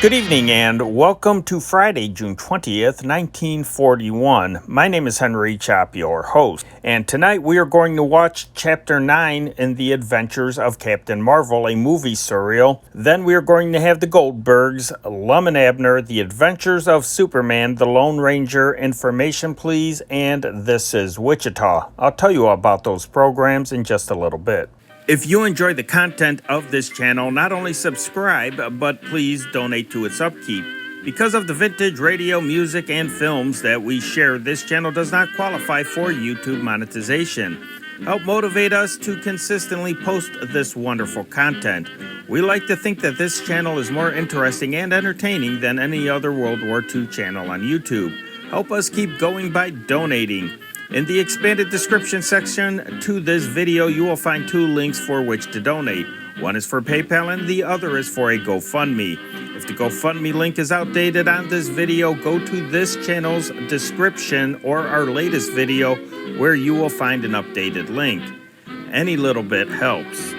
Good evening and welcome to Friday, June 20th, 1941. My name is Henry Chop, your host, and tonight we are going to watch Chapter 9 in The Adventures of Captain Marvel, a movie serial. Then we are going to have The Goldbergs, Lum and Abner, The Adventures of Superman, The Lone Ranger, Information Please, and This is Wichita. I'll tell you about those programs in just a little bit. If you enjoy the content of this channel, not only subscribe, but please donate to its upkeep. Because of the vintage radio, music, and films that we share, this channel does not qualify for YouTube monetization. Help motivate us to consistently post this wonderful content. We like to think that this channel is more interesting and entertaining than any other World War II channel on YouTube. Help us keep going by donating. In the expanded description section to this video, you will find two links for which to donate. One is for PayPal and the other is for a GoFundMe. If the GoFundMe link is outdated on this video, go to this channel's description or our latest video where you will find an updated link. Any little bit helps.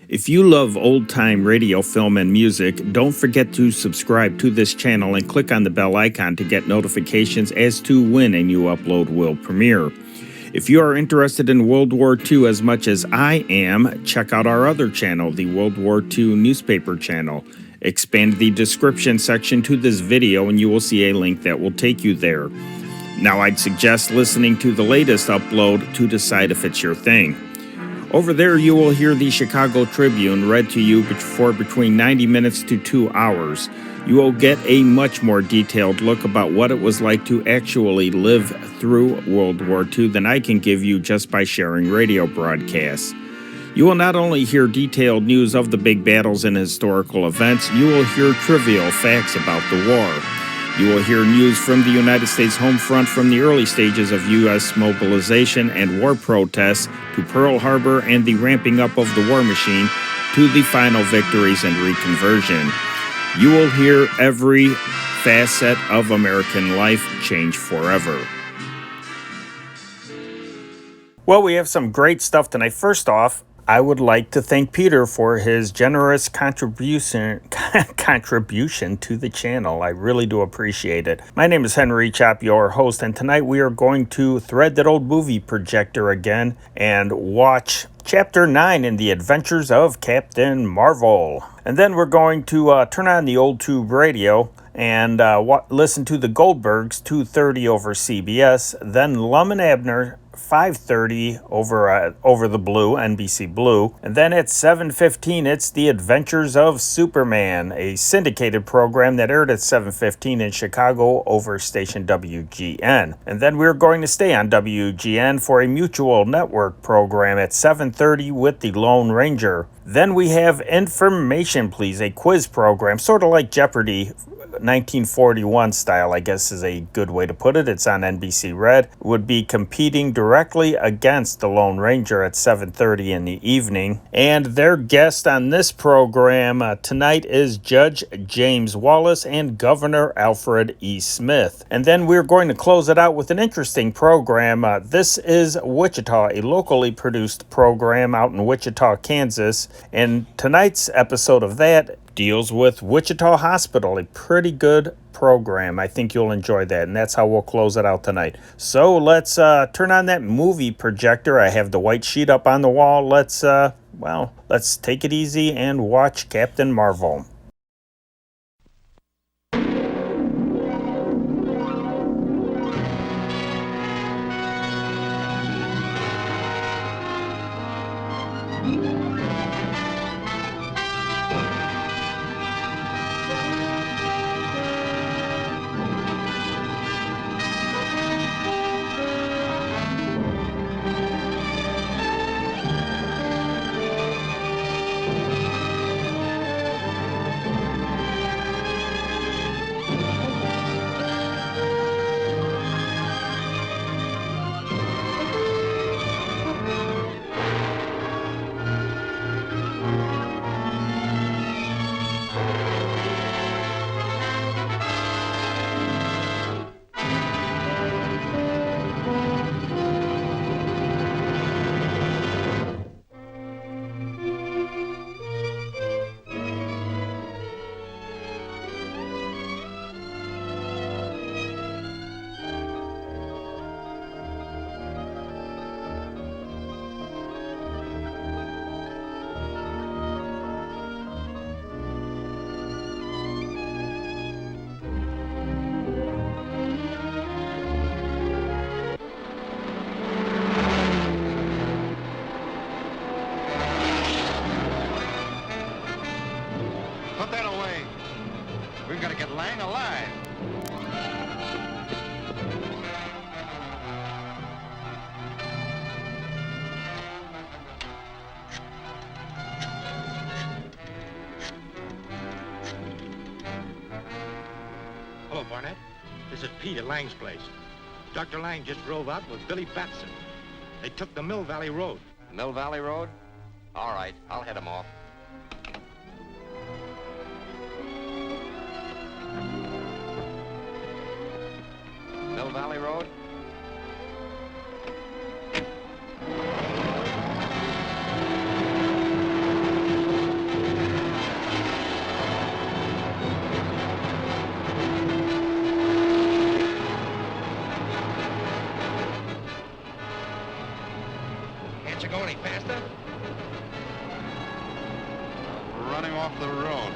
If you love old-time radio, film, and music, don't forget to subscribe to this channel and click on the bell icon to get notifications as to when a new upload will premiere. If you are interested in World War II as much as I am, check out our other channel, the World War II newspaper channel. Expand the description section to this video and you will see a link that will take you there. Now I'd suggest listening to the latest upload to decide if it's your thing. Over there, you will hear the Chicago Tribune read to you for between 90 minutes to 2 hours. You will get a much more detailed look about what it was like to actually live through World War II than I can give you just by sharing radio broadcasts. You will not only hear detailed news of the big battles and historical events, you will hear trivial facts about the war. You will hear news from the United States home front from the early stages of U.S. mobilization and war protests to Pearl Harbor and the ramping up of the war machine to the final victories and reconversion. You will hear every facet of American life change forever. Well, we have some great stuff tonight. First off, I would like to thank Peter for his generous contribution to the channel. I really do appreciate it. My name is Henry Chop, your host, and tonight we are going to thread that old movie projector again and watch Chapter 9 in The Adventures of Captain Marvel. And then we're going to turn on the old tube radio and listen to the Goldbergs, 2:30 over CBS, then Lum and Abner, 5:30 over the Blue, NBC Blue, and then at 7:15 it's The Adventures of Superman, a syndicated program that aired at 7:15 in Chicago over station WGN. And then we're going to stay on WGN for a mutual network program at 7:30 with The Lone Ranger. Then we have Information Please, a quiz program, sort of like Jeopardy! 1941 style, I guess is a good way to put it. It's on NBC Red. Would be competing directly against the Lone Ranger at 7:30 in the evening. And their guest on this program tonight is Judge James Wallace and Governor Alfred E. Smith. And then we're going to close it out with an interesting program. This is Wichita, a locally produced program out in Wichita, Kansas. And tonight's episode of that deals with Wichita Hospital, a pretty good program. I think you'll enjoy that, and that's how we'll close it out tonight. So let's turn on that movie projector. I have the white sheet up on the wall. Let's take it easy and watch Captain Marvel. Hello, Barnett. This is Pete at Lang's place. Dr. Lang just drove out with Billy Batson. They took the Mill Valley Road. Mill Valley Road? All right, I'll head him off. Mill Valley Road? Can't you go any faster? Running off the road.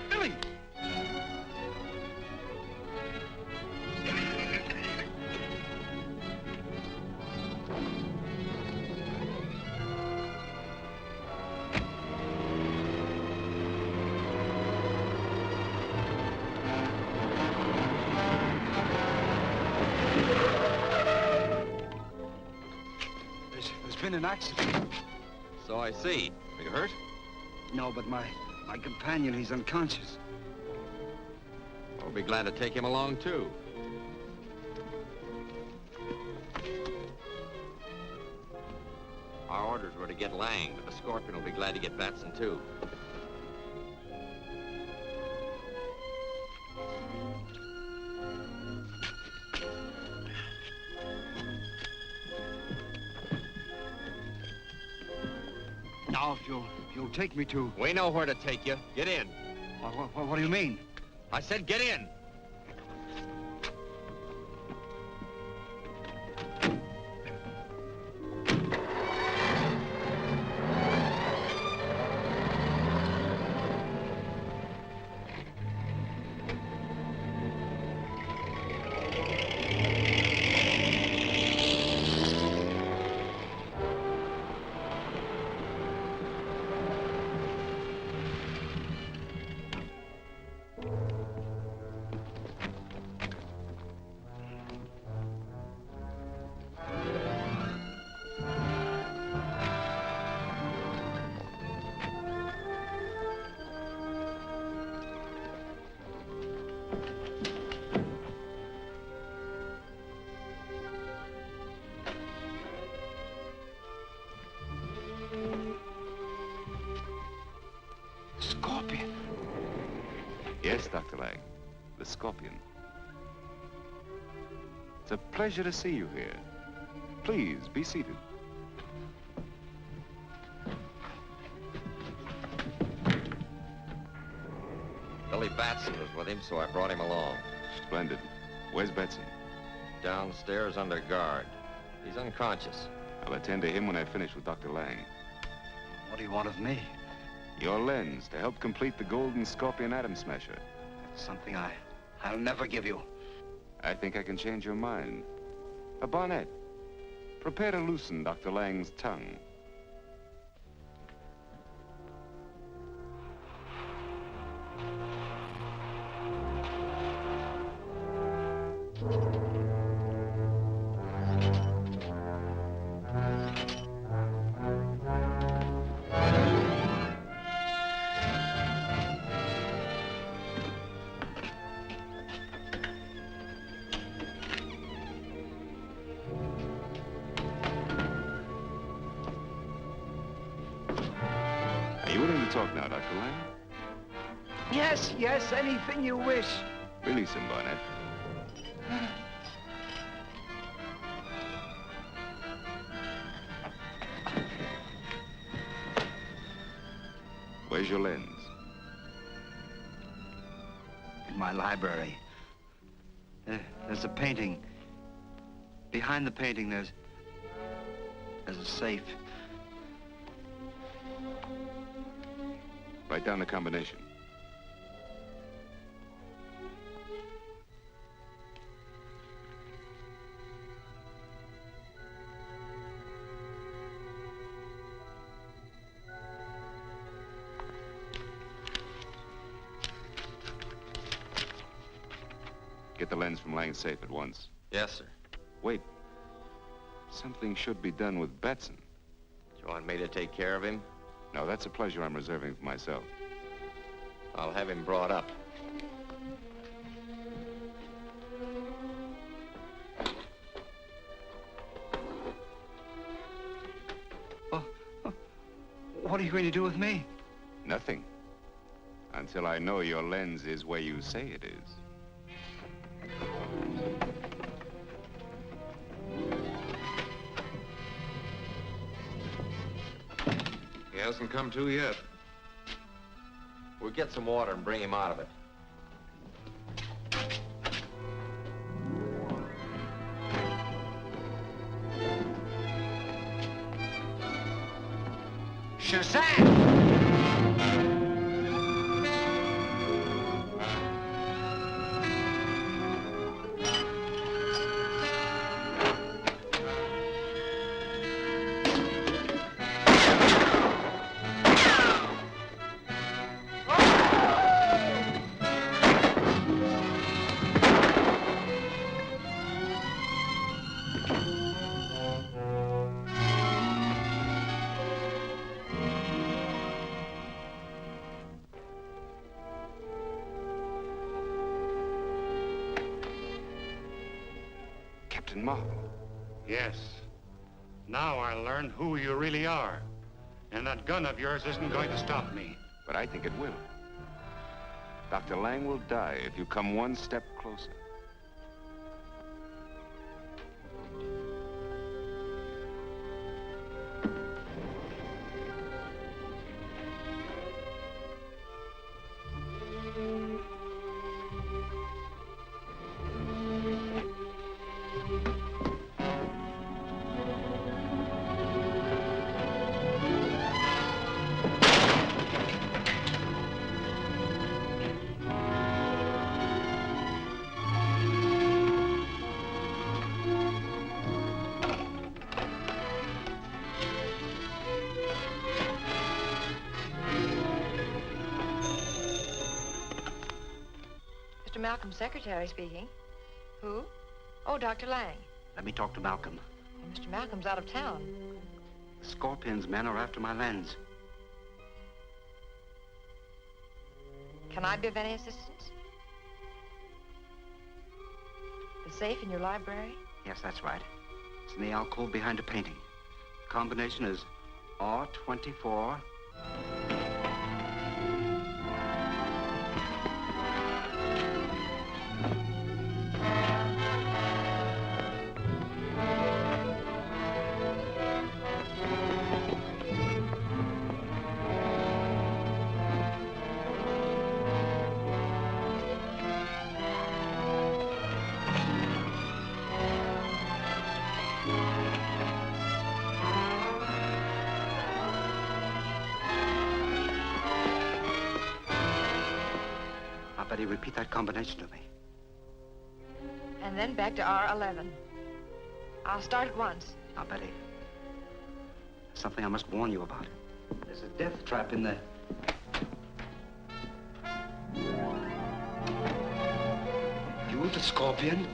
Billy! There's been an accident. So I see. Are you hurt? No, but my companion, he's unconscious. We'll be glad to take him along, too. Our orders were to get Lang, but the Scorpion will be glad to get Batson, too. Now, if you'll take me to... We know where to take you. Get in. What do you mean? I said get in. Scorpion. Yes, Dr. Lang. The Scorpion. It's a pleasure to see you here. Please, be seated. Billy Batson was with him, so I brought him along. Splendid. Where's Betson? Downstairs under guard. He's unconscious. I'll attend to him when I finish with Dr. Lang. What do you want of me? Your lens to help complete the Golden Scorpion Atom Smasher. It's something I'll never give you. I think I can change your mind. Barnett, prepare to loosen Dr. Lang's tongue. Are you willing to talk now, Dr. Lang? Yes, anything you wish. Release him, Barnett. Where's your lens? In my library. There's a painting. Behind the painting, there's a safe. Write down the combination. Get the lens from Lang's safe at once. Yes, sir. Wait. Something should be done with Batson. You want me to take care of him? No, that's a pleasure I'm reserving for myself. I'll have him brought up. What are you going to do with me? Nothing. Until I know your lens is where you say it is. He hasn't come to yet. We'll get some water and bring him out of it. Shazam! Captain Marvel. Yes. Now I'll learn who you really are. And that gun of yours isn't going to stop me. But I think it will. Dr. Lang will die if you come one step closer. Malcolm's secretary speaking. Who? Oh, Dr. Lang. Let me talk to Malcolm. Well, Mr. Malcolm's out of town. The Scorpion's men are after my lens. Can I be of any assistance? The safe in your library? Yes, that's right. It's in the alcove behind a painting. The combination is R24. Betty, repeat that combination to me. And then back to R11. I'll start at once. Now, Betty, there's something I must warn you about. There's a death trap in there. You the Scorpion?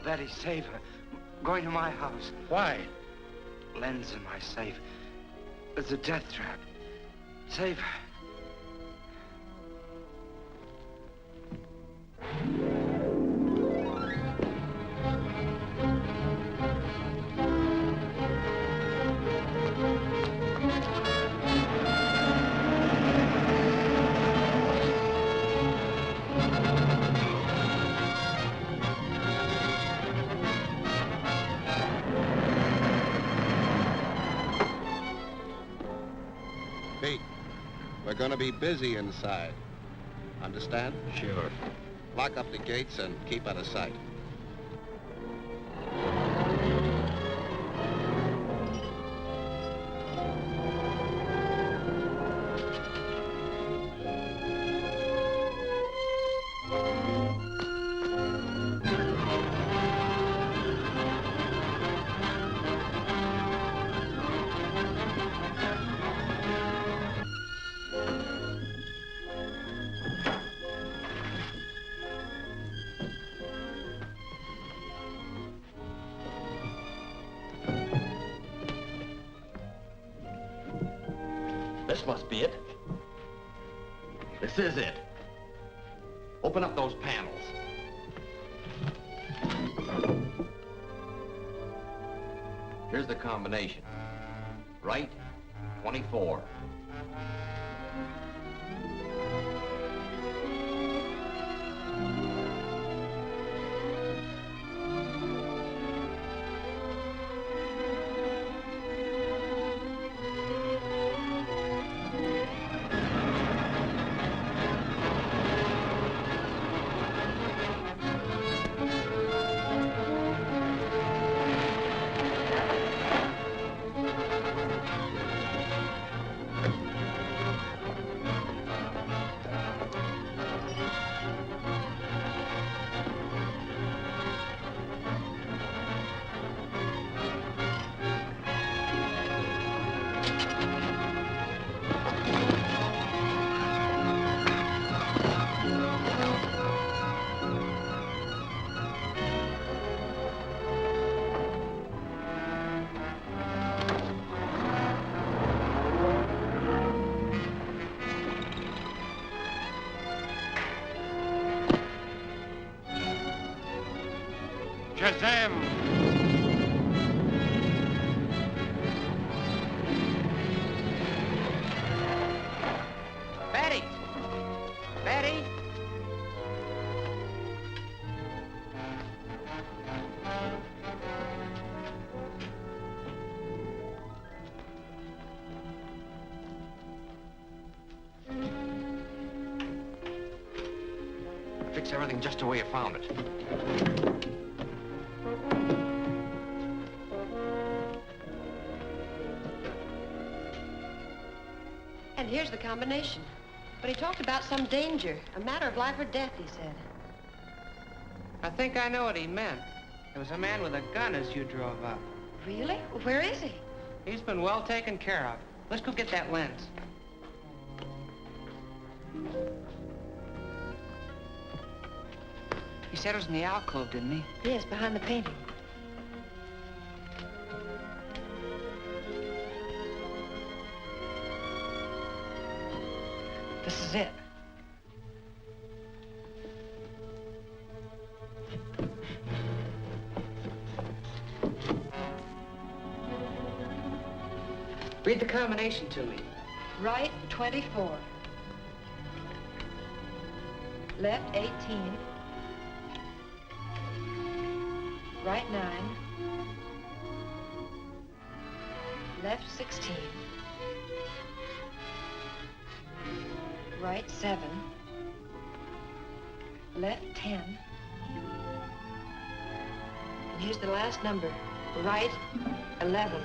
Betty, save her. I'm going to my house. Why? Lens in my safe. There's a death trap. Save her. We're going to be busy inside. Understand? Sure. Lock up the gates and keep out of sight. This must be it. This is it. Open up those panels. Here's the combination. Right, 24. Shazam! Betty! Betty! Fix everything just the way you found it. And here's the combination. But he talked about some danger, a matter of life or death, he said. I think I know what he meant. It was a man with a gun as you drove up. Really? Where is he? He's been well taken care of. Let's go get that lens. He said it was in the alcove, didn't he? Yes, behind the painting. This is it. Read the combination to me. Right, 24. Left, 18. Right, 9. Left, 16. Right, 7. Left, 10. And here's the last number. Right, 11.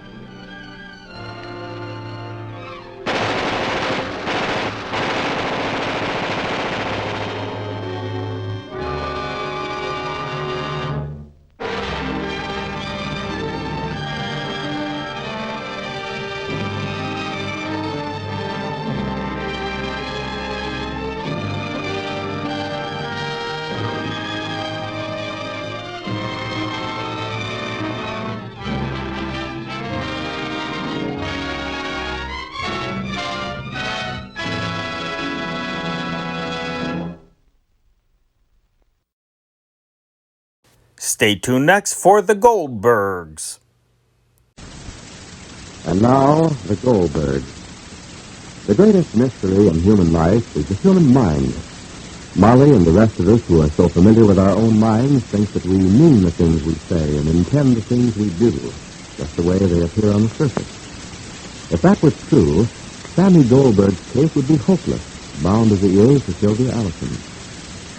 Stay tuned next for The Goldbergs. And now, The Goldbergs. The greatest mystery in human life is the human mind. Molly and the rest of us who are so familiar with our own minds think that we mean the things we say and intend the things we do, just the way they appear on the surface. If that was true, Sammy Goldberg's case would be hopeless, bound as he is to Sylvia Allison.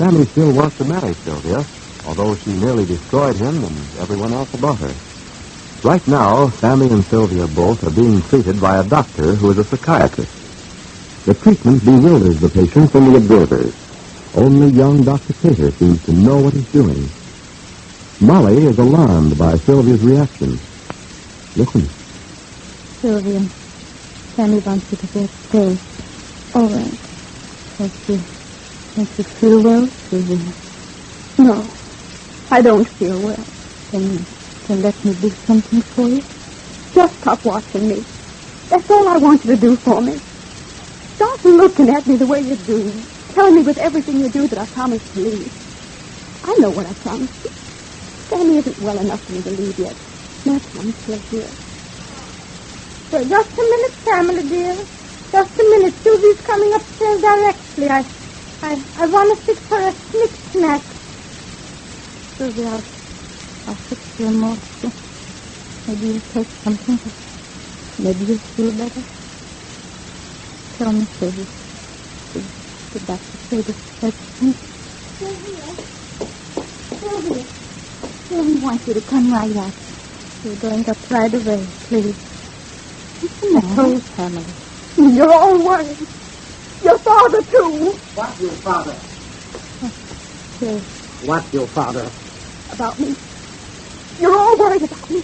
Sammy still wants to marry Sylvia, although she nearly destroyed him and everyone else above her. Right now, Sammy and Sylvia both are being treated by a doctor who is a psychiatrist. The treatment bewilders the patients and the observers. Only young Dr. Cater seems to know what he's doing. Molly is alarmed by Sylvia's reaction. Listen. Sylvia, Sammy wants you to get paid. All right. Makes you feel well, Sylvia? No, I don't feel well. Can let me do something for you? Just stop watching me. That's all I want you to do for me. Stop looking at me the way you do. Telling me with everything you do that I promised to leave. I know what I promised you. Sammy isn't well enough for me to leave yet. That's why I'm still here. So just a minute, family dear. Just a minute. Sylvie's coming upstairs directly. I want to fix her a snack. Sylvia, I'll fix you a more. Maybe you'll take something. Maybe you'll feel better. Tell me, Sylvia. Did Dr. say this medicine? Sylvia. Sylvia wants you to come right out. You're going up right away, please. What's the whole family. You're all worried. Your father, too. What's your father? Yes. What's your father? About me. You're all worried about me.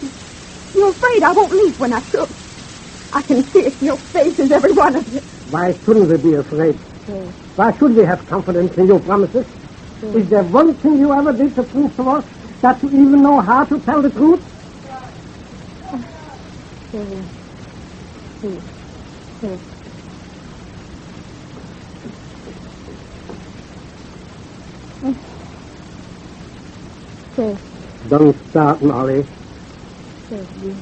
You're afraid I won't leave when I should. I can see it in your faces, every one of you. Why shouldn't we be afraid? Yes. Why should we have confidence in your promises? Yes. Is there one thing you ever did to prove to us that you even know how to tell the truth? Sylvia. Please. Yes. Yes. Don't start, Molly. Yes, dear.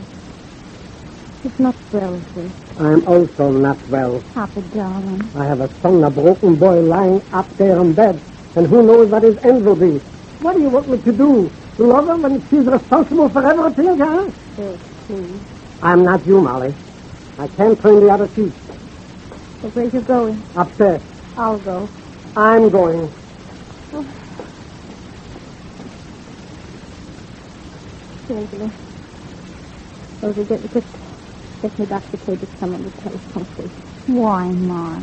It's not well, sir. I'm also not well. Papa, darling. I have a son, a broken boy, lying up there in bed. And who knows what his end will be? What do you want me to do? Love her when she's responsible for everything, huh? Yes, please. I'm not you, Molly. I can't turn the other cheek. So where you going? Upstairs. I'll go. I'm going. Oh. Sylvia. Sylvia, get me Dr. K to come on the telephone, please. Why, Ma?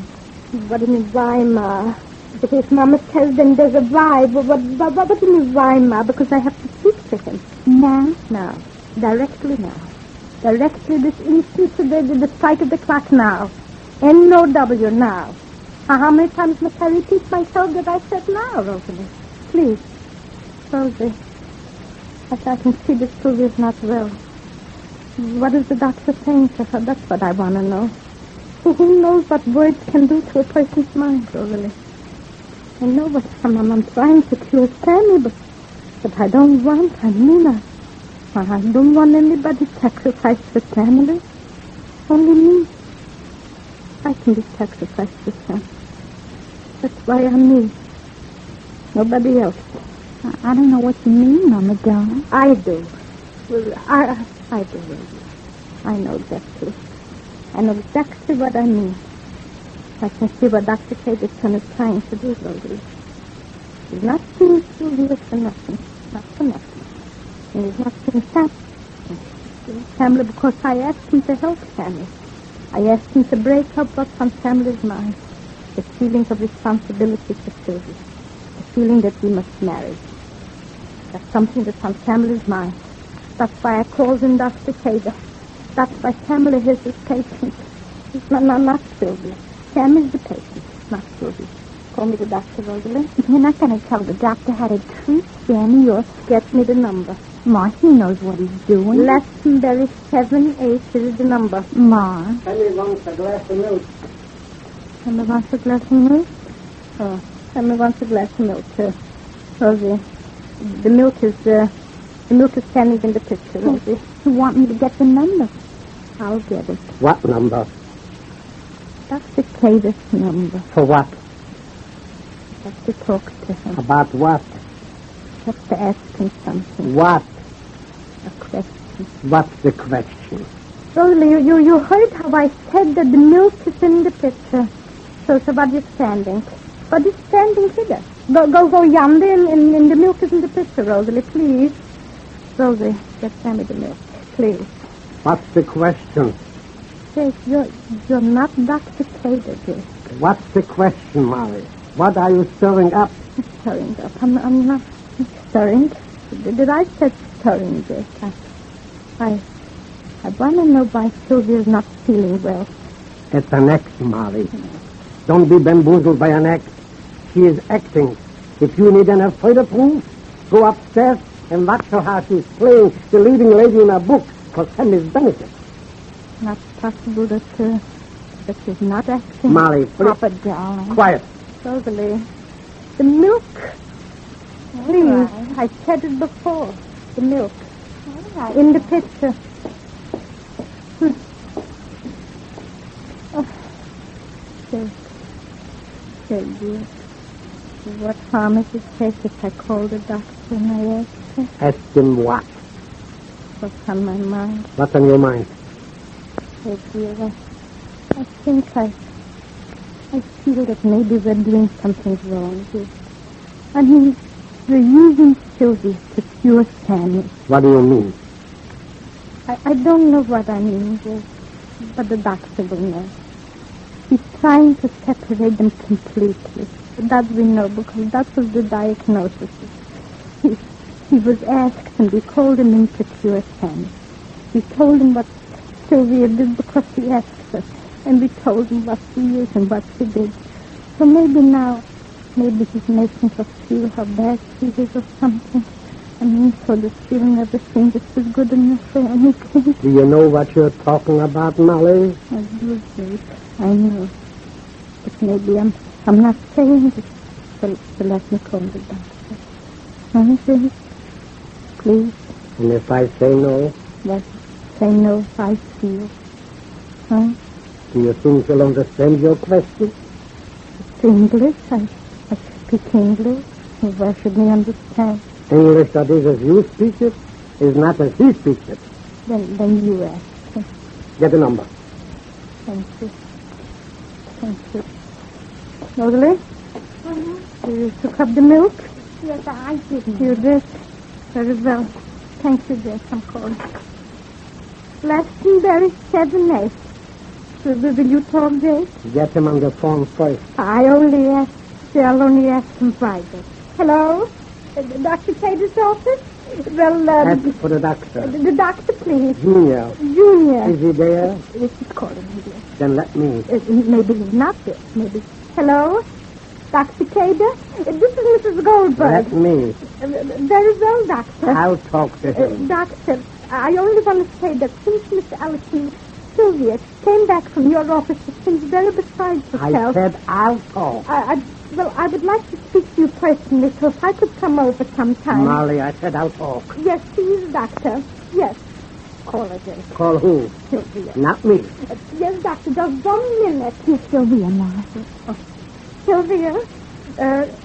What do you mean, why, Ma? Because Mama tells them there's a vibe. What do you mean, why, Ma? Because I have to speak to him. Now? Now. Directly now. Directly this instant to the strike of the clock now. N-O-W now. How many times must I repeat myself that I said now, Rosalie? Please. Rosalie. I can see that Sylvia's not well. What is the doctor saying to her? That's what I want to know. Who knows what words can do to a person's mind, Rosalie? I know what I'm trying to cure Sammy, but I don't want, I don't want anybody sacrificed for family. Only me. I can be sacrificed for Sam. That's why I'm me. Nobody else. I don't know what you mean, Mama darling. I do. Well, I do. I know exactly. I know exactly what I mean. I can see what Dr. Davidson is trying to do, Rosalie. He's not seeing Sylvia for nothing. Not for nothing. And he's not seeing family because I asked him to help Sammy. I asked him to break up what's on Sammy's mind. The feeling of responsibility for Sylvia. The feeling that we must marry. That's something that's on Sammy's mind. That's why I called in Dr. Cater. That's why Sammy is his patient. It's not Sylvia. Sammy's the patient, not Sylvia. Call me the doctor, Rosalie. You're not going to tell the doctor how to treat Sammy or get me the number. Ma, he knows what he's doing. Glastonbury 7-8 is the number. Ma. Sammy wants a glass of milk. Sammy wants a glass of milk? Oh, Sammy wants a glass of milk, too. Rosie, the milk is standing in the picture, Rosie. You want me to get the number? I'll get it. What number? Dr. Cater's number. For what? Just to talk to him. About what? Just to ask him something. What? A question. What's the question? Rosalie, you heard how I said that the milk is in the pitcher. So what are you standing? What is standing here? Go yonder and the milk is in the pitcher, Rosalie, please. Rosalie, just hand me the milk, please. What's the question? Jake, you're not Dr. Cater, Jake. What's the question, Molly? What are you stirring up? Stirring up. I'm not stirring. Did I say stirring, Jake? I want to know why Sylvia's not feeling well. It's an act, Molly. Don't be bamboozled by an act. She is acting. If you need any further proof, go upstairs and watch her how she's playing the leading lady in a book for Sammy's benefit. Not possible that she's not acting. Molly, please. Drop it down. Quiet. Rosalie, the milk. Please, right. I said it before. The milk. Right. In the pitcher. Oh. Say, dear, what harm is it take if I call the doctor and I ask her? Ask him what? What's on my mind? What's on your mind? Say, dear, I think I feel that maybe we're doing something wrong here. I mean, we're using Sylvie to cure Sammy. What do you mean? I don't know what I mean, but the doctor will know. He's trying to separate them completely. That we know, because that was the diagnosis. He was asked, and we called him in to cure Sammy. We told him what Sylvia did because he asked her. And we told him what she is and what she did. So maybe he's making her feel how bad she is or something. I mean, so that she'll never think this is good enough for anything. Do you know what you're talking about, Molly? I do, Jake. I know. But maybe I'm not saying this. So let me call the doctor. Huh, Jake? Please? And if I say no? Yes, say no if I feel. Huh? Do you think you'll understand your question? It's English. I speak English. Why should we understand? English that is as you speak it is not as he speaks it. Then you ask him. Get the number. Thank you. Rosalie? You took up the milk? Yes, I did. You did? Very well. Thank you, Jake. I'm calling. Glastonbury 7-8. Will you talk, Jake? Get him on the phone first. I'll only ask him private. Hello? Dr. Cater's office? Well, ask for the doctor. The doctor, please. Junior. Is he there? He's calling me, dear. Then let me. Maybe he's not there. Maybe. Hello? Dr. Cater? This is Mrs. Goldberg. Let me. Very well, doctor. I'll talk to him. Doctor, I only want to say that since Mr. Allison Sylvia came back from your office, she seems very beside herself. I said I'll talk. I would like to speak to you personally, so if I could come over sometime. Molly, I said I'll talk. Yes, please, doctor. Yes. Call her, Jake. Call who? Sylvia. Not me. Yes, doctor, just 1 minute. Yes, Sylvia, now. Oh. Sylvia,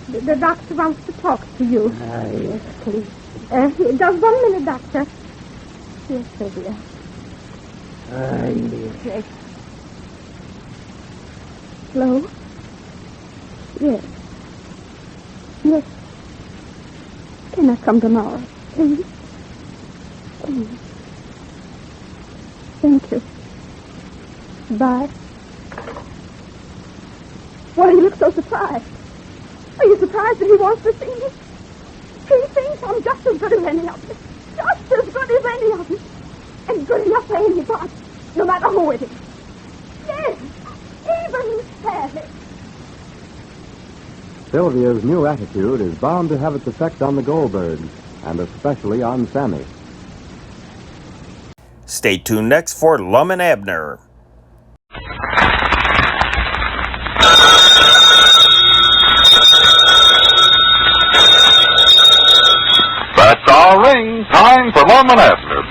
the doctor wants to talk to you. Yes, please. Just 1 minute, doctor. Yes, Sylvia. Yes. Hello? Yes. Yes. Can I come tomorrow, please? Please. Thank you. Bye. Why do you look so surprised? Are you surprised that he wants to see me? He thinks I'm just as good as any of them. Just as good as any of them. And good enough for anybody, no matter who it is. Yes, even Sally. Sylvia's new attitude is bound to have its effect on the Goldbergs, and especially on Sammy. Stay tuned next for Lum and Abner. That's our ring. Time for Lum and Abner.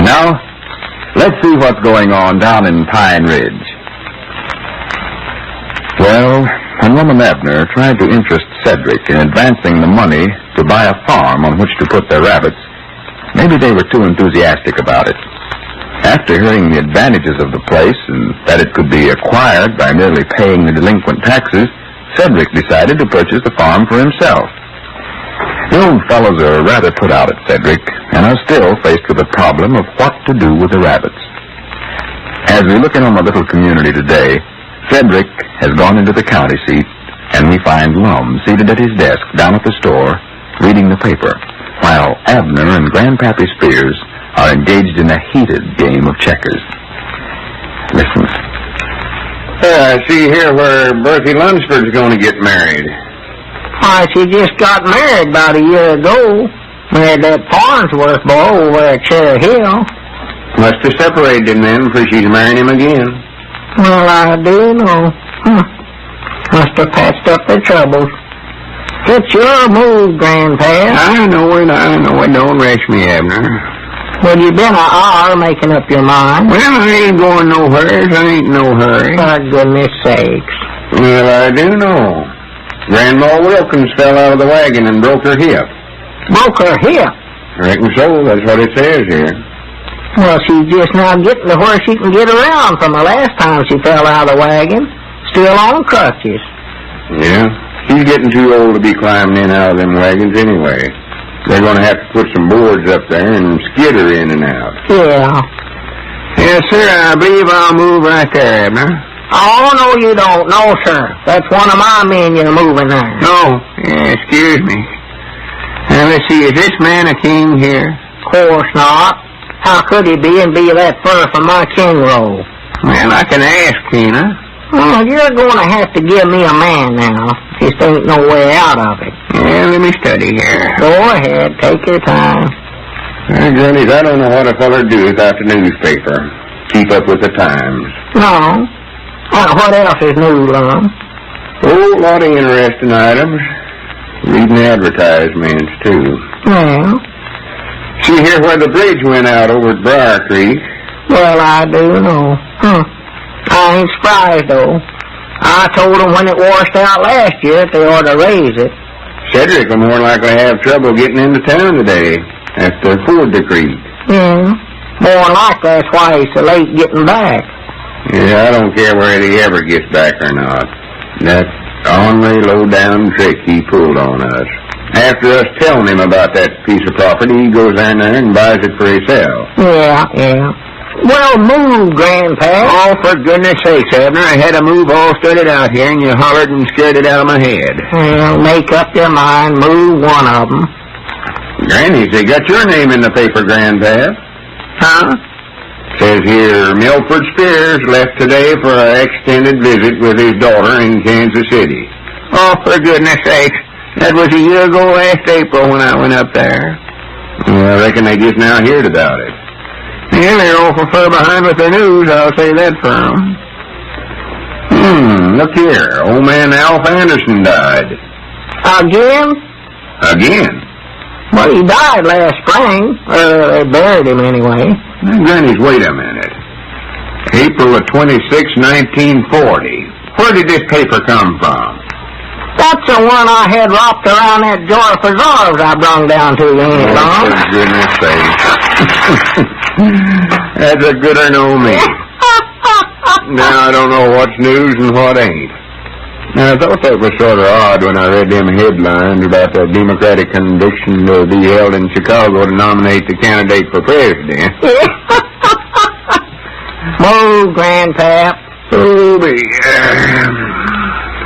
And now, let's see what's going on down in Pine Ridge. Well, when Lum and Abner tried to interest Cedric in advancing the money to buy a farm on which to put their rabbits, maybe they were too enthusiastic about it. After hearing the advantages of the place and that it could be acquired by merely paying the delinquent taxes, Cedric decided to purchase the farm for himself. The old fellows are rather put out at Cedric and are still faced with the problem of what to do with the rabbits. As we look in on the little community today, Cedric has gone into the county seat, and we find Lum seated at his desk down at the store, reading the paper, while Abner and Grandpappy Spears are engaged in a heated game of checkers. Listen. I see here where Berthy Lunsford's going to get married. Why, she just got married about a year ago. Married that Farnsworth boy over at Cherry Hill. Must have separated him then, for she's marrying him again. Well, I do know. Must have patched up their troubles. It's your move, Grandpa. I know it. Don't rush me, Abner. Well, you been an hour making up your mind. Well, I ain't going nowhere. I ain't no hurry. For goodness sakes. Well, I do know. Grandma Wilkins fell out of the wagon and broke her hip. Broke her hip? I reckon so. That's what it says here. Well, she's just now getting to where she can get around from the last time she fell out of the wagon. Still on crutches. Yeah, she's getting too old to be climbing in and out of them wagons anyway. They're going to have to put some boards up there and skid her in and out. Yeah. Yes, sir, I believe I'll move right there, Abner. Oh, no, you don't. No, sir. That's one of my men you're moving there. No. Yeah, excuse me. Now, let's see, is this man a king here? Of course not. How could he be and be that far from my king roll? Well, I can ask, Tina. Well, you're going to have to give me a man now. Just ain't no way out of it. Yeah, let me study here. Go ahead. Take your time. Grannies, I don't know what a feller do without the newspaper. Keep up with the times. No. What else is new, Lum? Oh, a lot of interesting items. Reading the advertisements, too. Well? See here where the bridge went out over at Briar Creek? Well, I do know. I ain't surprised, though. I told them when it washed out last year that they ought to raise it. Cedric will more likely have trouble getting into town today after ford the creek. Yeah. More like that's why he's so late getting back. Yeah, I don't care whether he ever gets back or not. That ornery, low-down trick he pulled on us. After us telling him about that piece of property, he goes down there and buys it for himself. Yeah. Well, move, Grandpa. Oh, for goodness sakes, Abner, I had a move all studied out here, and you hollered and scared it out of my head. Well, make up your mind. Move one of them. Granny, they got your name in the paper, Grandpa. Huh? Says here, Milford Spears left today for an extended visit with his daughter in Kansas City. Oh, for goodness sakes. That was a year ago last April when I went up there. Well, I reckon they just now heard about it. Yeah, they're awful far behind with their news, I'll say that for them. Look here. Old man Alf Anderson died. Again? Well, he died last spring. They buried him anyway. Grannies, wait a minute. April of 26, 1940. Where did this paper come from? That's the one I had wrapped around that jar of preserves I brung down to you, ain't it, Lum? For goodness sake. That's a good one on me. Now I don't know what's news and what ain't. Now, I thought that was sort of odd when I read them headlines about the Democratic convention to be held in Chicago to nominate the candidate for president. Move, Grandpap. Oh,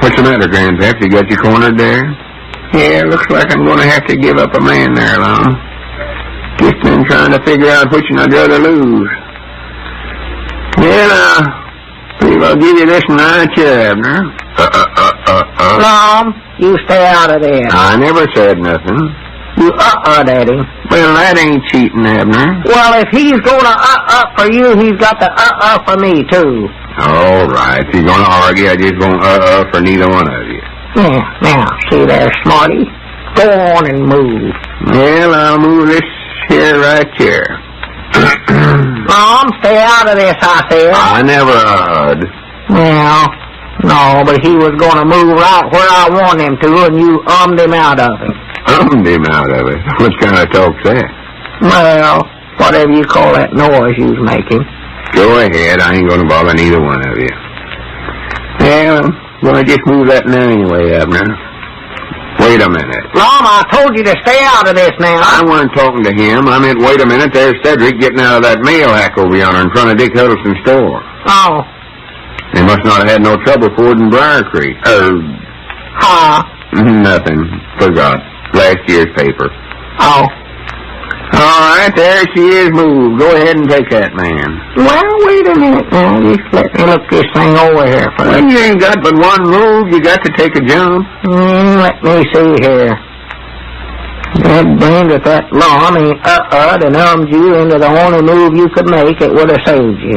what's the matter, Grandpap? You got you cornered there? Yeah, looks like I'm going to have to give up a man there, Lum. Just been trying to figure out which one I'd rather lose. Well, I believe I'll give you this one right here, Abner. Lum, you stay out of there. I never said nothing. You Daddy. Well, that ain't cheating, Abner. Well, if he's gonna for you, he's got to for me, too. All right, if you're gonna argue, I just won't for neither one of you. Yeah, now, see there, Smarty? Go on and move. Well, I'll move this here right here. Mom, stay out of this, I said. I never heard. Well, no, but he was going to move right where I want him to, and you ummed him out of it. Ummed him out of it? What kind of talk's that? Well, whatever you call that noise you was making. Go ahead. I ain't going to bother neither one of you. Yeah, I'm going to just move that now anyway, Abner. Wait a minute. Mom, I told you to stay out of this now. I weren't talking to him. I meant, wait a minute, there's Cedric getting out of that mail hack over yonder in front of Dick Huddleston's store. Oh. They must not have had no trouble fording Briar Creek. Huh? Nothing. Forgot. Last year's paper. Oh. All right, there she is moved. Go ahead and take that man. Well, wait a minute now. Just let me look this thing over here first. Well, you ain't got but one move. You got to take a jump. Let me see here. That brain that lawn ain't and ummed you into the only move you could make. It would have saved you.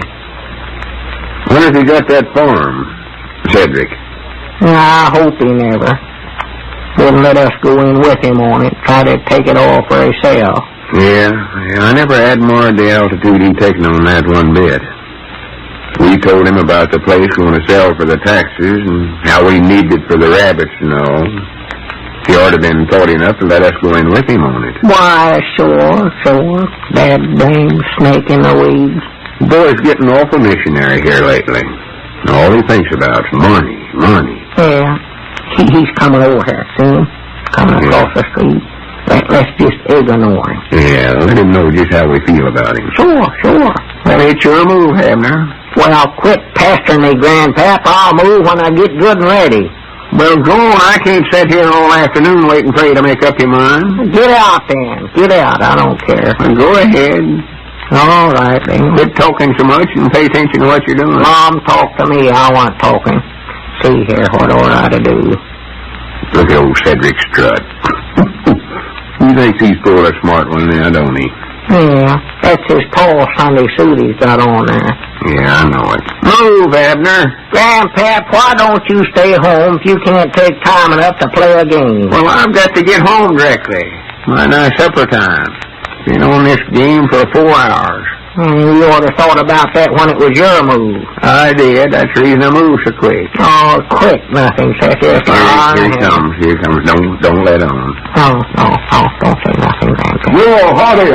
When has he got that farm, Cedric? I hope he never. Wouldn't let us go in with him on it. Try to take it all for himself. Yeah, I never admired the altitude he'd taken on that one bit. We told him about the place going to sell for the taxes and how we needed it for the rabbits and all. He ought to have been thought enough to let us go in with him on it. Why, sure. That dang snake in the weeds. The boy's getting awful missionary here lately. All he thinks about is money. Yeah, he's coming over here, see him? Coming across the street. Let's just ignore him. Yeah, let him know just how we feel about him. Sure. Well, it's your move, Abner. Well, quit pestering me, Grandpap. I'll move when I get good and ready. Well, go on. I can't sit here all afternoon waiting for you to make up your mind. Get out, then. Get out. I don't care. Well, go ahead. All right, then. Quit talking so much and pay attention to what you're doing. Mom, talk to me. I want talking. See here, what ought I to do? Look at old Cedric Strut. He thinks he's pulled a smart one now, don't he? Yeah, that's his tall Sunday suit he's got on there. Yeah, I know it. Move, Abner. Grandpap, why don't you stay home if you can't take time enough to play a game? Well, I've got to get home directly. My nice supper time. Been on this game for 4 hours. You ought to have thought about that when it was your move. I did. That's the reason I moved so quick. Oh, quick nothing, Cedric. Here he comes. Don't let on. Oh, don't say nothing, Grandpa. Well, howdy.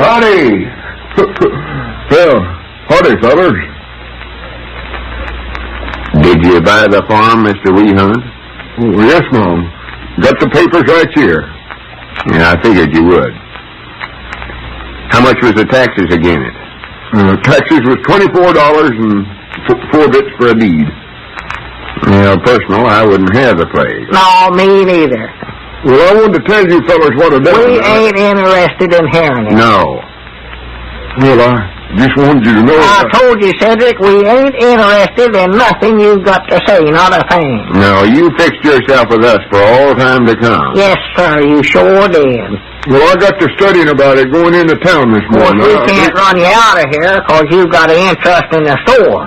Well, howdy, fellas. Did you buy the farm, Mr. Weehunt? Oh, yes, Mom. Got the papers right here. Yeah, I figured you would. How much was the taxes again it? Taxes was $24 and 4 bits for a deed. Well, personal, I wouldn't have the place. No, me neither. Well, I wanted to tell you fellas what I did. We ain't interested in hearing it. No. Well, I just wanted you to know. I told you, Cedric, we ain't interested in nothing you've got to say, not a thing. No, you fixed yourself with us for all time to come. Yes, sir, you sure did. Well, I got to studying about it going into town this morning. Of course, we can't run you out of here because you've got an interest in the store.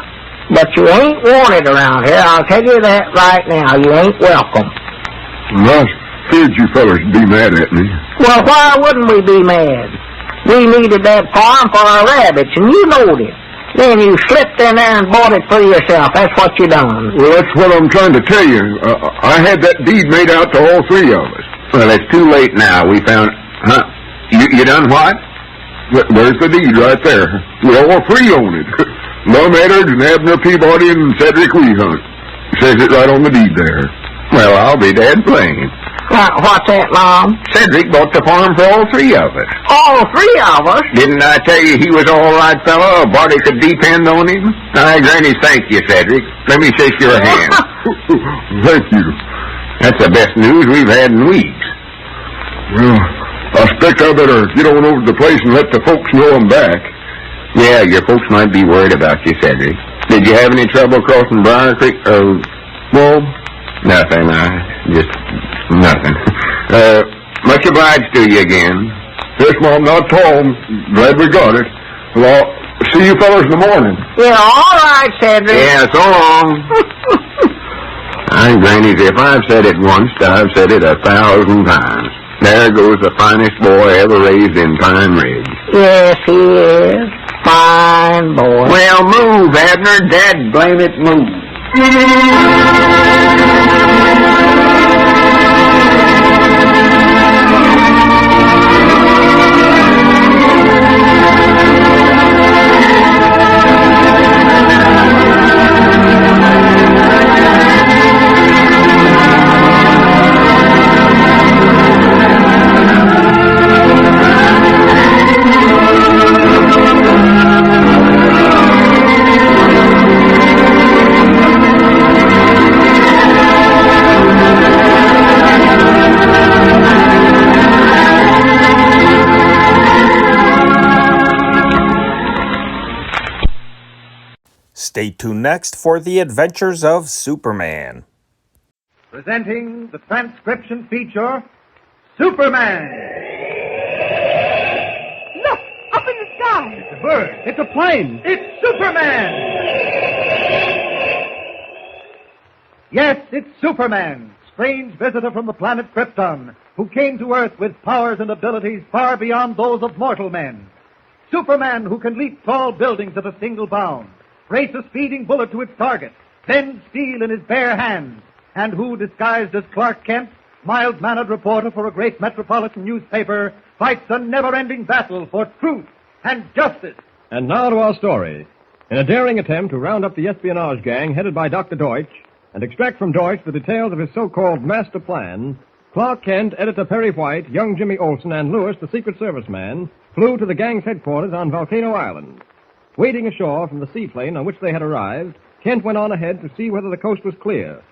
But you ain't wanted around here. I'll tell you that right now. You ain't welcome. Well, I feared you fellas would be mad at me. Well, why wouldn't we be mad? We needed that farm for our rabbits, and you knowed it. Then you slipped in there and bought it for yourself. That's what you done. Well, that's what I'm trying to tell you. I had that deed made out to all 3 of us. Well, it's too late now. We found... Huh? You done what? There's the deed right there. We all 3 own it. Lum Eddard and Abner Peabody and Cedric Weehunt. Says it right on the deed there. Well, I'll be dead plain. What's that, Mom? Cedric bought the farm for all 3 of us. All 3 of us? Didn't I tell you he was an all-right fellow? A body could depend on him? I granny thank you, Cedric. Let me shake your hand. Thank you. That's the best news we've had in weeks. Well, I expect I better get on over to the place and let the folks know I'm back. Yeah, your folks might be worried about you, Cedric. Did you have any trouble crossing Briar Creek? Well, nothing. Just nothing. Much obliged to you again. Yes, Mom, not all. Glad we got it. Well, I'll see you fellas in the morning. Yeah, all right, Cedric. Yeah, so long. Granny, if I've said it once, I've said it 1,000 times. There goes the finest boy ever raised in Pine Ridge. Yes, he is. Fine boy. Well, move, Abner. Dad blame it, move. Stay tuned next for the adventures of Superman. Presenting the transcription feature, Superman. Look, up in the sky. It's a bird. It's a plane. It's Superman. Yes, it's Superman, strange visitor from the planet Krypton, who came to Earth with powers and abilities far beyond those of mortal men. Superman who can leap tall buildings at a single bound, race a speeding bullet to its target, bend steel in his bare hands, and who, disguised as Clark Kent, mild-mannered reporter for a great metropolitan newspaper, fights a never-ending battle for truth and justice. And now to our story. In a daring attempt to round up the espionage gang headed by Dr. Deutsch and extract from Deutsch the details of his so-called master plan, Clark Kent, Editor Perry White, young Jimmy Olsen, and Lewis, the Secret Service man, flew to the gang's headquarters on Volcano Island. Wading ashore from the seaplane on which they had arrived, Kent went on ahead to see whether the coast was clear.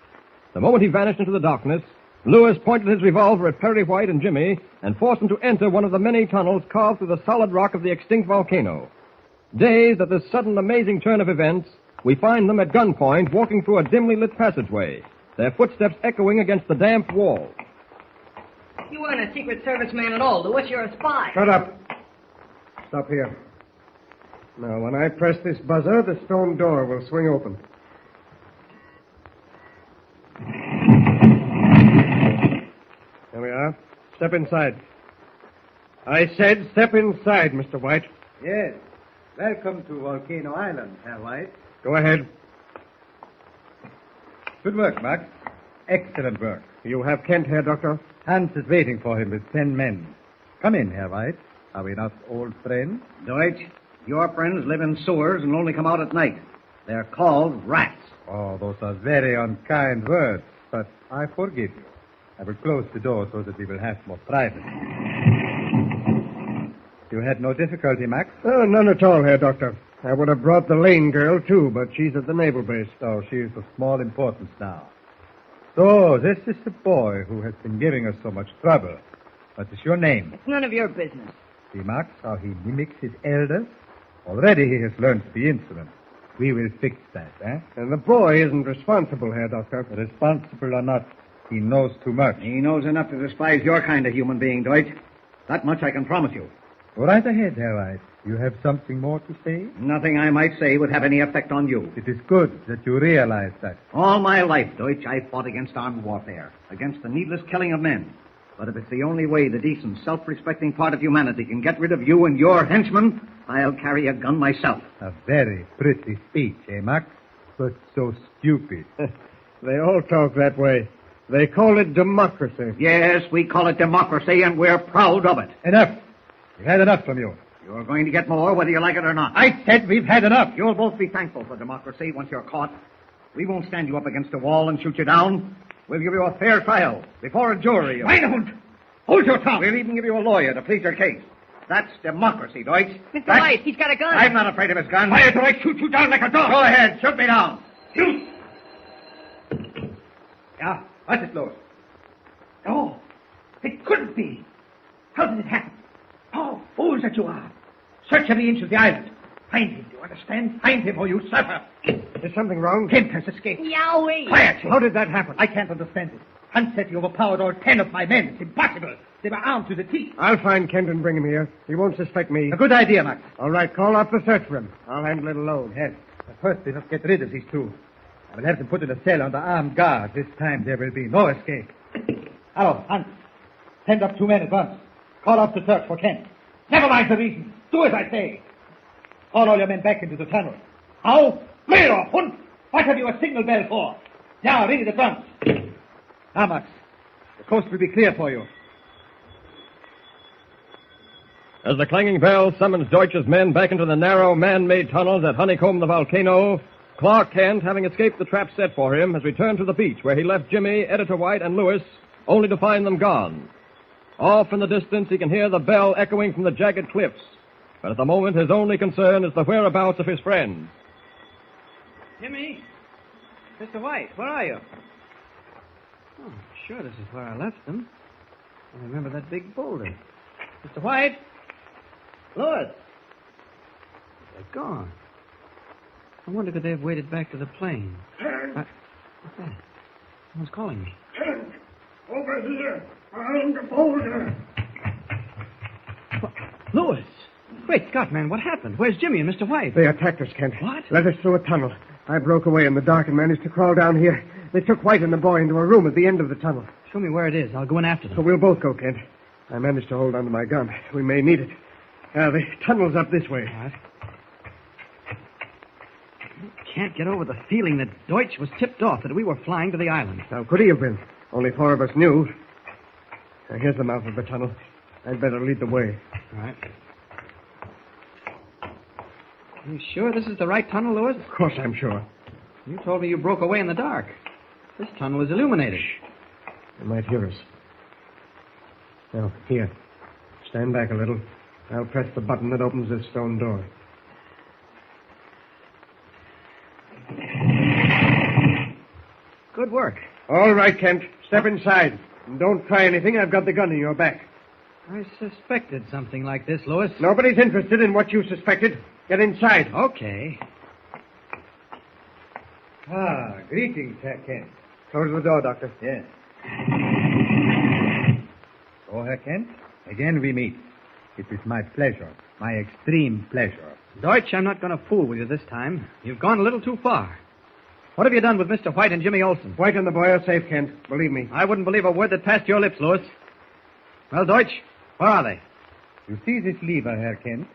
The moment he vanished into the darkness, Lewis pointed his revolver at Perry White and Jimmy and forced them to enter one of the many tunnels carved through the solid rock of the extinct volcano. Dazed at this sudden amazing turn of events, we find them at gunpoint walking through a dimly lit passageway, their footsteps echoing against the damp wall. You aren't a Secret Service man at all, Lewis. You're a spy. Shut up. Stop here. Now, when I press this buzzer, the stone door will swing open. There we are. Step inside. I said step inside, Mr. White. Yes. Welcome to Volcano Island, Herr White. Go ahead. Good work, Max. Excellent work. You have Kent here, Doctor? Hans is waiting for him with 10 men. Come in, Herr White. Are we not old friends? Deutsch, your friends live in sewers and only come out at night. They're called rats. Oh, those are very unkind words, but I forgive you. I will close the door so that we will have more privacy. You had no difficulty, Max? Oh, none at all, Herr Doctor. I would have brought the Lane girl, too, but she's at the naval base. So she is of small importance now. So, this is the boy who has been giving us so much trouble. What is your name? It's none of your business. See, Max, how he mimics his elders? Already he has learned to be insolent. We will fix that, eh? And the boy isn't responsible, Herr Doctor. Responsible or not, he knows too much. He knows enough to despise your kind of human being, Deutsch. That much I can promise you. Go right ahead, Herr White. You have something more to say? Nothing I might say would have any effect on you. It is good that you realize that. All my life, Deutsch, I fought against armed warfare, against the needless killing of men. But if it's the only way the decent, self-respecting part of humanity can get rid of you and your henchmen, I'll carry a gun myself. A very pretty speech, eh, Max? But so stupid. They all talk that way. They call it democracy. Yes, we call it democracy, and we're proud of it. Enough. We've had enough from you. You're going to get more, whether you like it or not. I said we've had enough. You'll both be thankful for democracy once you're caught. We won't stand you up against a wall and shoot you down. We'll give you a fair trial before a jury. I don't. Hold your tongue. We'll even give you a lawyer to plead your case. That's democracy, Deutsch. Mr. White, he's got a gun. I'm not afraid of his gun. Quiet or I shoot you down like a dog. Go ahead. Shoot me down. Shoot. Yeah, what's it, Lewis? No, it couldn't be. How did it happen? Oh, fools that you are. Search every inch of the island. Find him, do you understand? Find him or you suffer. Is something wrong? Kent has escaped. Yowie! Quiet! How did that happen? I can't understand it. Hans said he overpowered all 10 of my men. It's impossible. They were armed to the teeth. I'll find Kent and bring him here. He won't suspect me. A good idea, Max. All right, call off the search for him. I'll handle it alone. Yes. But first, we must get rid of these two. I will have them put in a cell under armed guard. This time there will be no escape. Hello, Hans. Send up 2 men at once. Call off the search for Kent. Never mind the reason. Do as I say. Call all your men back into the tunnel. How? Clear off, Hund! What have you a signal bell for? Now, ring it at once. Now, Max, the coast will be clear for you. As the clanging bell summons Deutsch's men back into the narrow, man-made tunnels that honeycomb the volcano, Clark Kent, having escaped the trap set for him, has returned to the beach where he left Jimmy, Editor White, and Lewis, only to find them gone. Off in the distance, he can hear the bell echoing from the jagged cliffs, but at the moment his only concern is the whereabouts of his friends. Jimmy? Mr. White, where are you? Oh, sure, this is where I left them. I remember that big boulder. Mr. White? Lewis? They're gone. I wonder could they have waded back to the plane. What's that? Someone's calling me. Over here, behind the boulder. Lewis! Great Scott, man, what happened? Where's Jimmy and Mr. White? They attacked us, Kent. What? Led us through a tunnel. I broke away in the dark and managed to crawl down here. They took White and the boy into a room at the end of the tunnel. Show me where it is. I'll go in after them. So we'll both go, Kent. I managed to hold onto my gun. We may need it. The tunnel's up this way. All right. Can't get over the feeling that Deutsch was tipped off that we were flying to the island. How could he have been? Only 4 of us knew. Now, here's the mouth of the tunnel. I'd better lead the way. All right. You sure this is the right tunnel, Lewis? Of course I'm sure. You told me you broke away in the dark. This tunnel is illuminated. They might hear us. Now, here. Stand back a little. I'll press the button that opens this stone door. Good work. All right, Kent. Step inside. And don't try anything. I've got the gun in your back. I suspected something like this, Lewis. Nobody's interested in what you suspected. Get inside. Okay. Greetings, Herr Kent. Close the door, Doctor. Yes. So, Herr Kent, again we meet. It is my pleasure, my extreme pleasure. Deutsch, I'm not going to fool with you this time. You've gone a little too far. What have you done with Mr. White and Jimmy Olsen? White and the boy are safe, Kent. Believe me. I wouldn't believe a word that passed your lips, Lewis. Well, Deutsch, where are they? You see this lever, Herr Kent?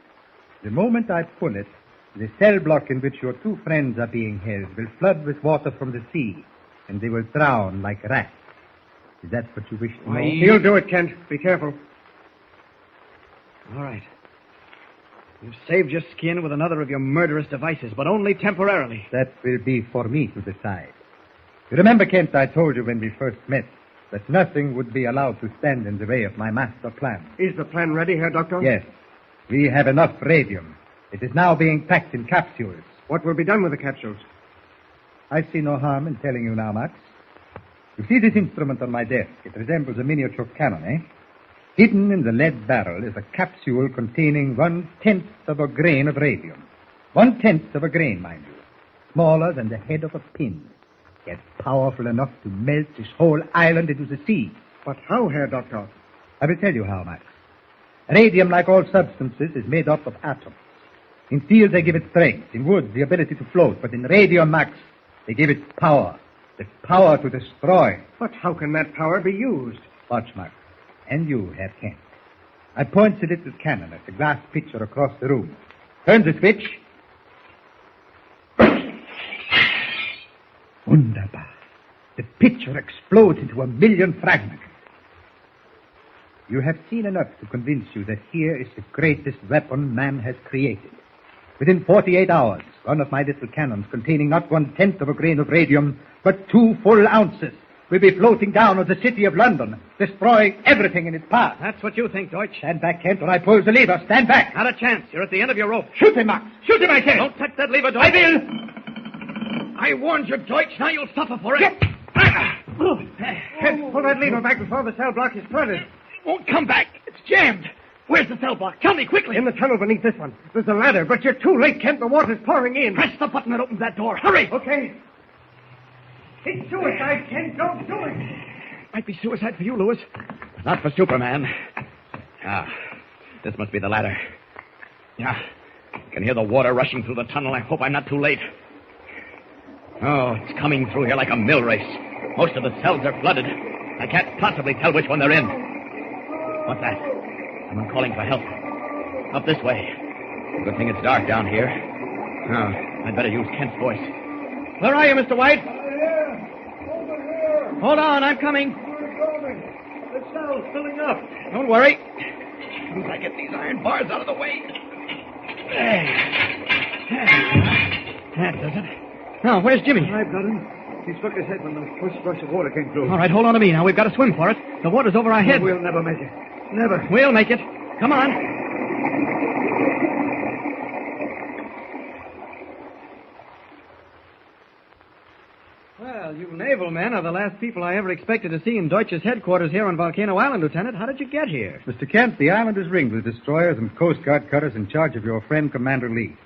The moment I pull it, the cell block in which your 2 friends are being held will flood with water from the sea, and they will drown like rats. Is that what you wish to know? He'll do it, Kent. Be careful. All right. You've saved your skin with another of your murderous devices, but only temporarily. That will be for me to decide. You remember, Kent, I told you when we first met that nothing would be allowed to stand in the way of my master plan. Is the plan ready, Herr Doctor? Yes. We have enough radium. It is now being packed in capsules. What will be done with the capsules? I see no harm in telling you now, Max. You see this instrument on my desk? It resembles a miniature cannon, eh? Hidden in the lead barrel is a capsule containing 1/10 of a grain of radium. 1/10 of a grain, mind you. Smaller than the head of a pin. Yet powerful enough to melt this whole island into the sea. But how, Herr Doctor? I will tell you how, Max. Radium, like all substances, is made up of atoms. In steel, they give it strength. In wood, the ability to float. But in radium, Max, they give it power. The power to destroy. But how can that power be used? Watch, Max. And you, Herr Kent. I point the little cannon at the glass pitcher across the room. Turn the switch. Wunderbar. The pitcher explodes into 1,000,000 fragments. You have seen enough to convince you that here is the greatest weapon man has created. Within 48 hours, one of my little cannons containing not 1/10 of a grain of radium, but 2 full ounces, will be floating down on the city of London, destroying everything in its path. That's what you think, Deutsch. Stand back, Kent, or I pull the lever. Stand back. Not a chance. You're at the end of your rope. Shoot him, Max. Shoot him, I say. Don't touch that lever, Deutsch. I will. I warned you, Deutsch. Now you'll suffer for it. Kent, pull that lever back before the cell block is flooded. It won't come back. It's jammed. Where's the cell block? Tell me quickly. In the tunnel beneath this one. There's a ladder, but you're too late, Kent. The water's pouring in. Press the button that opens that door. Hurry. Okay. It's suicide, Kent. Don't do it. Might be suicide for you, Lewis. Not for Superman. This must be the ladder. Yeah. I can hear the water rushing through the tunnel. I hope I'm not too late. Oh, it's coming through here like a mill race. Most of the cells are flooded. I can't possibly tell which one they're in. What's that? Someone calling for help. Up this way. Good thing it's dark down here. Oh, I'd better use Kent's voice. Where are you, Mr. White? Hold on, I'm coming. The cell's filling up. Don't worry. As soon as I get these iron bars out of the way. That does it. Now, where's Jimmy? I've got him. He struck his head when the first rush of water came through. All right, hold on to me now. We've got to swim for it. The water's over our heads. We'll never make it. Never. We'll make it. Come on. Well, you naval men are the last people I ever expected to see in Deutsch's headquarters here on Volcano Island, Lieutenant. How did you get here? Mr. Kent, the island is ringed with destroyers and Coast Guard cutters in charge of your friend, Commander Lee.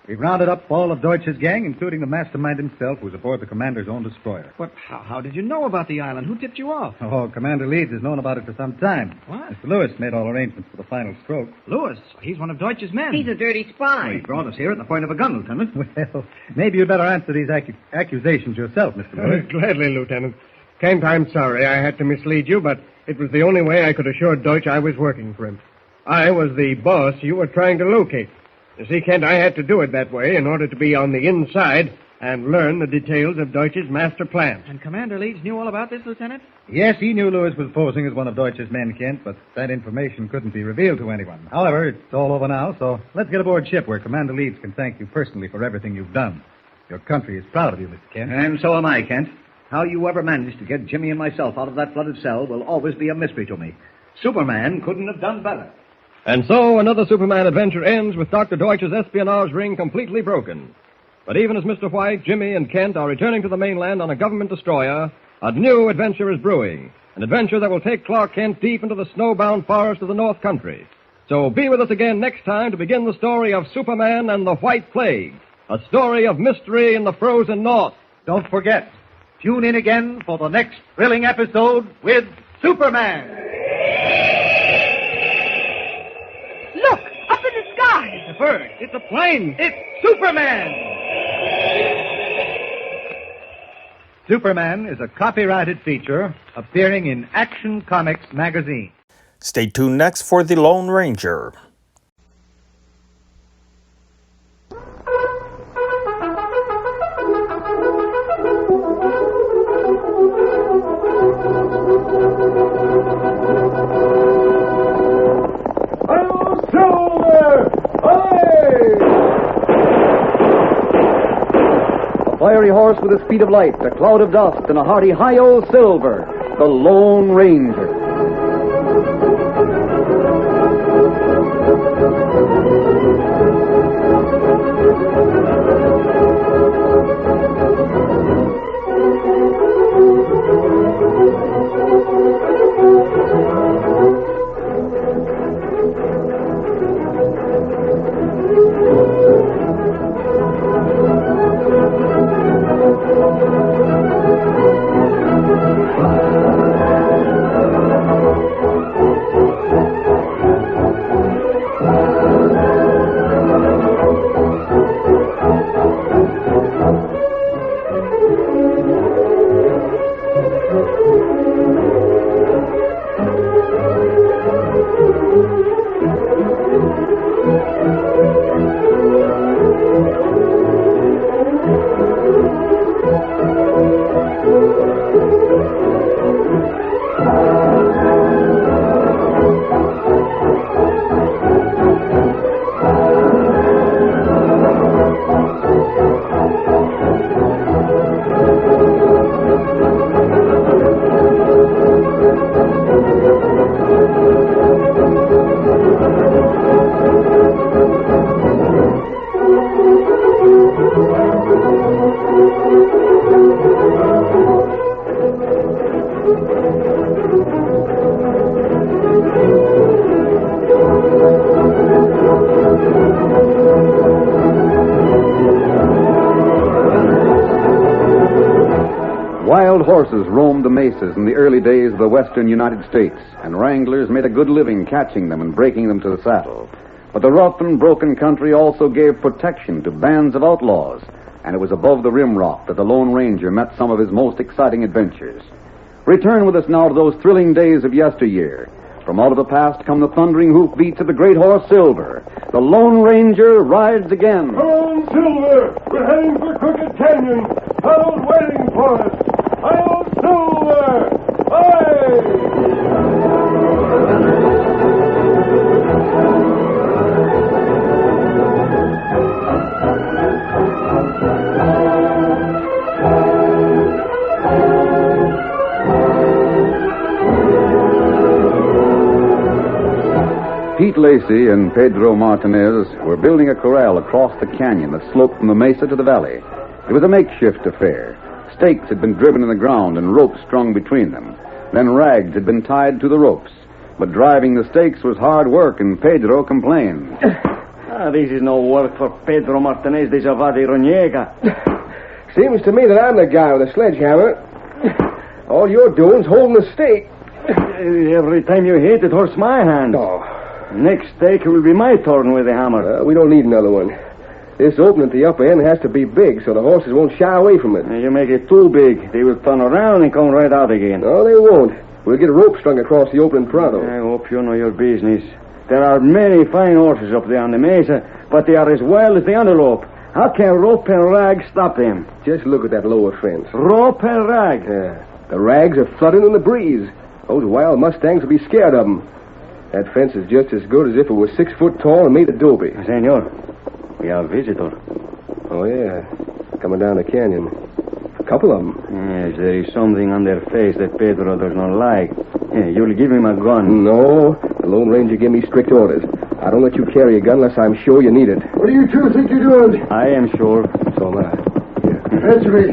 We've rounded up all of Deutsch's gang, including the mastermind himself, who's aboard the commander's own destroyer. What? How did you know about the island? Who tipped you off? Oh, Commander Leeds has known about it for some time. What? Mr. Lewis made all arrangements for the final stroke. Lewis? He's one of Deutsch's men. He's a dirty spy. Well, he brought us here at the point of a gun, Lieutenant. Well, maybe you'd better answer these accusations yourself, Mr. Lewis. Gladly, Lieutenant. Kent, I'm sorry I had to mislead you, but it was the only way I could assure Deutsch I was working for him. I was the boss you were trying to locate. You see, Kent, I had to do it that way in order to be on the inside and learn the details of Deutsch's master plan. And Commander Leeds knew all about this, Lieutenant? Yes, he knew Lewis was posing as one of Deutsch's men, Kent, but that information couldn't be revealed to anyone. However, it's all over now, so let's get aboard ship where Commander Leeds can thank you personally for everything you've done. Your country is proud of you, Mr. Kent. And so am I, Kent. How you ever managed to get Jimmy and myself out of that flooded cell will always be a mystery to me. Superman couldn't have done better. And so another Superman adventure ends with Dr. Deutsch's espionage ring completely broken. But even as Mr. White, Jimmy, and Kent are returning to the mainland on a government destroyer, a new adventure is brewing. An adventure that will take Clark Kent deep into the snowbound forest of the North Country. So be with us again next time to begin the story of Superman and the White Plague. A story of mystery in the frozen North. Don't forget, tune in again for the next thrilling episode with Superman. Look, up in the sky. It's a bird. It's a plane. It's Superman! Superman is a copyrighted feature appearing in Action Comics magazine. Stay tuned next for The Lone Ranger. Fiery horse with the speed of light, a cloud of dust, and a hearty hi-yo silver, the Lone Ranger. Horses roamed the mesas in the early days of the western United States, and wranglers made a good living catching them and breaking them to the saddle. But the rough and broken country also gave protection to bands of outlaws, and it was above the rim rock that the Lone Ranger met some of his most exciting adventures. Return with us now to those thrilling days of yesteryear, From out of the past come the thundering hoofbeats of the great horse Silver. The Lone Ranger rides again. Come on, Silver! We're heading for Crooked Canyon. Tunnel's waiting for us. Hi-yo, Silver! Pete Lacey and Pedro Martinez were building a corral across the canyon that sloped from the mesa to the valley. It was a makeshift affair. Stakes had been driven in the ground and ropes strung between them. Then rags had been tied to the ropes. But driving the stakes was hard work, and Pedro complained. This is no work for Pedro Martinez de Ronega. Seems to me that I'm the guy with the sledgehammer. All you're doing's holding the stake. Every time you hit, it hurts my hand. Oh. Next stake will be my turn with the hammer. We don't need another one. This opening at the upper end has to be big so the horses won't shy away from it. You make it too big. They will turn around and come right out again. No, they won't. We'll get a rope strung across the opening pronto. I hope you know your business. There are many fine horses up there on the mesa, but they are as wild as the antelope. How can rope and rag stop them? Just look at that lower fence. Rope and rag? Yeah. The rags are flooding in the breeze. Those wild Mustangs will be scared of them. That fence is just as good as if it was 6 foot tall and made adobe. Senor, we have a visitor. Oh, yeah. Coming down the canyon. A couple of them. Yes, there is something on their face that Pedro does not like. You'll give him a gun. No. The Lone Ranger gave me strict orders. I don't let you carry a gun unless I'm sure you need it. What do you two think you're doing? I am sure. So am I. Answer me.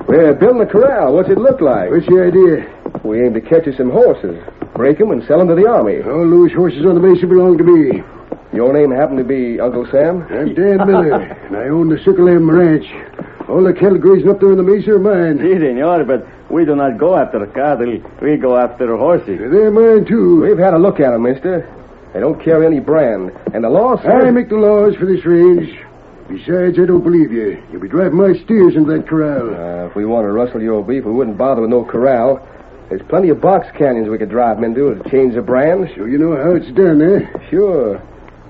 We're building a corral. What's it look like? What's your idea? We aim to catch us some horses, break them, and sell them to the army. All those horses on the mesa belong to me. Your name happen to be Uncle Sam? I'm Dan Miller, and I own the Circle M Ranch. All the cattle grazing up there in the mesa are mine. Si, senor, but we do not go after cattle. We go after horses. They're mine, too. We've had a look at them, mister. They don't carry any brand. And the law says... I make the laws for this range. Besides, I don't believe you. You'll be driving my steers into that corral. If we want to rustle your beef, we wouldn't bother with no corral. There's plenty of box canyons we could drive them into to change the brand. So you know how it's done, eh? Sure.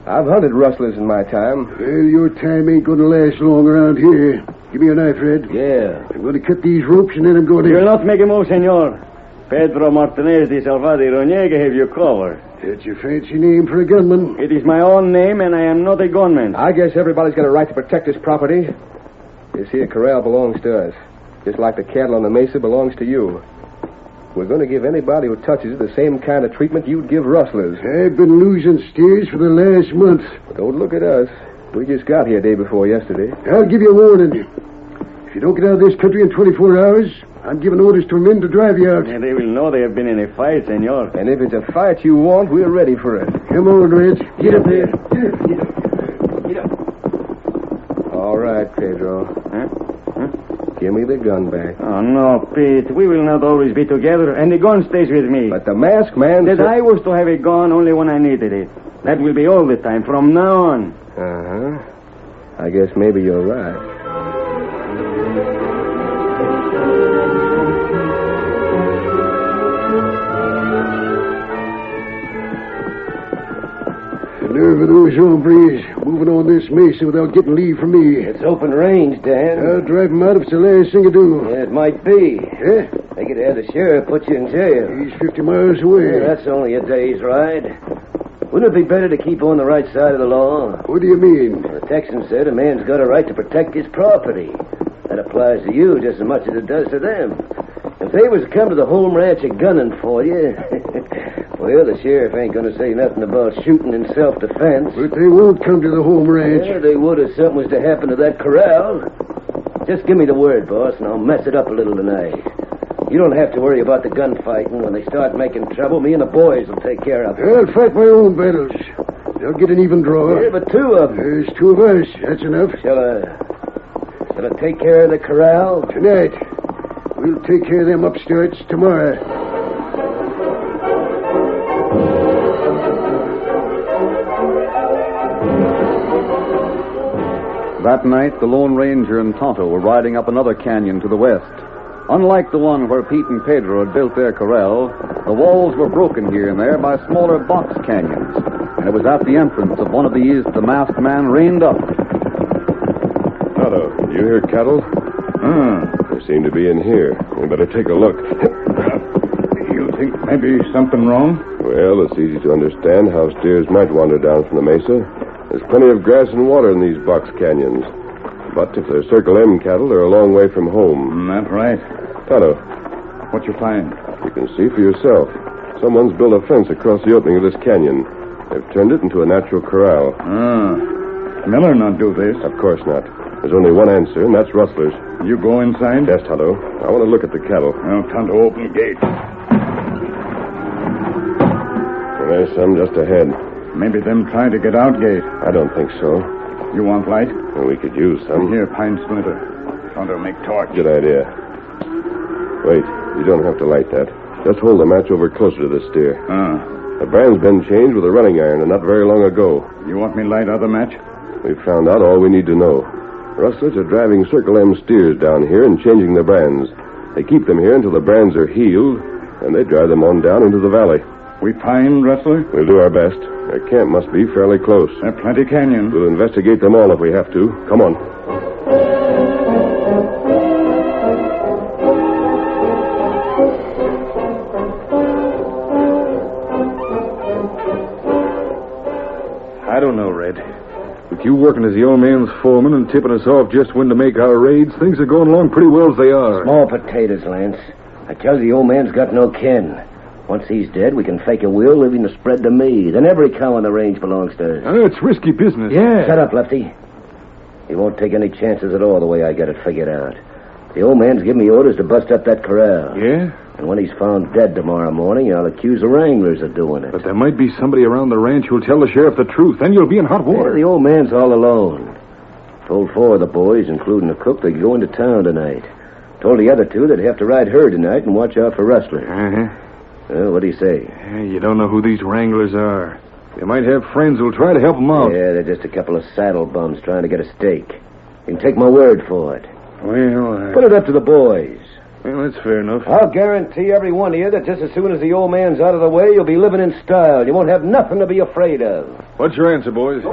I've hunted rustlers in my time. Well, your time ain't going to last long around here. Give me a knife, Red. Yeah. I'm going to cut these ropes, and then I'm going to... You'll not make a move, senor. Pedro Martinez de Ronega have you covered. That's your fancy name for a gunman. It is my own name, and I am not a gunman. I guess everybody's got a right to protect this property. This here corral belongs to us. Just like the cattle on the mesa belongs to you. We're going to give anybody who touches it the same kind of treatment you'd give rustlers. I've been losing steers for the last month. Don't look at us. We just got here day before yesterday. I'll give you a warning. If you don't get out of this country in 24 hours, I'm giving orders to men to drive you out. And they will know they have been in a fight, senor. And if it's a fight you want, we're ready for it. Come on, Red. Get up there. Get up. All right, Pedro. Huh? Give me the gun back. Oh, no, Pete. We will not always be together, and the gun stays with me. But the masked man said I was to have a gun only when I needed it. That will be all the time, from now on. Uh-huh. I guess maybe you're right. The nerve of those hombres moving on this mesa without getting leave from me. It's open range, Dan. I'll drive them out if it's the last thing I do. Yeah, it might be. Yeah? They could have the sheriff put you in jail. He's 50 miles away. Yeah, that's only a day's ride. Wouldn't it be better to keep on the right side of the law? What do you mean? The Texan said a man's got a right to protect his property. That applies to you just as much as it does to them. If they was to come to the home ranch a-gunning for you, well, the sheriff ain't going to say nothing about shooting in self-defense. But they won't come to the home ranch. Yeah, they would if something was to happen to that corral. Just give me the word, boss, and I'll mess it up a little tonight. You don't have to worry about the gunfighting. When they start making trouble, me and the boys will take care of it. I'll fight my own battles. They'll get an even draw. Yeah, but two of them. There's two of us. That's enough. Shall I take care of the corral? Tonight. We'll take care of them upstarts tomorrow. That night, the Lone Ranger and Tonto were riding up another canyon to the west. Unlike the one where Pete and Pedro had built their corral, the walls were broken here and there by smaller box canyons, and it was at the entrance of one of these the masked man reined up. Tonto, you hear cattle? They seem to be in here. We better take a look. You think maybe something wrong? Well, it's easy to understand how steers might wander down from the mesa. There's plenty of grass and water in these box canyons. But if they're Circle M cattle, they're a long way from home. That's right. Tonto. What you find? You can see for yourself. Someone's built a fence across the opening of this canyon. They've turned it into a natural corral. Miller not do this? Of course not. There's only one answer, and that's Rustler's. You go inside? Yes, Tonto. I want to look at the cattle. Now, Tonto, open the gate. There's some just ahead. Maybe them trying to get out gate. I don't think so. You want light? Well, we could use some. Here, pine splinter. Tonto, make torch. Good idea. Wait, you don't have to light that. Just hold the match over closer to the steer. The brand's been changed with a running iron, and not very long ago. You want me light other match? We've found out all we need to know. Rustlers are driving Circle M steers down here and changing their brands. They keep them here until the brands are healed, and they drive them on down into the valley. We find Rustler? We'll do our best. Their camp must be fairly close. There are plenty canyons. We'll investigate them all if we have to. Come on. I don't know, Red. With you working as the old man's foreman and tipping us off just when to make our raids, things are going along pretty well as they are. Small potatoes, Lance. I tell you, the old man's got no kin. Once he's dead, we can fake a will, leaving the spread to me. Then every cow on the range belongs to us. It's risky business. Yeah. Shut up, Lefty. He won't take any chances at all the way I got it figured out. The old man's given me orders to bust up that corral. Yeah? And when he's found dead tomorrow morning, I'll accuse the wranglers of doing it. But there might be somebody around the ranch who'll tell the sheriff the truth. Then you'll be in hot water. Yeah, the old man's all alone. Told 4 of the boys, including the cook, they'd go into town tonight. Told the other 2 they'd have to ride herd tonight and watch out for rustlers. Well, what do you say? You don't know who these wranglers are. They might have friends who'll try to help them out. Yeah, they're just a couple of saddle bums trying to get a stake. You can take my word for it. Well, Put it up to the boys. Well, that's fair enough. I'll guarantee every one of you that just as soon as the old man's out of the way, you'll be living in style. You won't have nothing to be afraid of. What's your answer, boys? Good.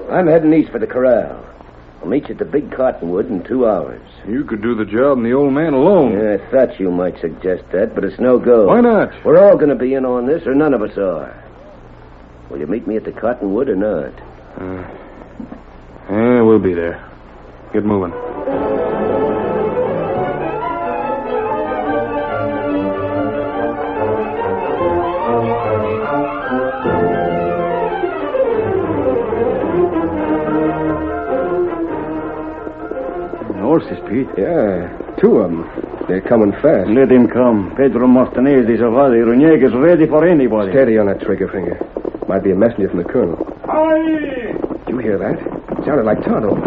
I'm heading east for the corral. I'll meet you at the big cottonwood in 2 hours. You could do the job and the old man alone. Yeah, I thought you might suggest that, but it's no go. Why not? We're all going to be in on this, or none of us are. Will you meet me at the cottonwood or not? Yeah, we'll be there. Get moving. Horses, Pete? Yeah, 2 of them. They're coming fast. Let him come. Pedro Martinez de Zavadi Ruñega's ready for anybody. Steady on that trigger finger. Might be a messenger from the colonel. Aye! Did you hear that? It sounded like Tonto.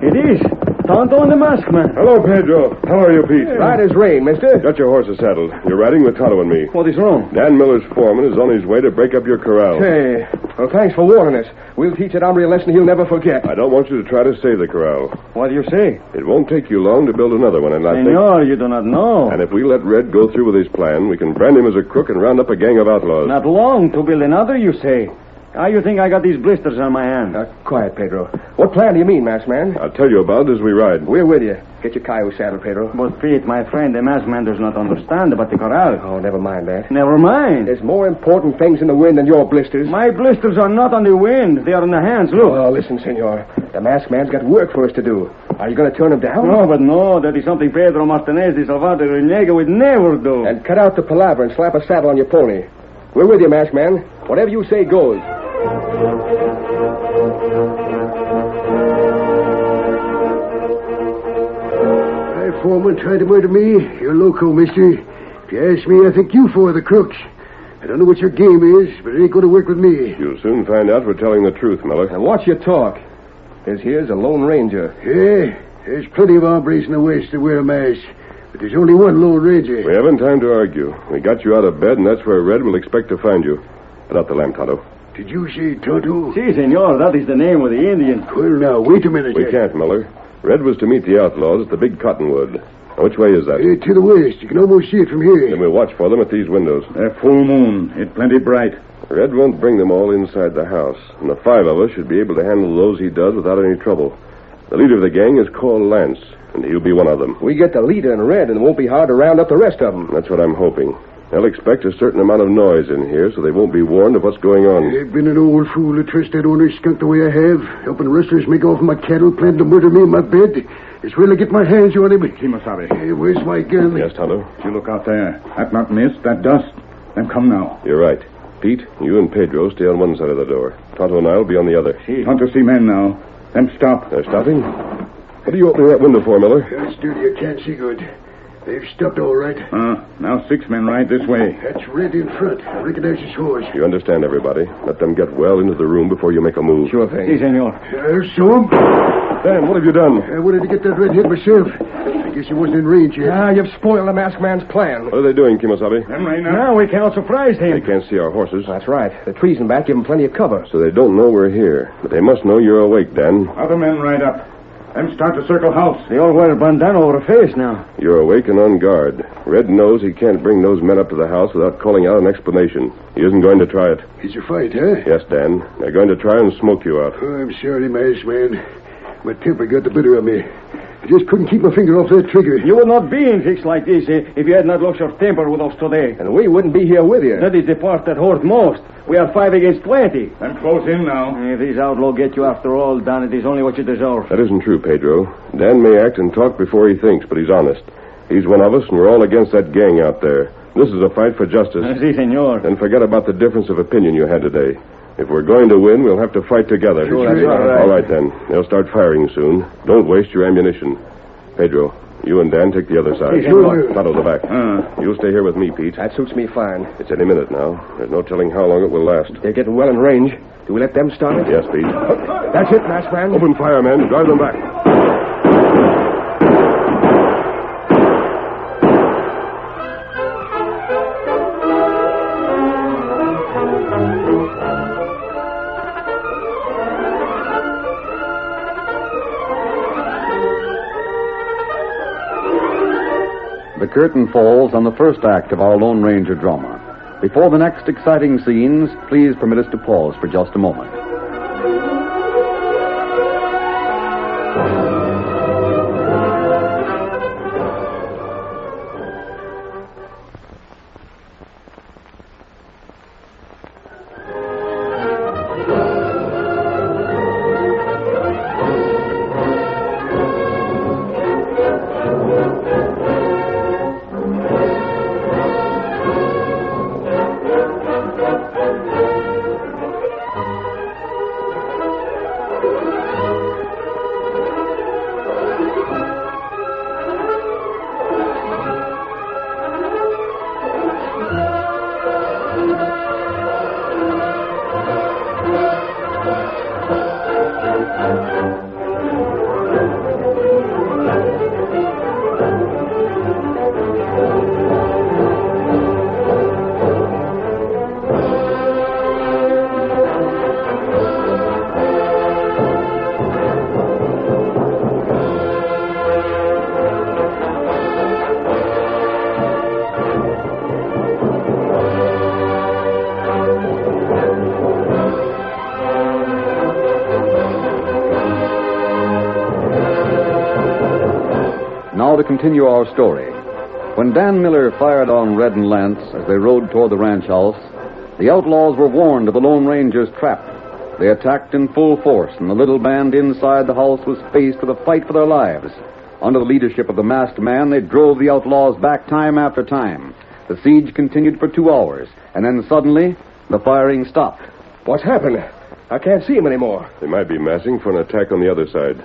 It is. Tonto and the masked man. Hello, Pedro. How are you, Pete? Right as rain, mister. Got your horses saddled. You're riding with Tonto and me. What is wrong? Dan Miller's foreman is on his way to break up your corral. Hey, well, thanks for warning us. We'll teach that hombre a lesson he'll never forget. I don't want you to try to save the corral. What do you say? It won't take you long to build another one, and I think... Senor, you do not know. And if we let Red go through with his plan, we can brand him as a crook and round up a gang of outlaws. Not long to build another, you say? How you think I got these blisters on my hand? Quiet, Pedro. What plan do you mean, masked man? I'll tell you about it as we ride. We're with you. Get your coyote saddled, Pedro. But, Pete, my friend, the masked man does not understand about the corral. Oh, never mind that. Never mind. There's more important things in the wind than your blisters. My blisters are not on the wind. They are in the hands. Look. Oh, listen, senor. The masked man's got work for us to do. Are you going to turn him down? No, but no. That is something Pedro Martinez de Salvador Ruñega would never do. And cut out the palaver and slap a saddle on your pony. We're with you, masked man. Whatever you say goes. Foreman tried to murder me. You're loco, mister. If you ask me, I think you 4 are the crooks. I don't know what your game is, but it ain't going to work with me. You'll soon find out we're telling the truth, Miller. And watch your talk. This here's a lone ranger. Yeah, there's plenty of hombres in the West that wear a mask, but there's only one lone ranger. We haven't time to argue. We got you out of bed, and that's where Red will expect to find you. Put out the lamp, Tonto. Did you say Tonto? Si, senor. That is the name of the Indian. Well, now, wait a minute. We can't, Miller. Red was to meet the outlaws at the big cottonwood. Now, which way is that? To the west. You can almost see it from here. Then we'll watch for them at these windows. Full moon. It's plenty bright. Red won't bring them all inside the house, and the 5 of us should be able to handle those he does without any trouble. The leader of the gang is called Lance, and he'll be one of them. We get the leader in Red, and it won't be hard to round up the rest of them. That's what I'm hoping. They'll expect a certain amount of noise in here, so they won't be warned of what's going on. I've been an old fool to trust that owner skunk the way I have, helping rustlers make off my cattle, planning to murder me in my bed. It's well to get my hands on him. Kimasabi. Where's my gun? Yes, Tonto? You look out there. That not mist, that dust. Then come now. You're right. Pete, you and Pedro stay on one side of the door. Tonto and I'll be on the other. Tonto see men now. Them stop. They're stopping? What are you opening that window for, Miller? It's dirty. I can't see good. They've stopped all right. Now 6 men ride this way. That's Red in front. I recognize his horse. You understand, everybody. Let them get well into the room before you make a move. Sure thing. Si, senor. So him. Dan, what have you done? I wanted to get that redhead myself. I guess he wasn't in range yet. You've spoiled the masked man's plan. What are they doing, Kimasabi? Them right now. Now we cannot surprise him. They can't see our horses. That's right. The trees in back give them plenty of cover. So they don't know we're here. But they must know you're awake, Dan. Other men ride up. Them start to circle house. They all wear a bandana over their face now. You're awake and on guard. Red knows he can't bring those men up to the house without calling out an explanation. He isn't going to try it. It's a fight, huh? Yes, Dan. They're going to try and smoke you out. Oh, I'm sorry, masked man. My temper got the better of me. I just couldn't keep my finger off that trigger. You would not be in fix like this if you had not lost your temper with us today. And we wouldn't be here with you. That is the part that hurt most. We are 5 against 20. I'm close in now. If these outlaws get you after all, Don, it is only what you deserve. That isn't true, Pedro. Dan may act and talk before he thinks, but he's honest. He's one of us, and we're all against that gang out there. This is a fight for justice. Si, senor. Then forget about the difference of opinion you had today. If we're going to win, we'll have to fight together. Sure, that's all right. All right, then. They'll start firing soon. Don't waste your ammunition. Pedro, you and Dan take the other side. Sure. Follow the back. You'll stay here with me, Pete. That suits me fine. It's any minute now. There's no telling how long it will last. They're getting well in range. Do we let them start it? Yes, Pete. That's it, masked man. Open fire, men. Drive them back. The curtain falls on the first act of our Lone Ranger drama. Before the next exciting scenes, please permit us to pause for just a moment. Now to continue our story. When Dan Miller fired on Red and Lance as they rode toward the ranch house, the outlaws were warned of the Lone Ranger's trap. They attacked in full force, and the little band inside the house was faced with a fight for their lives. Under the leadership of the masked man, they drove the outlaws back time after time. The siege continued for 2 hours, and then suddenly, the firing stopped. What's happened? I can't see him anymore. They might be massing for an attack on the other side.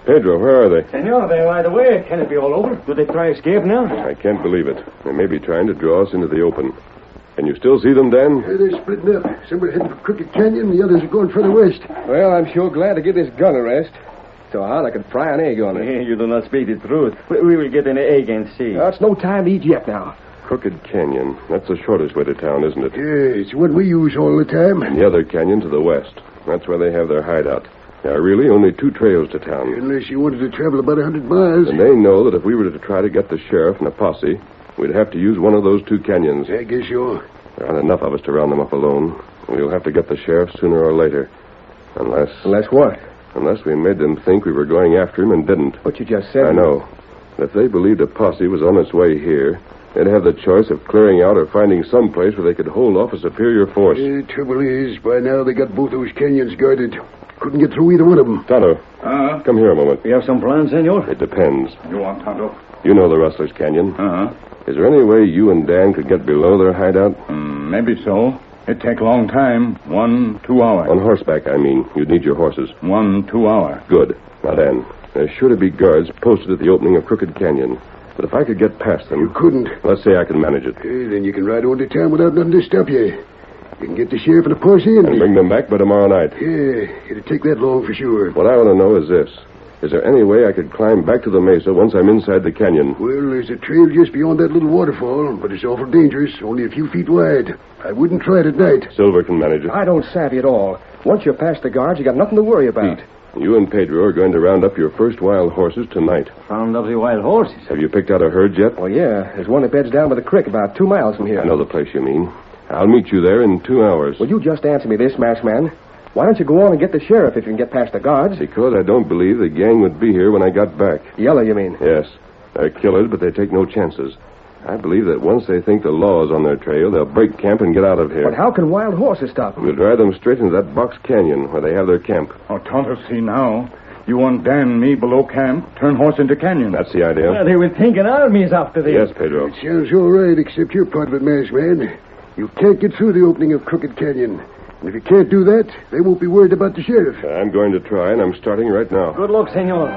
Pedro, where are they? Senor, they ride away. Can it be all over? Do they try escape now? I can't believe it. They may be trying to draw us into the open. Can you still see them, Dan? They're splitting up. Some are heading for Crooked Canyon, the others are going further west. Well, I'm sure glad to get this gun a rest. So hard I could fry an egg on it. You do not speak the truth. We will get an egg and see. It's no time to eat yet now. Crooked Canyon. That's the shortest way to town, isn't it? Yeah, it's what we use all the time. And the other canyon to the west. That's where they have their hideout. There are really only 2 trails to town. Unless you wanted to travel about 100 miles. And they know that if we were to try to get the sheriff and a posse, we'd have to use one of those 2 canyons. I guess so. There aren't enough of us to round them up alone. We'll have to get the sheriff sooner or later. Unless what? Unless we made them think we were going after him and didn't. What you just said. I know. If they believed a posse was on its way here, they'd have the choice of clearing out or finding some place where they could hold off a superior force. The trouble is, by now they got both those canyons guarded. Couldn't get through either one of them. Tonto, come here a moment. You have some plans, senor? It depends. You want Tonto? You know the Rustler's Canyon. Is there any way you and Dan could get below their hideout? Maybe so. It'd take a long time. 1-2 hours. On horseback, I mean. You'd need your horses. 1-2 hours. Good. Now, Dan, there's sure to be guards posted at the opening of Crooked Canyon. But if I could get past them... You couldn't. Let's say I can manage it. Then you can ride on to town without nothing to stop you. You can get the sheriff and the posse and bring them back by tomorrow night. Yeah, it'd take that long for sure. What I want to know is this. Is there any way I could climb back to the mesa once I'm inside the canyon? Well, there's a trail just beyond that little waterfall, but it's awful dangerous, only a few feet wide. I wouldn't try it at night. Silver can manage it. I don't savvy at all. Once you're past the guards, you got nothing to worry about. Pete, you and Pedro are going to round up your first wild horses tonight. Round up the wild horses? Have you picked out a herd yet? Well, yeah. There's one that beds down by the creek about 2 miles from here. I know the place you mean. I'll meet you there in 2 hours. Well, you just answer me this, masked man. Why don't you go on and get the sheriff if you can get past the guards? Because I don't believe the gang would be here when I got back. Yellow, you mean? Yes. They're killers, but they take no chances. I believe that once they think the law is on their trail, they'll break camp and get out of here. But how can wild horses stop them? We'll drive them straight into that box canyon where they have their camp. Oh, Tonto, see now. You want Dan and me below camp, turn horse into canyon. That's the idea. They will think an army's after this. Yes, Pedro. It sounds all right, except you're part of it, masked man. You can't get through the opening of Crooked Canyon. And if you can't do that, they won't be worried about the sheriff. I'm going to try, and I'm starting right now. Good luck, senor.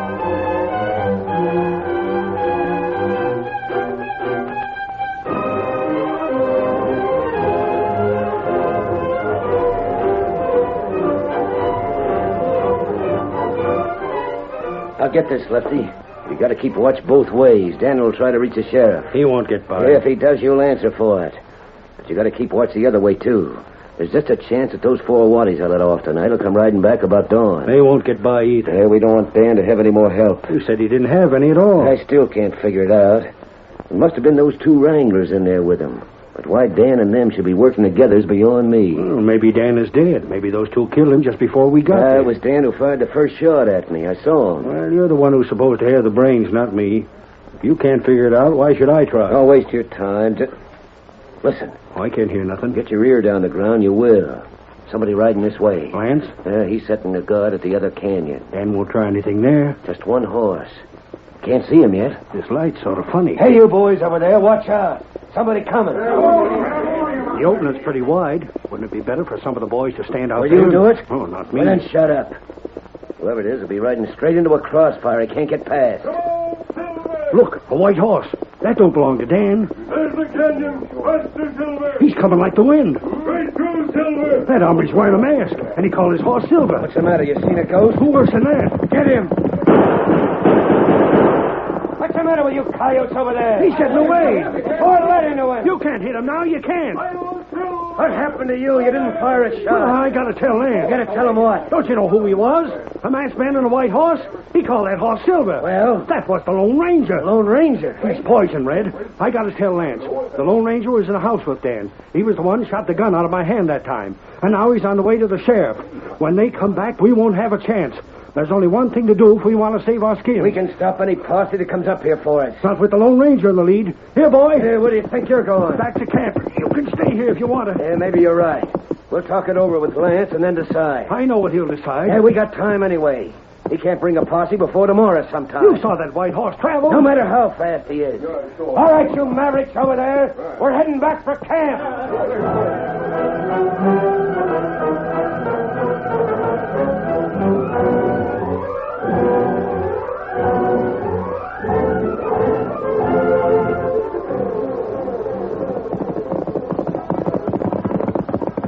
I'll get this, Lefty. You got to keep watch both ways. Dan will try to reach the sheriff. He won't get by. Yeah, if he does, you'll answer for it. But you got to keep watch the other way, too. There's just a chance that those 4 waddies I let off tonight will come riding back about dawn. They won't get by either. Yeah, we don't want Dan to have any more help. You said he didn't have any at all. I still can't figure it out. It must have been those 2 wranglers in there with him. But why Dan and them should be working together is beyond me. Well, maybe Dan is dead. Maybe those 2 killed him just before we got there. It was Dan who fired the first shot at me. I saw him. Well, you're the one who's supposed to have the brains, not me. If you can't figure it out, why should I try? Don't waste your time. Listen. Oh, I can't hear nothing. Get your ear down the ground, you will. Somebody riding this way. Lance? He's setting the guard at the other canyon. Dan won't try anything there. Just one horse. Can't see him yet. This light's sort of funny. Hey, you boys over there, watch out. Somebody coming. The opening's pretty wide. Wouldn't it be better for some of the boys to stand out Will there? you do it? Oh, not me. Well, then shut up. Whoever it is will be riding straight into a crossfire he can't get past. Look, a white horse. That don't belong to Dan. There's the canyon. Buster Silver. He's coming like the wind. Right through, Silver. That hombre's wearing a mask, and he called his horse Silver. What's the matter? You seen a ghost? Who worse than that? Get him. What's the matter with you coyotes over there? He's getting away. Pour lead into him. You can't hit him now. You can't. What happened to you? You didn't fire a shot. Well, I gotta tell Lance. You gotta tell him what? Don't you know who he was? A masked man on a white horse? He called that horse Silver. Well? That was the Lone Ranger. Lone Ranger? He's poison, Red. I gotta tell Lance. The Lone Ranger was in the house with Dan. He was the one who shot the gun out of my hand that time. And now he's on the way to the sheriff. When they come back, we won't have a chance. There's only one thing to do if we want to save our skin. We can stop any posse that comes up here for us. Not with the Lone Ranger in the lead. Here, boy. Where do you think you're going? Back to camp. You can stay here if you want to. Yeah, maybe you're right. We'll talk it over with Lance and then decide. I know what he'll decide. Yeah, we got time anyway. He can't bring a posse before tomorrow sometime. You saw that white horse travel. No matter how fast he is. All right, you mavericks over there. We're heading back for camp.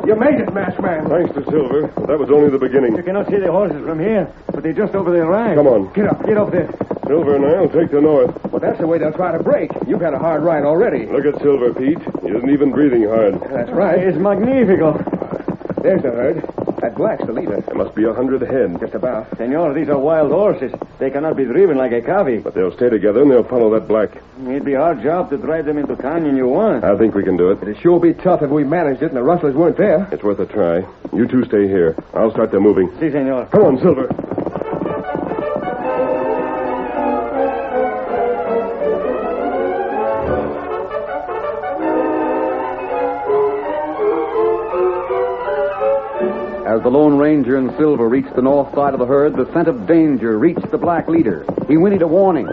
You made it, masked man. Thanks to Silver. But that was only the beginning. You cannot see the horses from here, but they're just over the line. Come on. Get up there. Silver and I'll take the north. Well, that's the way they'll try to break. You've had a hard ride already. Look at Silver, Pete. He isn't even breathing hard. That's right. It's magnifico. There's the herd. That black's the leader. There must be 100 head. Just about. Senor, these are wild horses. They cannot be driven like a covey. But they'll stay together and they'll follow that black. It'd be our job to drive them into canyon you want. I think we can do it. It'd sure be tough if we managed it and the rustlers weren't there. It's worth a try. You two stay here. I'll start them moving. Si, senor. Come on, Silver. As the Lone Ranger and Silver reached the north side of the herd, the scent of danger reached the black leader. He whinnied a warning.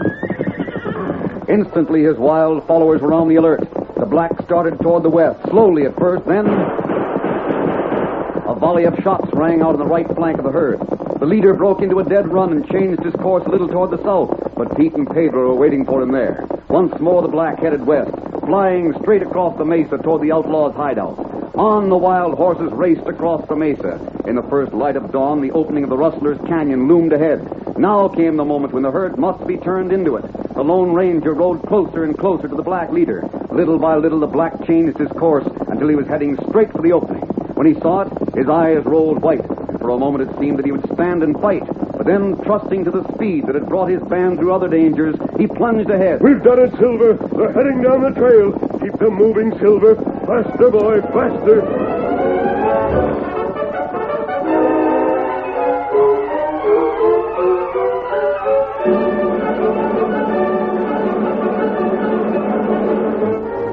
Instantly, his wild followers were on the alert. The black started toward the west, slowly at first, then a volley of shots rang out on the right flank of the herd. The leader broke into a dead run and changed his course a little toward the south, but Pete and Pedro were waiting for him there. Once more, the black headed west, flying straight across the mesa toward the outlaws' hideout. On the wild horses raced across the mesa. In the first light of dawn, the opening of the Rustler's Canyon loomed ahead. Now came the moment when the herd must be turned into it. The Lone Ranger rode closer and closer to the black leader. Little by little, the black changed his course until he was heading straight for the opening. When he saw it, his eyes rolled white. For a moment, it seemed that he would stand and fight. But then, trusting to the speed that had brought his band through other dangers, he plunged ahead. We've done it, Silver. They're heading down the trail. Keep them moving, Silver. Faster, boy, faster.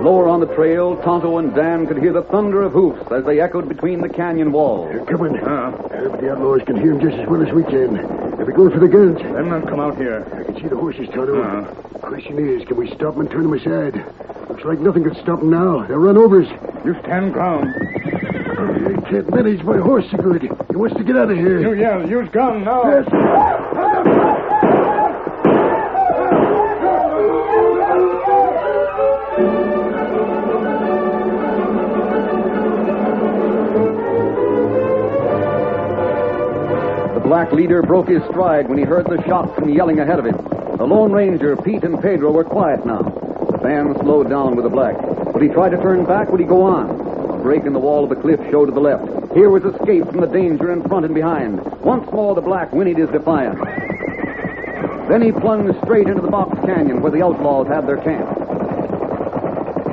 Lower on the trail, Tonto and Dan could hear the thunder of hoofs as they echoed between the canyon walls. They're coming. But the outlaws can hear them just as well as we can. They'll be going for the guns. Them not come out here. I can see the horses, Tonto. Question is, can we stop them and turn them aside? Looks like nothing could stop them now. They'll run over us. You stand ground. I can't manage my horse so good. He wants to get out of here. You yell. Use gun now. Yes. The black leader broke his stride when he heard the shots and yelling ahead of him. The Lone Ranger, Pete, and Pedro were quiet now. The band slowed down with the black. Would he try to turn back? Would he go on? A break in the wall of the cliff showed to the left. Here was escape from the danger in front and behind. Once more, the black whinnied his defiance. Then he plunged straight into the box canyon where the outlaws had their camp.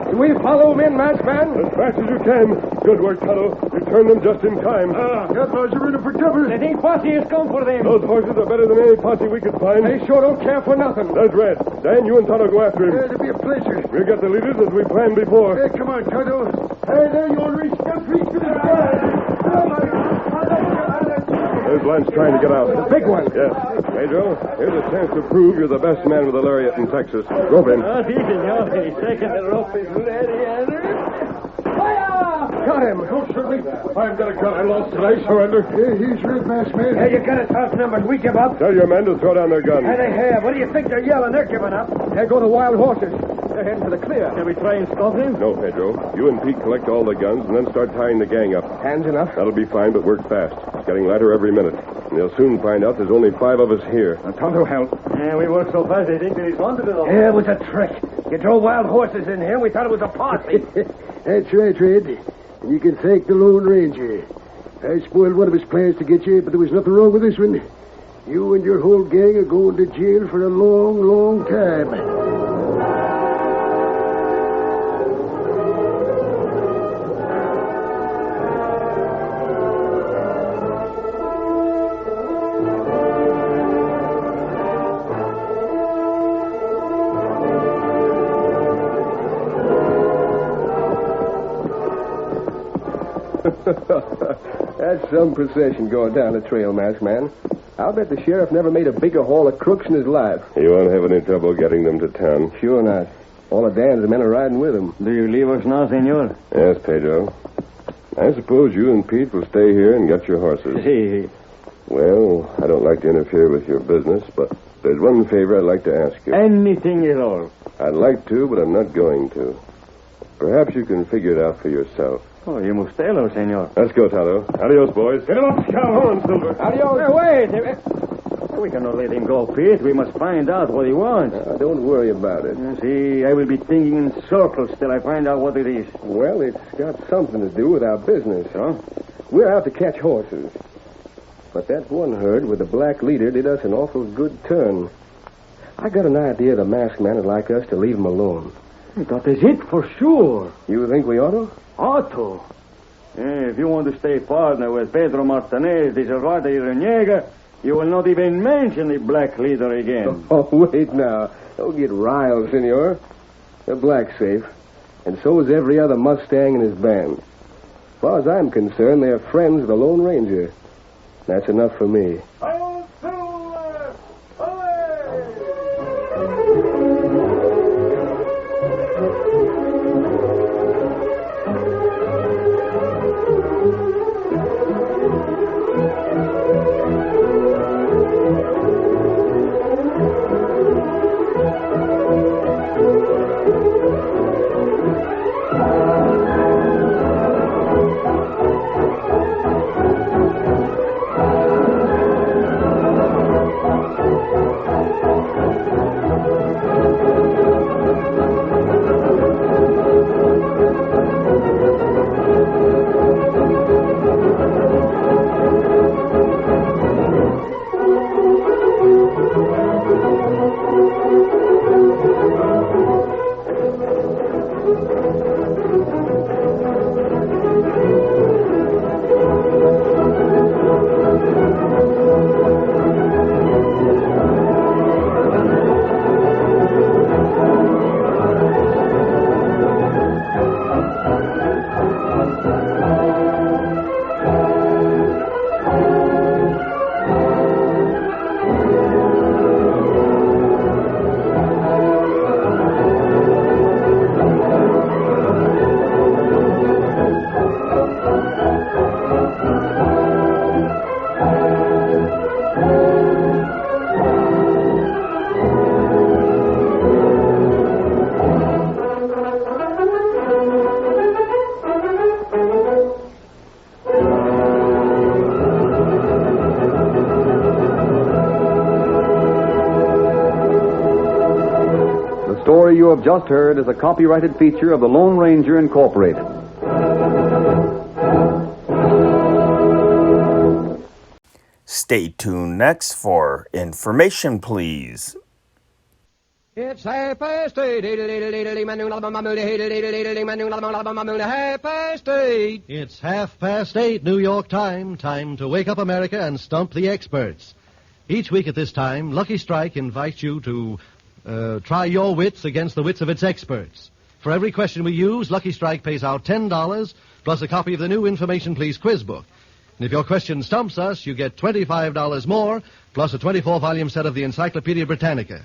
Do we follow them in, masked man? As fast as you can. Good work, Tonto. You turned them just in time. The outlaws are in it for cover. They think Posse has come for them. Those horses are better than any posse we could find. They sure don't care for nothing. That's right. Dan, you and Tonto go after him. It'll be a pleasure. We'll get the leaders as we planned before. Hey, come on, Tonto. Hey, there you all reach to the sky. There's Lance trying to get out. The big one. Yes. Pedro, here's a chance to prove you're the best man with a lariat in Texas. Rope him. Si, senor. Any second, the rope is ready, Got him. Don't shoot me. I've got a gun I lost today. Surrender. Hey, he's red, masked man. Hey, you got us outnumbered. We give up. Tell your men to throw down their guns. Hey, they have. What do you think they're yelling? They're giving up. There go the wild horses. They're heading for the clear. Shall we try and stop him? No, Pedro. You and Pete collect all the guns and then start tying the gang up. Hands enough? That'll be fine, but work fast. It's getting lighter every minute. And they'll soon find out there's only 5 of us here. Tonto help. Yeah, we work so fast they think that he's wanted it all. Yeah, it was a trick. You drove wild horses in here. We thought it was a posse. That's right, Red. And you can thank the Lone Ranger. I spoiled one of his plans to get you, but there was nothing wrong with this one. You and your whole gang are going to jail for a long, long time. That's some procession going down the trail, masked man. I'll bet the sheriff never made a bigger haul of crooks in his life. He won't have any trouble getting them to town. Sure not. All of Dan's men are riding with him. Do you leave us now, senor? Yes, Pedro. I suppose you and Pete will stay here and get your horses. Si. Well, I don't like to interfere with your business, but there's one favor I'd like to ask you. Anything at all. I'd like to, but I'm not going to. Perhaps you can figure it out for yourself. Oh, you must tell us, senor. Let's go, Tonto. Adios, boys. Get him up, Scout. Come on, Silver. Adios. Wait. We cannot let him go, Pete. We must find out what he wants. Don't worry about it. See, I will be thinking in circles till I find out what it is. Well, it's got something to do with our business. So? We're out to catch horses. But that one herd with the black leader did us an awful good turn. I got an idea the masked man would like us to leave him alone. That is it for sure. You think we ought to? Ought to. If you want to stay partner with Pedro Martinez, the Cerrada y Reniega, you will not even mention the black leader again. Oh, wait now. Don't get riled, senor. The black's safe. And so is every other Mustang in his band. As far as I'm concerned, they're friends of the Lone Ranger. That's enough for me. The story you have just heard is a copyrighted feature of the Lone Ranger Incorporated. Stay tuned next for Information Please. It's 8:30. It's 8:30 New York time. Time to wake up America and stump the experts. Each week at this time, Lucky Strike invites you to try your wits against the wits of its experts. For every question we use, Lucky Strike pays out $10 plus a copy of the new Information Please quiz book. And if your question stumps us, you get $25 more plus a 24-volume set of the Encyclopedia Britannica.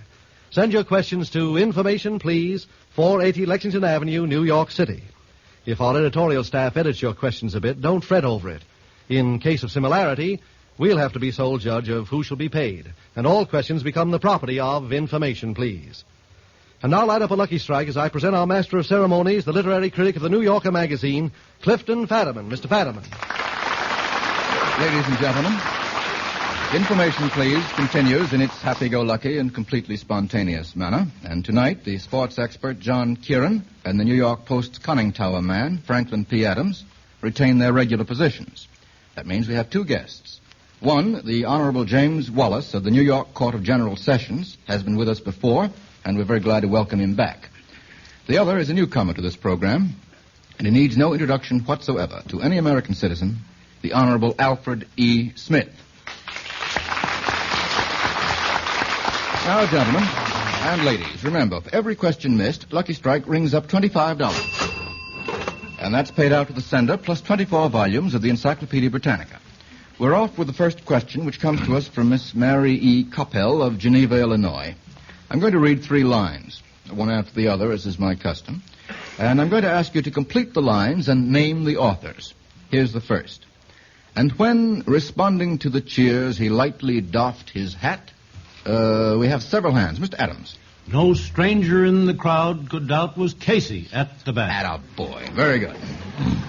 Send your questions to Information Please, 480 Lexington Avenue, New York City. If our editorial staff edits your questions a bit, don't fret over it. In case of similarity, we'll have to be sole judge of who shall be paid, and all questions become the property of Information Please. And now light up a Lucky Strike as I present our master of ceremonies, the literary critic of the New Yorker magazine, Clifton Fadiman. Mr. Fadiman. Ladies and gentlemen, Information Please continues in its happy-go-lucky and completely spontaneous manner. And tonight, the sports expert John Kieran and the New York Post's conning tower man, Franklin P. Adams, retain their regular positions. That means we have two guests. One, the Honorable James Wallace of the New York Court of General Sessions, has been with us before, and we're very glad to welcome him back. The other is a newcomer to this program, and he needs no introduction whatsoever to any American citizen, the Honorable Alfred E. Smith. Now, gentlemen and ladies, remember, for every question missed, Lucky Strike rings up $25. And that's paid out to the sender, plus 24 volumes of the Encyclopedia Britannica. We're off with the first question, which comes to us from Miss Mary E. Coppell of Geneva, Illinois. I'm going to read 3 lines, one after the other, as is my custom. And I'm going to ask you to complete the lines and name the authors. Here's the first. And when, responding to the cheers, he lightly doffed his hat, we have several hands. Mr. Adams. No stranger in the crowd could doubt was Casey at the bat. Attaboy. Very good.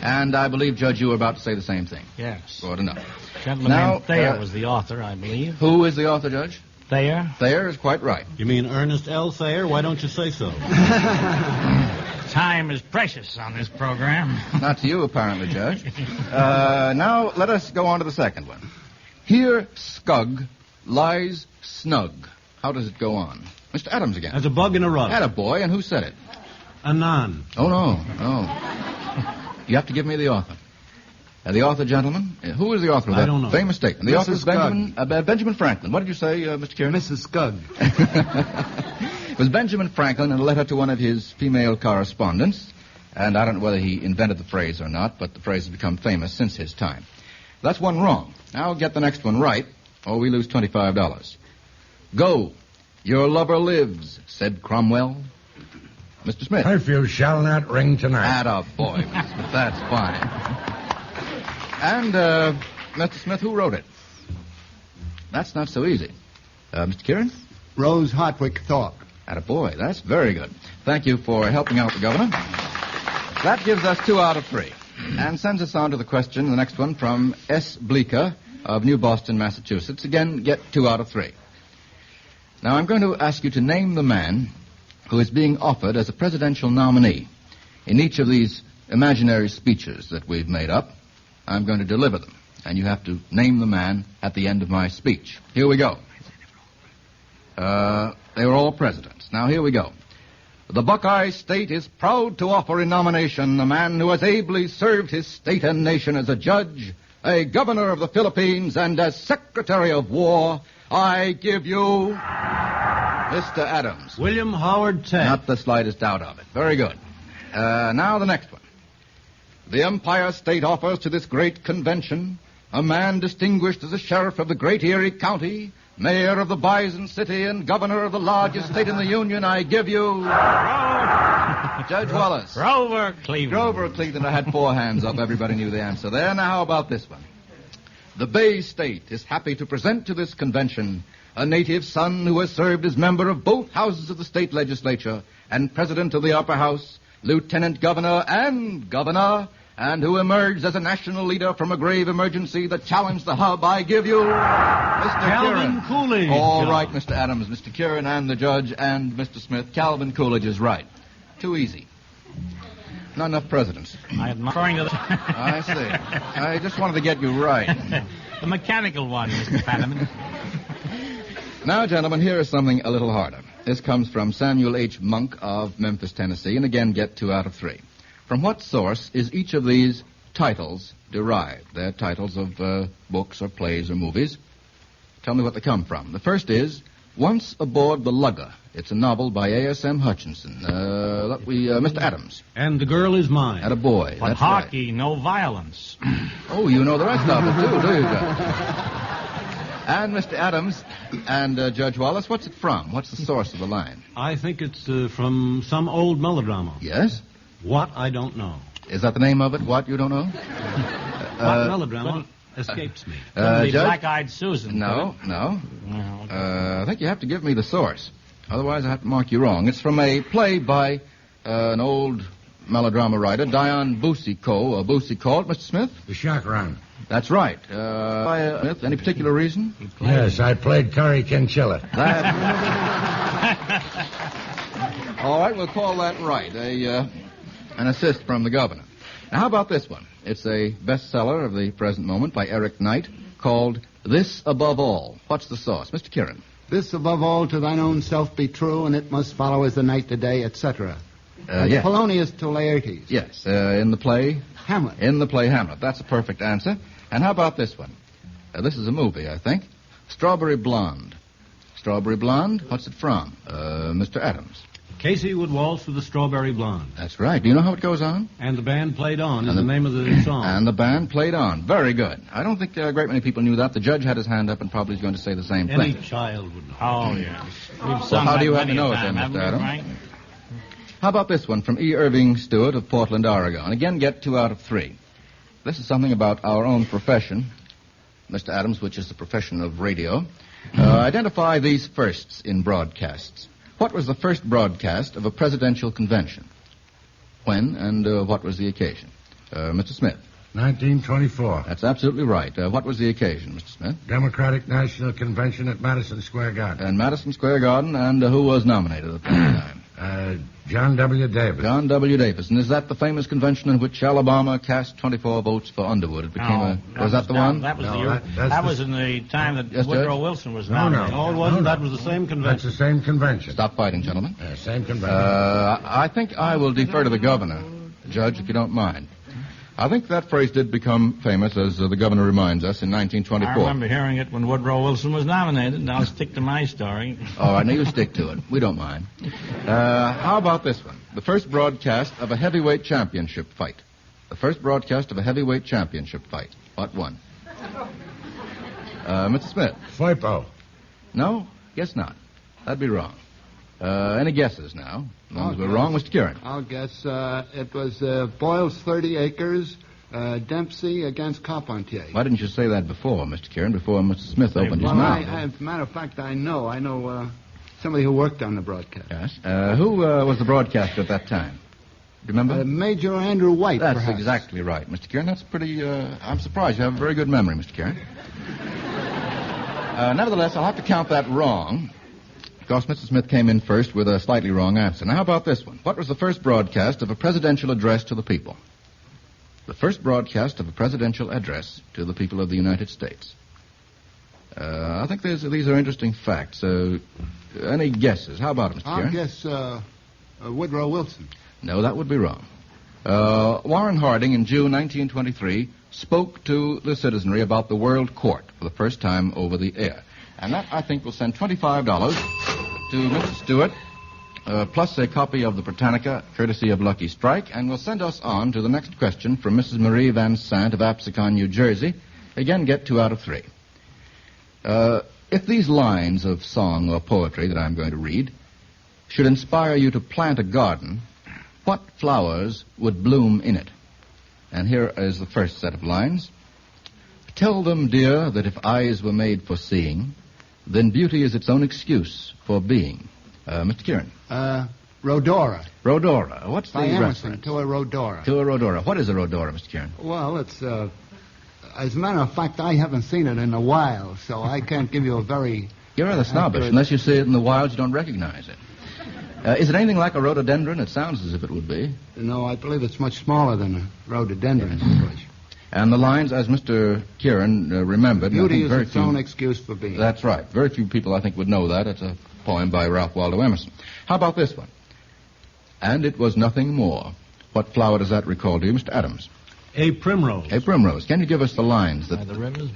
And I believe, Judge, you were about to say the same thing. Yes. Good enough. Gentleman named Thayer was the author, I believe. Who is the author, Judge? Thayer. Thayer is quite right. You mean Ernest L. Thayer? Why don't you say so? Time is precious on this program. Not to you, apparently, Judge. Now, let us go on to the second one. Here, Scug lies snug. How does it go on? Mr. Adams again. As a bug in a rug. Attaboy, and who said it? Anon. Oh, no. You have to give me the author. The author, gentlemen? Who is the author of that I don't know. famous statement? The author is Benjamin Franklin. What did you say, Mr. Kieran? Mrs. Scug. It was Benjamin Franklin in a letter to one of his female correspondents, and I don't know whether he invented the phrase or not, but the phrase has become famous since his time. That's one wrong. Now get the next one right, or we lose $25. Go. Your lover lives, said Cromwell. Mr. Smith. Curfew shall not ring tonight. Attaboy, Mr. Smith. That's fine. And, Mr. Smith, who wrote it? That's not so easy. Mr. Kieran? Rose Hartwick Thorpe. Attaboy, that's very good. Thank you for helping out the governor. That gives us 2 out of 3. And sends us on to the question, the next one, from S. Bleeker of New Boston, Massachusetts. Again, get 2 out of 3. Now, I'm going to ask you to name the man who is being offered as a presidential nominee. In each of these imaginary speeches that we've made up, I'm going to deliver them. And you have to name the man at the end of my speech. Here we go. They were all presidents. Now, here we go. The Buckeye State is proud to offer in nomination a man who has ably served his state and nation as a judge, a governor of the Philippines, and as Secretary of War. I give you Mr. Adams. William Howard Taft. Not the slightest doubt of it. Very good. Now the next one. The Empire State offers to this great convention a man distinguished as a sheriff of the great Erie County, mayor of the Bison City, and governor of the largest state in the Union. I give you Judge Wallace. Grover Cleveland. Grover Cleveland. I had 4 hands up. Everybody knew the answer there. Now, how about this one? The Bay State is happy to present to this convention a native son who has served as member of both houses of the state legislature and president of the upper house, lieutenant governor, and who emerged as a national leader from a grave emergency that challenged the hub. I give you Mr. Calvin Kieran. Coolidge. All right, Mr. Adams, Mr. Kieran, and the judge, and Mr. Smith. Calvin Coolidge is right. Too easy. Not enough presidents. I'm referring to the... I see. I just wanted to get you right. The mechanical one, Mr. Fadiman. Now, gentlemen, here is something a little harder. This comes from Samuel H. Monk of Memphis, Tennessee, and again, get 2 out of 3. From what source is each of these titles derived? They're titles of books or plays or movies. Tell me what they come from. The first is Once Aboard the Lugger. It's a novel by A.S.M. Hutchinson. Mr. Adams. And the Girl Is Mine. Attaboy. But That's hockey, right. no violence. Oh, you know the rest of it, too, do you, Judge? And Mr. Adams and Judge Wallace, what's it from? What's the source of the line? I think it's from some old melodrama. Yes? What I Don't Know. Is that the name of it? What you don't know? What melodrama escapes me? The Judge? Black-Eyed Susan. No. I think you have to give me the source. Otherwise, I have to mark you wrong. It's from a play by an old melodrama writer, Dion Boucicault. Boucicault, Mr. Smith? The Chaperon. That's right. Smith, any particular reason? Yes, I played Curry Chinchilla. All right, we'll call that right. An assist from the governor. Now, how about this one? It's a bestseller of the present moment by Eric Knight called This Above All. What's the sauce? Mr. Kieran. This above all to thine own self be true, and it must follow as the night to day, etc. Yes. Polonius to Laertes. Yes, in the play? Hamlet. In the play Hamlet. That's a perfect answer. And how about this one? This is a movie, I think. Strawberry Blonde. Strawberry Blonde, what's it from? Mr. Adams. Casey would waltz with the Strawberry Blonde. That's right. Do you know how it goes on? And the band played on is the name of the song. And the band played on. Very good. I don't think a great many people knew that. The judge had his hand up and probably is going to say the same Any thing. child would know. Oh, yeah. Well, how do you happen to know it then, Mr. Adams? Right? How about this one from E. Irving Stewart of Portland, Oregon? Again, get 2 out of 3. This is something about our own profession, Mr. Adams, which is the profession of radio. Identify these firsts in broadcasts. What was the first broadcast of a presidential convention? When and what was the occasion? Mr. Smith. 1924. That's absolutely right. What was the occasion, Mr. Smith? Democratic National Convention at Madison Square Garden. And Madison Square Garden, and who was nominated at the time? John W. Davis. John W. Davis. And is that the famous convention in which Alabama cast 24 votes for Underwood? It became was that the one? That was that was in the time that Woodrow Wilson was nominated. No, it wasn't. That was the same convention. That's the same convention. Stop fighting, gentlemen. Same convention. I think I will defer to the governor, Judge, if you don't mind. I think that phrase did become famous, as the governor reminds us, in 1924. I remember hearing it when Woodrow Wilson was nominated, and I'll stick to my story. All right, now you stick to it. We don't mind. How about this one? The first broadcast of a heavyweight championship fight. The first broadcast of a heavyweight championship fight. What one? Mr. Smith. FIPO. No? Guess not. That'd be wrong. Any guesses now? As long as we're wrong, Mr. Kieran. I'll guess it was Boyle's 30 Acres, Dempsey against Carpentier. Why didn't you say that before, Mr. Kieran, before Mr. Smith opened his mouth? As a matter of fact, I know somebody who worked on the broadcast. Yes. Who was the broadcaster at that time? Do you remember? Major Andrew White, That's perhaps. exactly right, Mr. Kieran. That's pretty, I'm surprised. You have a very good memory, Mr. Kieran. Nevertheless, I'll have to count that wrong, because Mr. Smith came in first with a slightly wrong answer. Now, how about this one? What was the first broadcast of a presidential address to the people? The first broadcast of a presidential address to the people of the United States. I think these are interesting facts. Any guesses? How about it, Mr. Kieran? I'll guess Woodrow Wilson. No, that would be wrong. Warren Harding, in June 1923, spoke to the citizenry about the World Court for the first time over the air. And that, I think, will send $25 to Mr. Stewart, plus a copy of the Britannica, courtesy of Lucky Strike, and will send us on to the next question from Mrs. Marie Van Sant of Absecon, New Jersey. Again, get 2 out of 3. If these lines of song or poetry that I'm going to read should inspire you to plant a garden, what flowers would bloom in it? And here is the first set of lines. Tell them, dear, that if eyes were made for seeing, then beauty is its own excuse for being. Mr. Kieran. Rhodora. Rhodora. What's the Emerson, reference? to a Rhodora. To a Rhodora. What is a Rhodora, Mr. Kieran? Well, it's, as a matter of fact, I haven't seen it in a while, so I can't give you a very... You're rather snobbish. Unless you see it in the wild, you don't recognize it. Is it anything like a rhododendron? It sounds as if it would be. No, I believe it's much smaller than a rhododendron. Yes. And the lines, as Mr. Kieran remembered... Beauty is its own excuse for being. That's right. Very few people, I think, would know that. It's a poem by Ralph Waldo Emerson. How about this one? And it was nothing more. What flower does that recall to you, Mr. Adams? A primrose. A primrose. Can you give us the lines? That...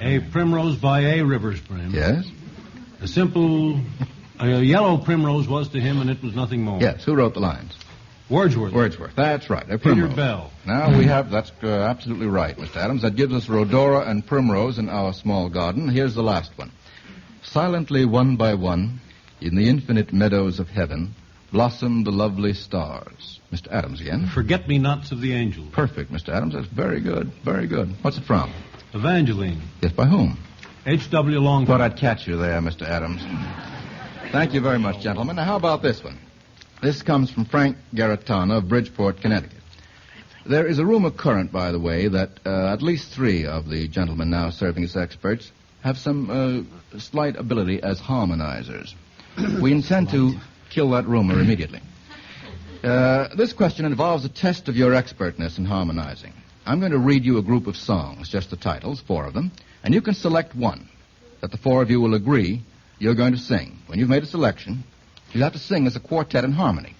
A primrose by a river's brim. Yes? A simple... A yellow primrose was to him, and it was nothing more. Yes. Who wrote the lines? Wordsworth. Wordsworth. That's right. A Peter primrose. Bell. Now we have... That's absolutely right, Mr. Adams. That gives us rhodora and primrose in our small garden. Here's the last one. Silently, one by one, in the infinite meadows of heaven, blossom the lovely stars. Mr. Adams again. Forget-me-nots of the angels. Perfect, Mr. Adams. That's very good. Very good. What's it from? Evangeline. Yes, by whom? H.W. Longfellow. Thought I'd catch you there, Mr. Adams. Thank you very much, gentlemen. Now, how about this one? This comes from Frank Garatana of Bridgeport, Connecticut. There is a rumor current, by the way, that at least 3 of the gentlemen now serving as experts have some slight ability as harmonizers. We intend to kill that rumor immediately. This question involves a test of your expertness in harmonizing. I'm going to read you a group of songs, just the titles, 4 of them, and you can select one that the 4 of you will agree you're going to sing. When you've made a selection, you have to sing as a quartet in harmony.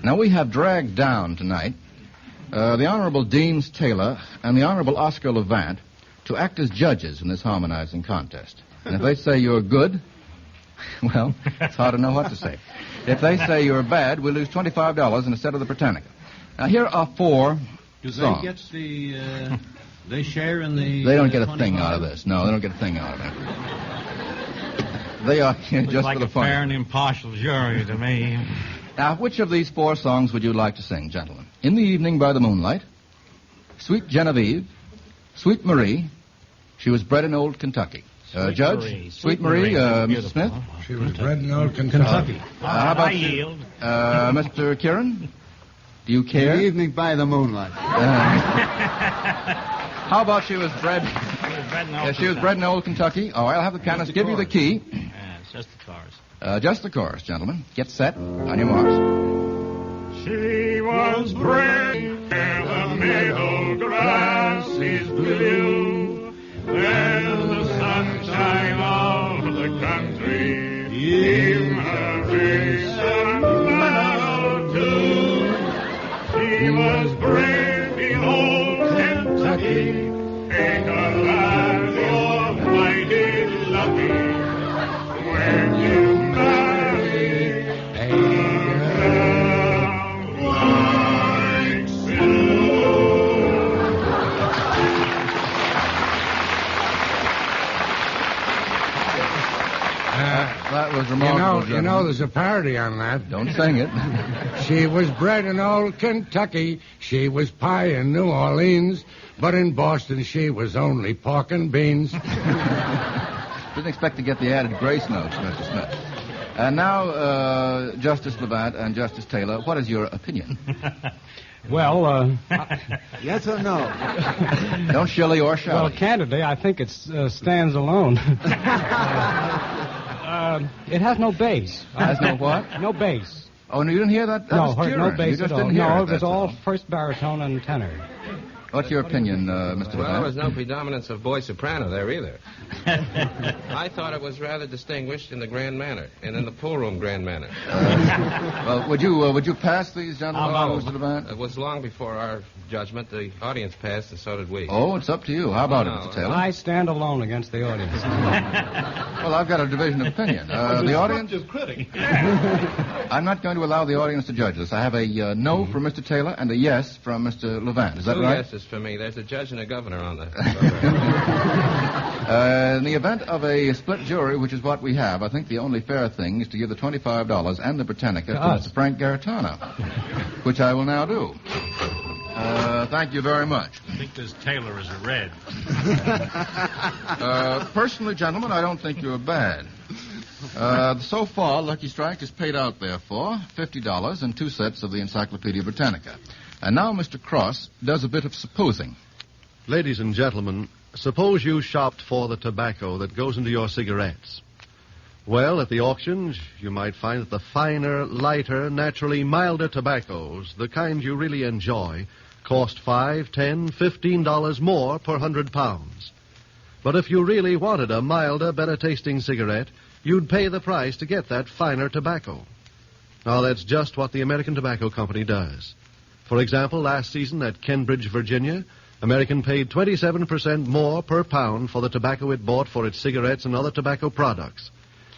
Now, we have dragged down tonight the Honorable Deems Taylor and the Honorable Oscar Levant to act as judges in this harmonizing contest. And if they say you're good, well, it's hard to know what to say. If they say you're bad, we'll lose $25 instead of the Britannica. Now, here are 4 songs. Do they get the... they share in the... They don't get a thing out of this. No, they don't get a thing out of it. They are just like for the fun. A fair and impartial jury to me. Now, which of these 4 songs would you like to sing, gentlemen? In the Evening by the Moonlight, Sweet Genevieve, Sweet Marie, She Was Bred in Old Kentucky. Judge? Marie. Sweet Marie, Mr. Smith? She was bred in Old Kentucky. How about I yield. Mr. Kieran? Do you care? The Evening by the Moonlight. How about She Was Bred... She was bred in Old Kentucky. Oh, I'll have the pianist give you the key. Yeah, it's just the chorus. Just the chorus, gentlemen. Get set. On your marks. She was brave where the meadow grass is blue. There's the sunshine of the country in her face and mellow too. She was brave in old Kentucky. Ain't a lad you're mighty lucky when you marry a girl like Sue. That was remarkable. You know, there's a parody on that. Don't sing it. She was bred in old Kentucky. She was pie in New Orleans. But in Boston, she was only pork and beans. Didn't expect to get the added grace notes, Mr. Smith. And now, Justice Levant and Justice Taylor, what is your opinion? Well, Yes or no? Don't shilly or well, shally. candidly, I think it stands alone. It has no base. Has no what? No bass. Oh, no, you didn't hear that? That No, was no Kieran. bass You just at all. didn't hear No, it, it was that's all first baritone and tenor. What's your opinion, Mr. Well, there was Levant? no predominance of boy soprano there either. I thought it was rather distinguished in the grand manner and in the pool room grand manner. Well, would you pass these gentlemen, Mr. Levant? It was long before our judgment. The audience passed, and so did we. Oh, it's up to you. How about it, Mr. Taylor? I stand alone against the audience. Well, I've got a division of opinion. The audience... critic. I'm not going to allow the audience to judge this. I have a no from Mr. Taylor and a yes from Mr. Levant. Is that Two right? yeses for me. There's a judge and a governor on the... In the event of a split jury, which is what we have, I think the only fair thing is to give the $25 and the Britannica to us. Mr. Frank Garitano, which I will now do. Thank you very much. I think this Taylor is a red. Personally, gentlemen, I don't think you're bad. So far, Lucky Strike has paid out, therefore, $50 and 2 sets of the Encyclopedia Britannica. And now Mr. Cross does a bit of supposing. Ladies and gentlemen, suppose you shopped for the tobacco that goes into your cigarettes. Well, at the auctions, you might find that the finer, lighter, naturally milder tobaccos, the kind you really enjoy, cost $5, $10, $15 more per 100 pounds. But if you really wanted a milder, better-tasting cigarette, you'd pay the price to get that finer tobacco. Now, that's just what the American Tobacco Company does. For example, last season at Kenbridge, Virginia, American paid 27% more per pound for the tobacco it bought for its cigarettes and other tobacco products.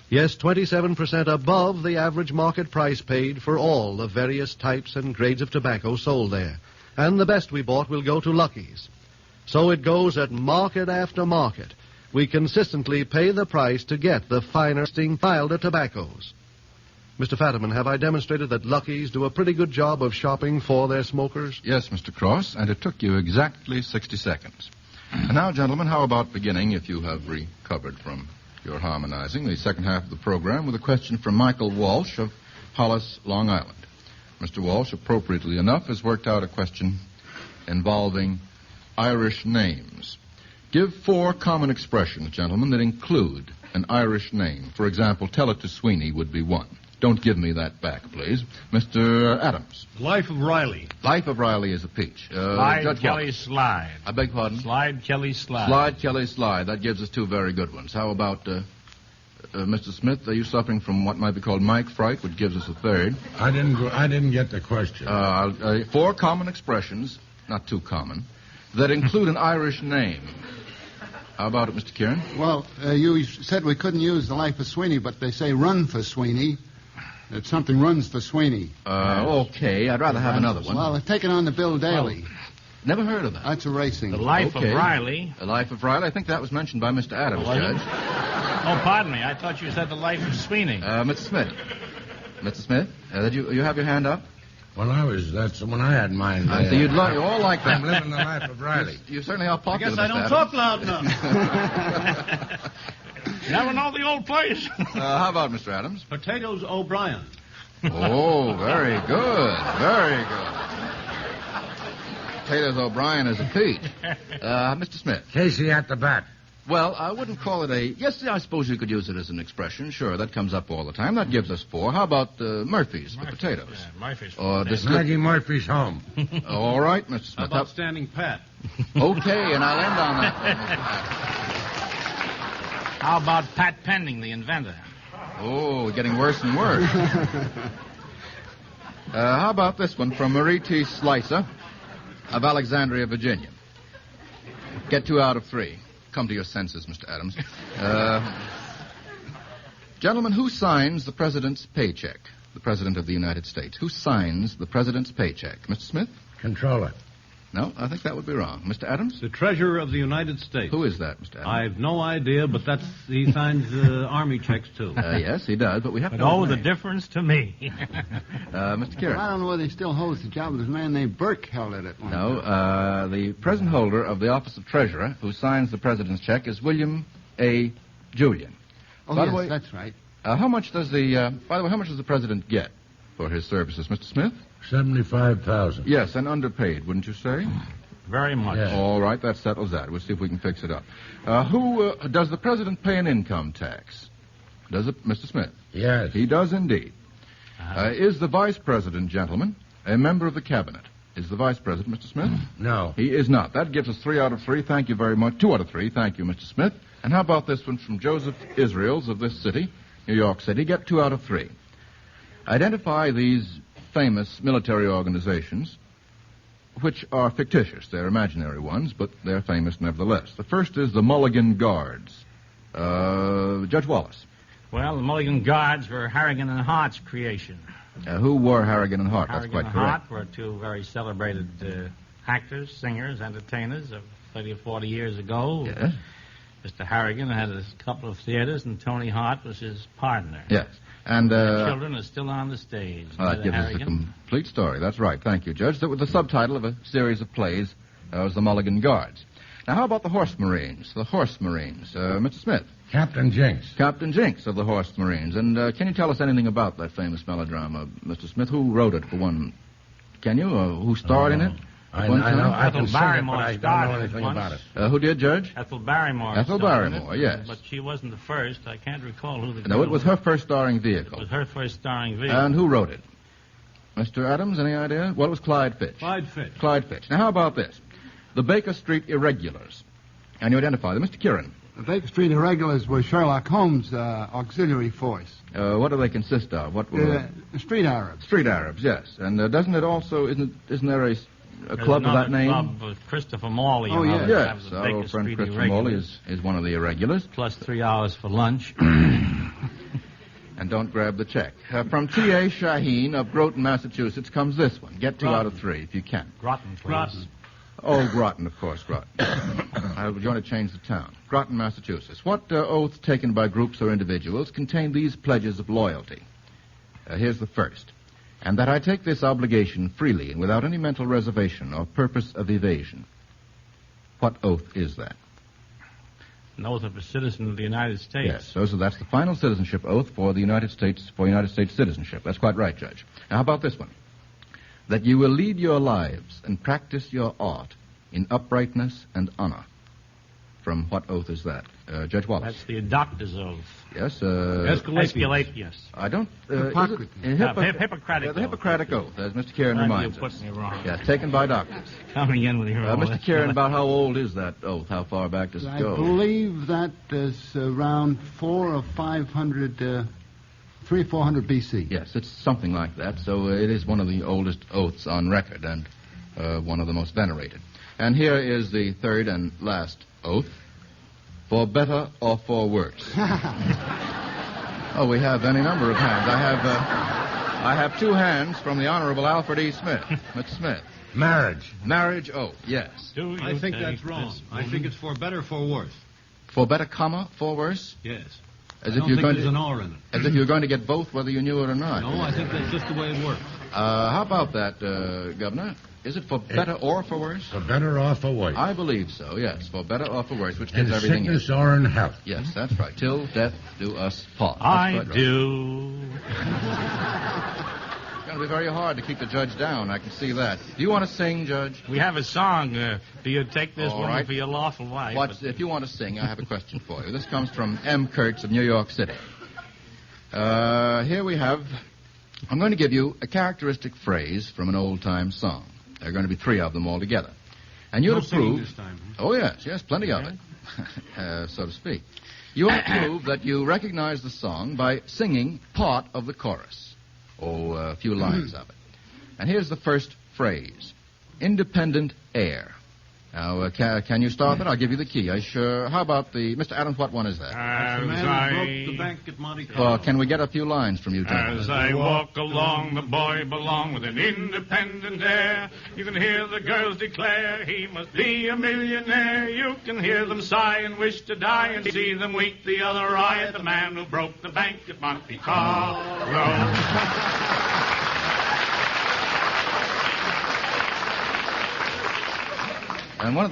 Yes, 27% above the average market price paid for all the various types and grades of tobacco sold there. And the best we bought will go to Lucky's. So it goes at market after market. We consistently pay the price to get the finer, milder tobaccos. Mr. Fatiman, have I demonstrated that Lucky's do a pretty good job of shopping for their smokers? Yes, Mr. Cross, and it took you exactly 60 seconds. And now, gentlemen, how about beginning, if you have recovered from your harmonizing, the second half of the program with a question from Michael Walsh of Hollis, Long Island. Mr. Walsh, appropriately enough, has worked out a question involving Irish names. Give 4 common expressions, gentlemen, that include an Irish name. For example, tell it to Sweeney would be one. Don't give me that back, please. Mr. Adams. Life of Riley. Life of Riley is a peach. Slide Judge Kelly Wallace. Slide. I beg pardon? Slide Kelly Slide. Slide Kelly Slide. That gives us 2 very good ones. How about Mr. Smith? Are you suffering from what might be called Mike fright, which gives us a third? I didn't get the question. 4 common expressions, not too common, that include an Irish name. How about it, Mr. Kieran? Well, you said we couldn't use the life of Sweeney, but they say run for Sweeney. That something runs for Sweeney. Okay. I'd rather have another one. Well, take it on to Bill Daly. Never heard of that. That's a racing. The Life of Riley. The Life of Riley. I think that was mentioned by Mr. Adams, Judge. Oh, pardon me. I thought you said The Life of Sweeney. Mr. Smith. Mr. Smith, did you have your hand up? Well, that's when I had mine. I see you all like that. I'm living the life of Riley. You certainly are popular. I guess I don't talk loud enough. Never know the old place. How about Mr. Adams? Potatoes O'Brien. Oh, very good. Very good. Potatoes O'Brien is a peach. Mr. Smith. Casey at the bat. Well, I wouldn't call it a... Yes, I suppose you could use it as an expression. Sure, that comes up all the time. That gives us 4. How about Murphy's for potatoes? Yeah, Murphy's for Or potatoes. Maggie Murphy's home. All right, Mr. Smith. How about standing pat? Okay, and I'll end on that. How about Pat Pending, the inventor? Oh, getting worse and worse. How about this one from Marie T. Slicer of Alexandria, Virginia? Get 2 out of 3. Come to your senses, Mr. Adams. Gentlemen, who signs the president's paycheck? The president of the United States. Who signs the president's paycheck? Mr. Smith? Controller. No, I think that would be wrong. Mr. Adams? The Treasurer of the United States. Who is that, Mr. Adams? I've no idea, but he signs Army checks, too. Yes, he does, but we have to... Oh, the difference to me. Mr. Kieran? Well, I don't know whether he still holds the job, but there's a man named Burke held it at one No, time. the present holder of the office of treasurer who signs the president's check is William A. Julian. Oh, By yes, the way, that's right. how much does the president get for his services, Mr. Smith? $75,000. Yes, and underpaid, wouldn't you say? Very much. Yeah. All right, that settles that. We'll see if we can fix it up. Does the president pay an income tax? Does it, Mr. Smith? Yes. He does indeed. Is the vice president, gentlemen, a member of the cabinet? Is the vice president, Mr. Smith? No. He is not. That gives us 3 out of 3. Thank you very much. 2 out of 3. Thank you, Mr. Smith. And how about this one from Joseph Israels of this city, New York City? Get 2 out of 3. Identify these famous military organizations, which are fictitious. They're imaginary ones, but they're famous nevertheless. The first is the Mulligan Guards. Judge Wallace. Well, the Mulligan Guards were Harrigan and Hart's creation. Who were Harrigan and Hart? Harrigan That's quite and correct. Hart were 2 very celebrated actors, singers, entertainers of 30 or 40 years ago. Yes. Mr. Harrigan had a couple of theaters, and Tony Hart was his partner. Yes. And Their children are still on the stage. that gives us a complete story. That's right. Thank you, Judge. The subtitle of a series of plays was The Mulligan Guards. Now, how about the Horse Marines? The Horse Marines. Mr. Smith. Captain Jinks. Captain Jinks of the Horse Marines. And can you tell us anything about that famous melodrama, Mr. Smith? Who wrote it, for one? Can you? Who starred in it? I know. I can sing it, Barrymore but I don't starred know in it anything once. about it. Who did, Judge? Ethel Barrymore. Ethel starred in it, Barrymore, yes. But she wasn't the first. I can't recall who the No, it was girl her first starring vehicle. It was her first starring vehicle. And who wrote it? Mr. Adams, any idea? Well, it was Clyde Fitch. Clyde Fitch. Clyde Fitch. Now, how about this? The Baker Street Irregulars. And you identify them. Mr. Kieran. The Baker Street Irregulars were Sherlock Holmes' auxiliary force. What do they consist of? What were Street Arabs. Street Arabs, yes. And doesn't it also, isn't there a club of that name? Club with Christopher Morley. Oh, yes. Yes, our old friend Christopher Morley is one of the irregulars. Plus 3 hours for lunch. And don't grab the check. From T.A. Shaheen of Groton, Massachusetts, comes this one. Get 2 out of 3, if you can. Groton, please. Groton. Oh, Groton, of course, Groton. I was going to change the town. Groton, Massachusetts. What oaths taken by groups or individuals contain these pledges of loyalty? Here's the first. And that I take this obligation freely and without any mental reservation or purpose of evasion. What oath is that? An oath of a citizen of the United States. Yes, so that's the final citizenship oath for the United States, for United States citizenship. That's quite right, Judge. Now, how about this one? That you will lead your lives and practice your art in uprightness and honor. From what oath is that? Judge Wallace. That's the doctor's oath. Yes, Esculapius. I don't... Hippocrates. Hippocratic the Hippocratic oath, as Mr. Kieran Glad reminds you us. put me wrong. Yes, taken by doctors. Coming in with your Mr. Kieran, about how old is that oath? How far back does it I go? believe that is around 400 or 500, 300 or 400 BC. Yes, it's something like that. So it is one of the oldest oaths on record and one of the most venerated. And here is the third and last oath. For better or for worse. Oh, we have any number of hands. I have 2 hands from the Honorable Alfred E. Smith. Mr. Smith. Marriage. Marriage oath, yes. I think that's wrong. I think it's for better, for worse. For better, comma, for worse? Yes. As I if don't you're think going there's to, an R in it. as if you're going to get both, whether you knew it or not. No, I think that's just the way it works. How about that, Governor? Is it for better or for worse? For better or for worse. I believe so, yes. For better or for worse, which gives In everything sickness in. or in health. Yes, that's right. Till death do us part. I That's quite right. do. going to be very hard to keep the judge down. I can see that. Do you want to sing, Judge? We have a song. Do you take this All woman right. for your lawful wife? If you want to sing, I have a question for you. This comes from M. Kurtz of New York City. Here we have... I'm going to give you a characteristic phrase from an old-time song. There are going to be 3 of them altogether. And you'll singing prove... this time. Oh, yes, plenty of it, so to speak. You'll prove that you recognize the song by singing part of the chorus. A few lines of it. And here's the first phrase. Independent air. Now, can you start that? I'll give you the key. How about Mr. Adams, what one is that? The man who broke the bank at Monte Carlo. Well, can we get a few lines from you, gentlemen? As I walk along, the boy belong with an independent air. You can hear the girls declare he must be a millionaire. You can hear them sigh and wish to die and see them wink the other eye at the man who broke the bank at Monte Carlo. And one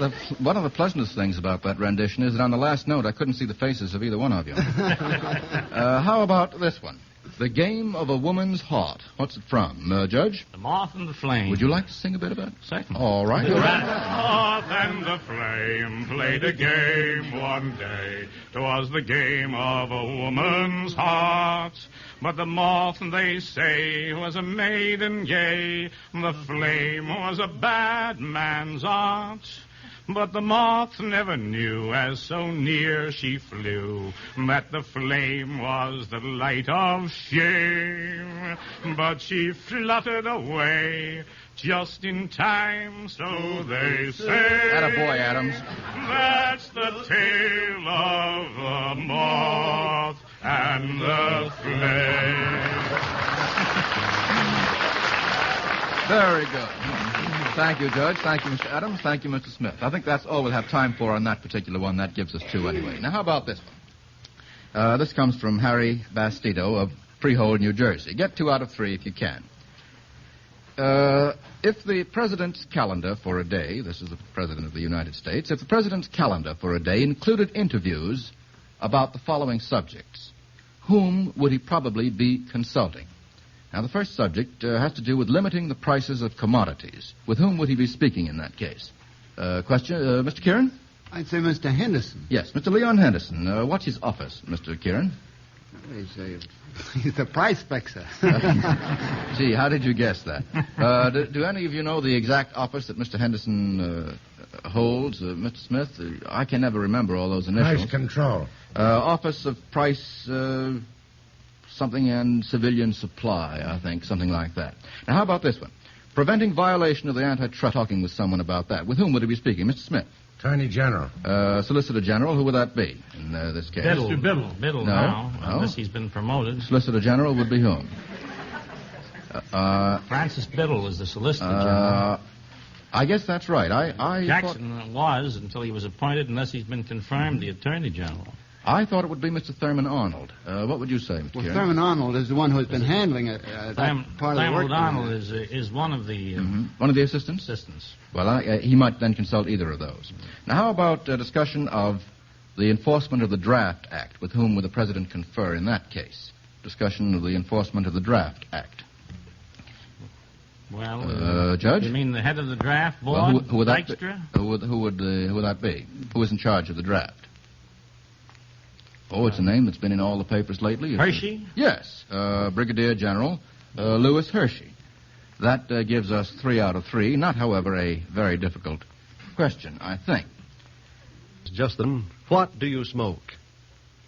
of the pleasantest things about that rendition is that on the last note I couldn't see the faces of either one of you. How about this one? The Game of a Woman's Heart. What's it from, Judge? The Moth and the Flame. Would you like to sing a bit of it? Certainly. All right. The moth and the flame played a game one day. 'Twas the game of a woman's heart. But the moth, they say, was a maiden gay. The flame was a bad man's art. But the moth never knew, as so near she flew, that the flame was the light of shame. But she fluttered away just in time, so they say. Attaboy, Adams. That's the tale of the moth and the flame. Very good. Thank you, Judge. Thank you, Mr. Adams. Thank you, Mr. Smith. I think that's all we'll have time for on that particular one. That gives us 2 anyway. Now, how about this one? This comes from Harry Bastido of Freehold, New Jersey. Get 2 out of 3 if you can. If the president's calendar for a day, this is the president of the United States, if the president's calendar for a day included interviews about the following subjects, whom would he probably be consulting? Now, the first subject has to do with limiting the prices of commodities. With whom would he be speaking in that case? Question, Mr. Kieran? I'd say Mr. Henderson. Yes, Mr. Leon Henderson. What's his office, Mr. Kieran? He's a price fixer. Gee, how did you guess that? Do any of you know the exact office that Mr. Henderson holds, Mr. Smith? I can never remember all those initials. Price control. Office of Price something and Civilian Supply, I think, something like that. Now, how about this one? Preventing violation of the antitrust. Talking with someone about that. With whom would he be speaking? Mr. Smith? Attorney General. Solicitor General. Who would that be in this case? Biddle now, unless he's been promoted. Solicitor General would be whom? Francis Biddle is the Solicitor General. I guess that's right. I Jackson was, until he was appointed, unless he's been confirmed, the Attorney General. I thought it would be Mr. Thurman Arnold. What would you say, Mr. Well, Kieran? Thurman Arnold is the one who has been handling that part of the work. Thurman Arnold is one of the... One of the assistants? Assistants. Well, he might then consult either of those. Now, how about a discussion of the enforcement of the Draft Act? With whom would the President confer in that case? Discussion of the enforcement of the Draft Act. Well, Judge? You mean the head of the draft board? Well, who would that be? Dykstra? Who would that be? Who is in charge of the draft? Oh, it's a name that's been in all the papers lately. Hershey? Yes, Brigadier General Lewis Hershey. That gives us 3 out of 3. Not, however, a very difficult question, I think. Justin, what do you smoke?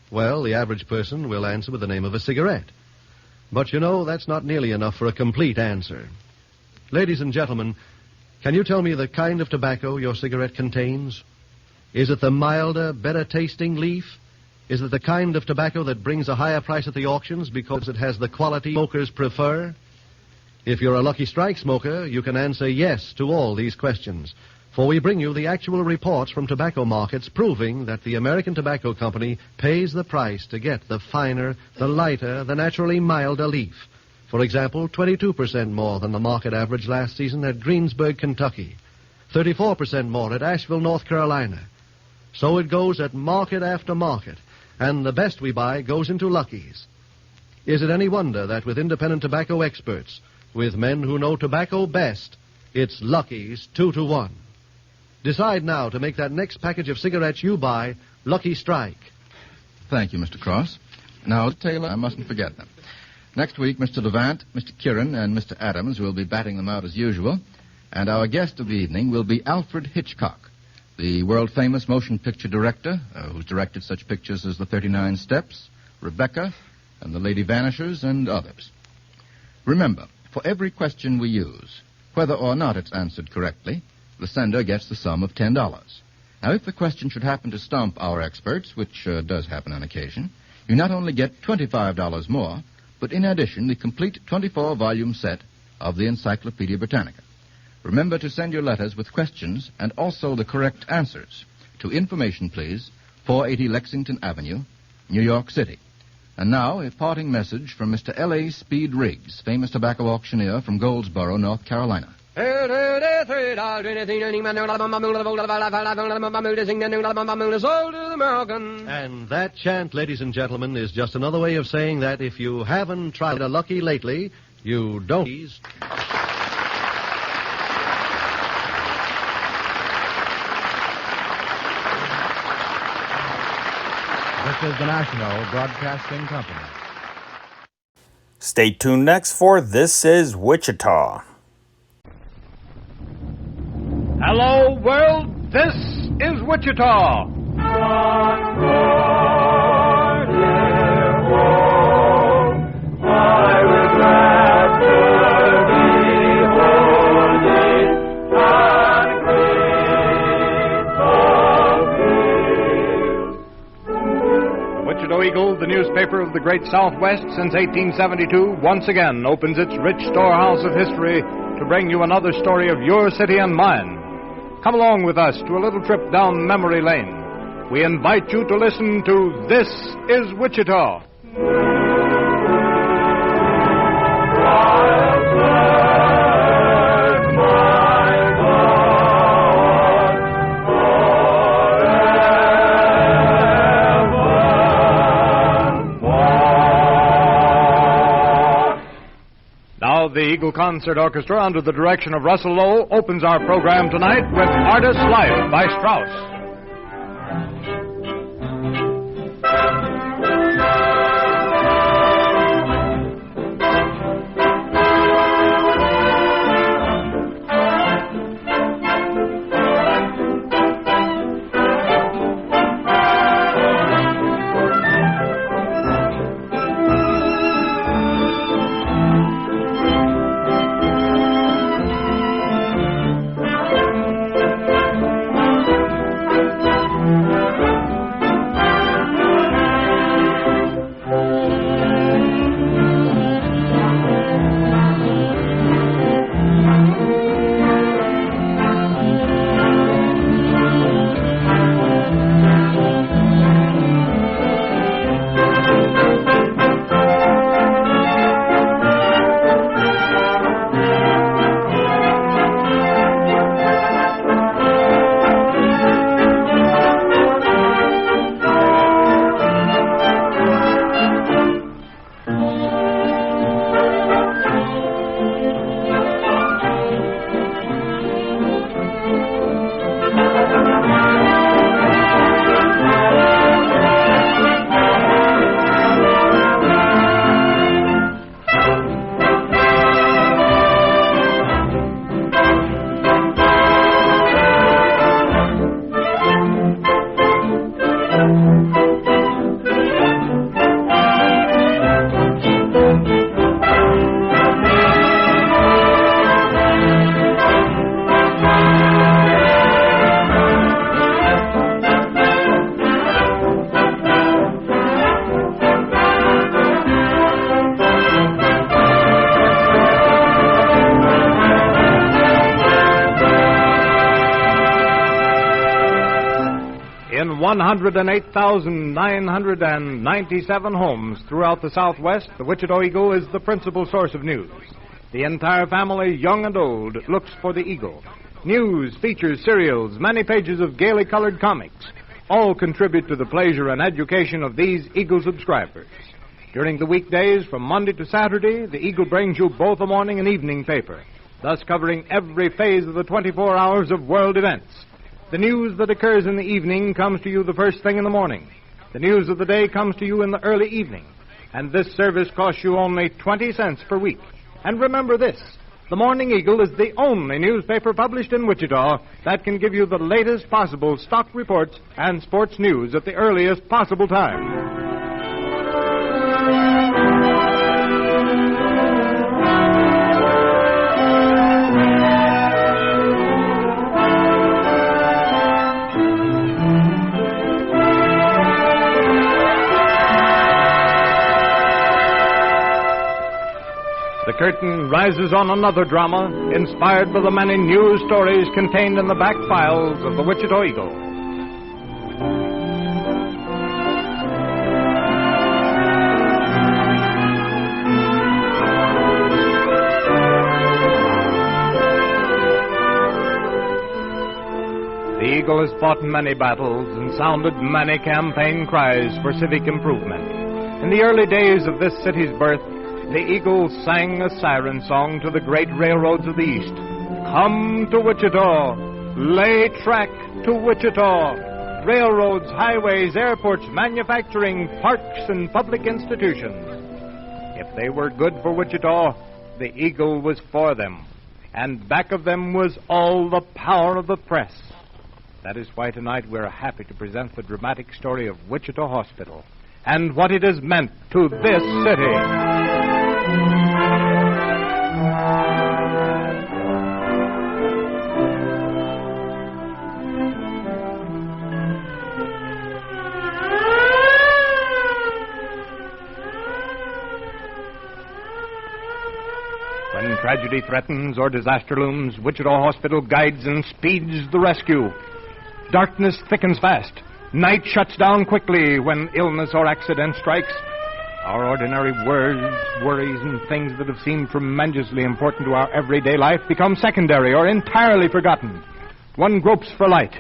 Well, the average person will answer with the name of a cigarette. But you know, that's not nearly enough for a complete answer. Ladies and gentlemen, can you tell me the kind of tobacco your cigarette contains? Is it the milder, better-tasting leaf? Is it the kind of tobacco that brings a higher price at the auctions because it has the quality smokers prefer? If you're a Lucky Strike smoker, you can answer yes to all these questions, for we bring you the actual reports from tobacco markets proving that the American Tobacco Company pays the price to get the finer, the lighter, the naturally milder leaf. For example, 22% more than the market average last season at Greensburg, Kentucky, 34% more at Asheville, North Carolina. So it goes at market after market. And the best we buy goes into Lucky's. Is it any wonder that with independent tobacco experts, With men who know tobacco best, it's Lucky's 2-to-1. Decide now to make that next package of cigarettes you buy Lucky Strike. Thank you, Mr. Cross. Now, Taylor, I mustn't forget them. Next week, Mr. Levant, Mr. Kieran, and Mr. Adams will be batting them out as usual. And our guest of the evening will be Alfred Hitchcock, the world-famous motion picture director who's directed such pictures as The 39 Steps, Rebecca, and The Lady Vanishers, and others. Remember, for every question we use, whether or not it's answered correctly, the sender gets the sum of $10. Now, if the question should happen to stump our experts, which does happen on occasion, you not only get $25 more, but in addition, the complete 24-volume set of the Encyclopedia Britannica. Remember to send your letters with questions and also the correct answers to information, please, 480 Lexington Avenue, New York City. And now, a parting message from Mr. L.A. Speed Riggs, famous tobacco auctioneer from Goldsboro, North Carolina. And that chant, ladies and gentlemen, is just another way of saying that if you haven't tried a Lucky lately, you don't. This is the National Broadcasting Company. Stay tuned next for This is Wichita. Hello, world. This is Wichita. Wichita Eagle, the newspaper of the great Southwest since 1872, once again opens its rich storehouse of history to bring you another story of your city and mine. Come along with us to a little trip down memory lane. We invite you to listen to This is Wichita. The Eagle Concert Orchestra, under the direction of Russell Lowe, opens our program tonight with Artist's Life by Strauss. In 108,997 homes throughout the Southwest, the Wichita Eagle is the principal source of news. The entire family, young and old, looks for the Eagle. News, features, serials, many pages of gaily colored comics, all contribute to the pleasure and education of these Eagle subscribers. During the weekdays, from Monday to Saturday, the Eagle brings you both a morning and evening paper, thus covering every phase of the 24 hours of world events. The news that occurs in the evening comes to you the first thing in the morning. The news of the day comes to you in the early evening. And this service costs you only 20 cents per week. And remember this, the Morning Eagle is the only newspaper published in Wichita that can give you the latest possible stock reports and sports news at the earliest possible time. The curtain rises on another drama inspired by the many news stories contained in the back files of the Wichita Eagle. The Eagle has fought many battles and sounded many campaign cries for civic improvement. In the early days of this city's birth, the Eagle sang a siren song to the great railroads of the East. Come to Wichita, lay track to Wichita. Railroads, highways, airports, manufacturing, parks, and public institutions. If they were good for Wichita, the Eagle was for them. And back of them was all the power of the press. That is why tonight we're happy to present the dramatic story of Wichita Hospital and what it has meant to this city. When tragedy threatens or disaster looms, Wichita Hospital guides and speeds the rescue. Darkness thickens fast. Night shuts down quickly when illness or accident strikes. Our ordinary worries, and things that have seemed tremendously important to our everyday life become secondary or entirely forgotten. One gropes for light,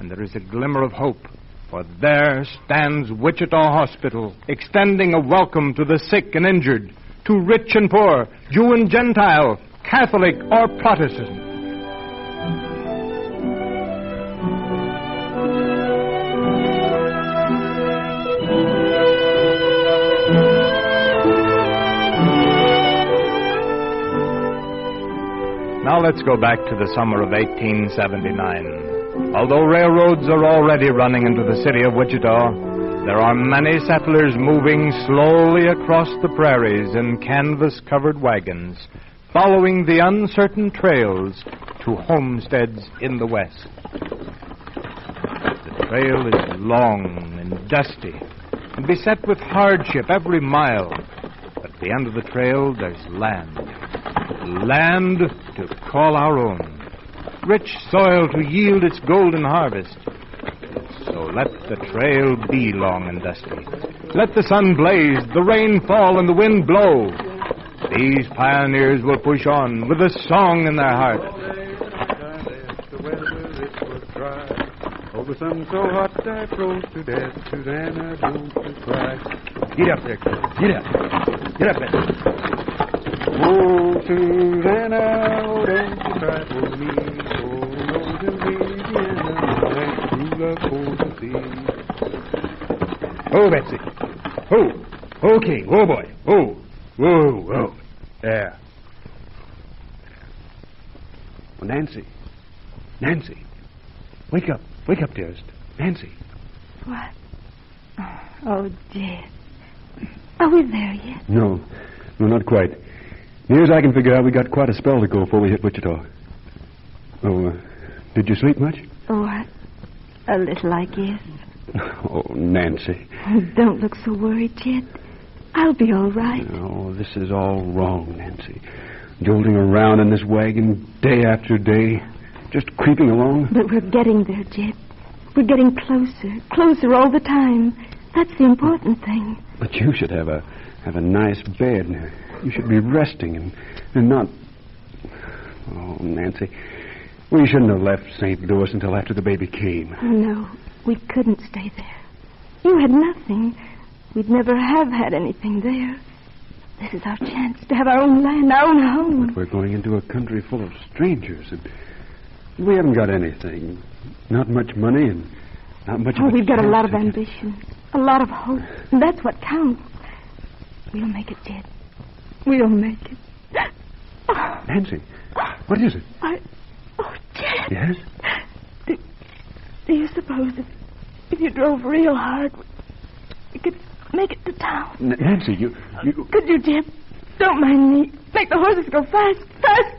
and there is a glimmer of hope, for there stands Wichita Hospital, extending a welcome to the sick and injured, to rich and poor, Jew and Gentile, Catholic or Protestant. Now let's go back to the summer of 1879. Although railroads are already running into the city of Wichita, there are many settlers moving slowly across the prairies in canvas-covered wagons, following the uncertain trails to homesteads in the west. The trail is long and dusty and beset with hardship every mile. But at the end of the trail, there's land. Land to call our own. Rich soil to yield its golden harvest. So let the trail be long and dusty. Let the sun blaze, the rain fall, and the wind blow. These pioneers will push on with a song in their heart. Oh, the sun so hot I froze to death. Susanna, don't you cry. Get up there, kid. Get up. Get up there. Oh, Susanna, oh, don't you cry for me. Oh, to me, true love for the sea. Oh, Betsy. Oh, okay. Oh, boy. Oh, whoa, whoa. There. Oh, Nancy. Nancy. Wake up. Wake up, dearest. Nancy. What? Oh, Jed. Are we there yet? No, not quite. Near as I can figure out, we got quite a spell to go before we hit Wichita. Oh, did you sleep much? Oh, a little, I guess. Oh, Nancy. Don't look so worried, Jed. I'll be all right. Oh, this is all wrong, Nancy. Jolting around in this wagon day after day, just creeping along. But we're getting there, Jed. We're getting closer all the time. That's the important thing. But you should have a nice bed. You should be resting and not... Oh, Nancy, we shouldn't have left St. Louis until after the baby came. Oh, no, we couldn't stay there. You had nothing. We'd never have had anything there. This is our chance to have our own land, our own home. But we're going into a country full of strangers, and we haven't got anything. Not much money and not much. We've got a lot of ambition, a lot of hope, and that's what counts. We'll make it, Jed. We'll make it. Nancy, what is it? Jed. Yes? Do you suppose if you drove real hard, you could make it to town? Nancy, you... Could you, Jed? Don't mind me. Make the horses go fast,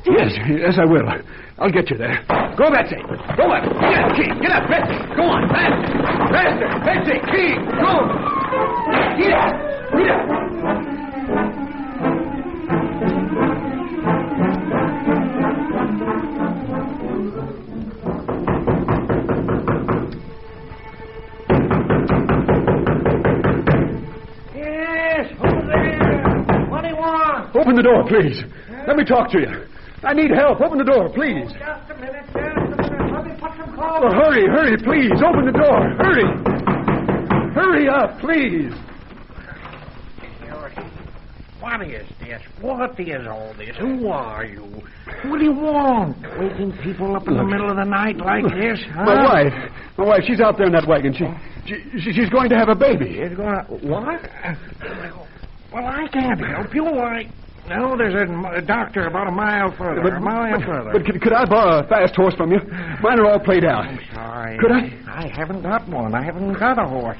Jed. Yes, I will. I'll get you there. Go, Betsy. Go on. Get up, King. Get up, Betsy. Go on, faster. Faster. Betsy, King, go. Get up. Get up. Open the door, please. Let me talk to you. I need help. Open the door, please. Just a minute. Let me put some clothes. Oh, hurry, please. Open the door. Hurry. Hurry up, please. What is this? What is all this? Who are you? What do you want? Waking people up in the middle of the night like this, huh? My wife, she's out there in that wagon. She's going to have a baby. She's going to... What? Well, I can't help you. No, there's a doctor about a mile further. But could I borrow a fast horse from you? Mine are all played out. I'm sorry. Could I? I haven't got one. I haven't got a horse.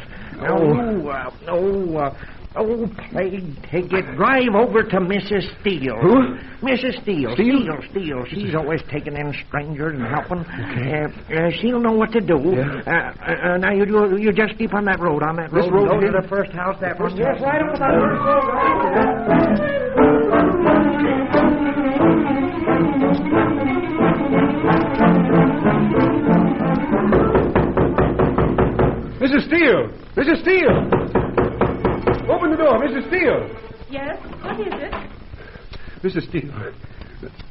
Plague take it. Drive over to Mrs. Steele. Who? Mrs. Steele. Steele. She's always taking in strangers and helping. Okay. She'll know what to do. Yeah. Now, you just keep on that road. This road go here? to the first house. That one. Yes, right over that first road. Mrs. Steele! Mrs. Steele! Open the door, Mrs. Steele! Yes? What is it? Mrs. Steele,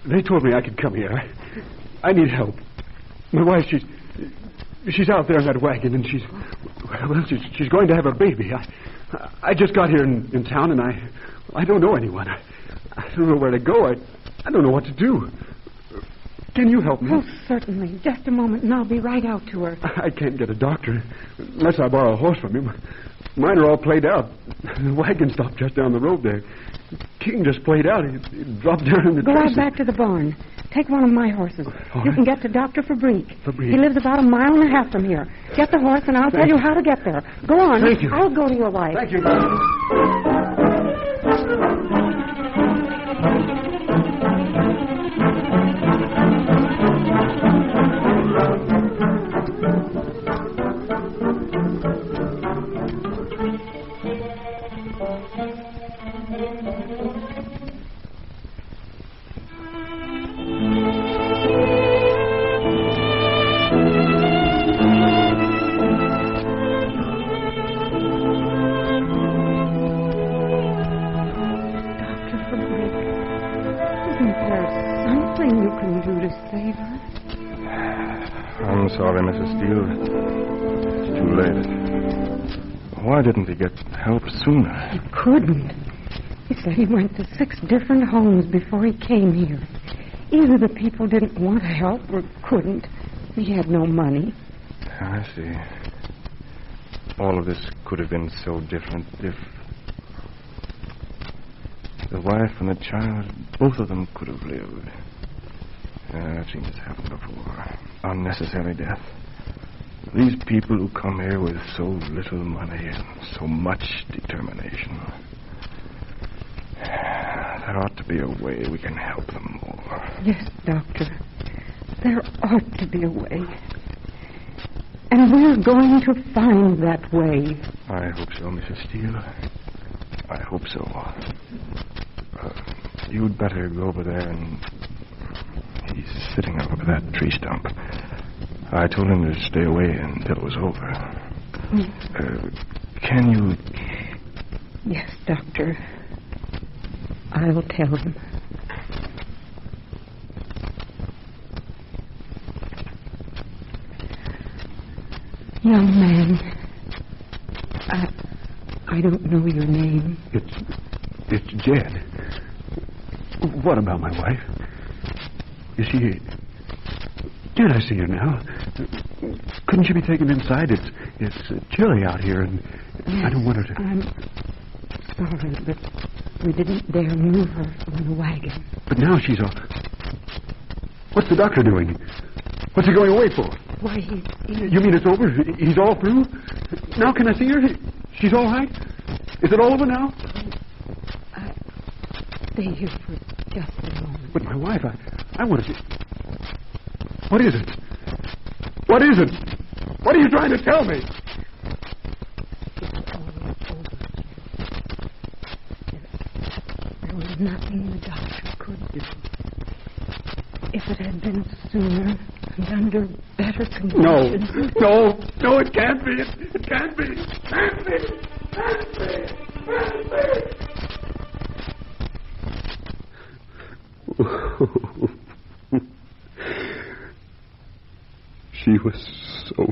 they told me I could come here. I need help. My wife, she's out there in that wagon, and she's going to have a baby. I just got here in town, and I don't know anyone. I don't know where to go. I don't know what to do. Can you help me? Oh, certainly. Just a moment, and I'll be right out to her. I can't get a doctor unless I borrow a horse from him. Mine are all played out. The wagon stopped just down the road there. King just played out. He dropped down in the Go right back to the barn. Take one of my horses. You can get to Dr. Fabrique. He lives about a mile and a half from here. Get the horse, and I'll tell you how to get there. Go on. Thank you. I'll go to your wife. Thank you. I'm sorry, Mrs. Steele. It's too late. Why didn't he get help sooner? He couldn't. He said he went to 6 different homes before he came here. Either the people didn't want to help or couldn't. He had no money. I see. All of this could have been so different if the wife and the child, both of them could have lived. I've seen this happen before. Unnecessary death. These people who come here with so little money and so much determination. There ought to be a way we can help them more. Yes, Doctor. There ought to be a way. And we're going to find that way. I hope so, Mrs. Steele. I hope so. You'd better go over there and... He's sitting over that tree stump. I told him to stay away until it was over. Can you... Yes, Doctor. I'll tell him. Young man, I don't know your name. It's Jed. What about my wife? Is she... Can't I see her now? Couldn't she be taken inside? It's chilly out here, and yes, I don't want her to... I'm sorry, but we didn't dare move her from the wagon. But now she's all... What's the doctor doing? What's he going away for? Why, You mean it's over? He's all through? Now can I see her? She's all right? Is it all over now? Stay here for just a moment. But my wife, I want to see... What is it? What is it? What are you trying to tell me? There was nothing the doctor could do. If it had been sooner and under better conditions... No, it can't be. It can't be. It can't be. It can't be. It can't be. She was so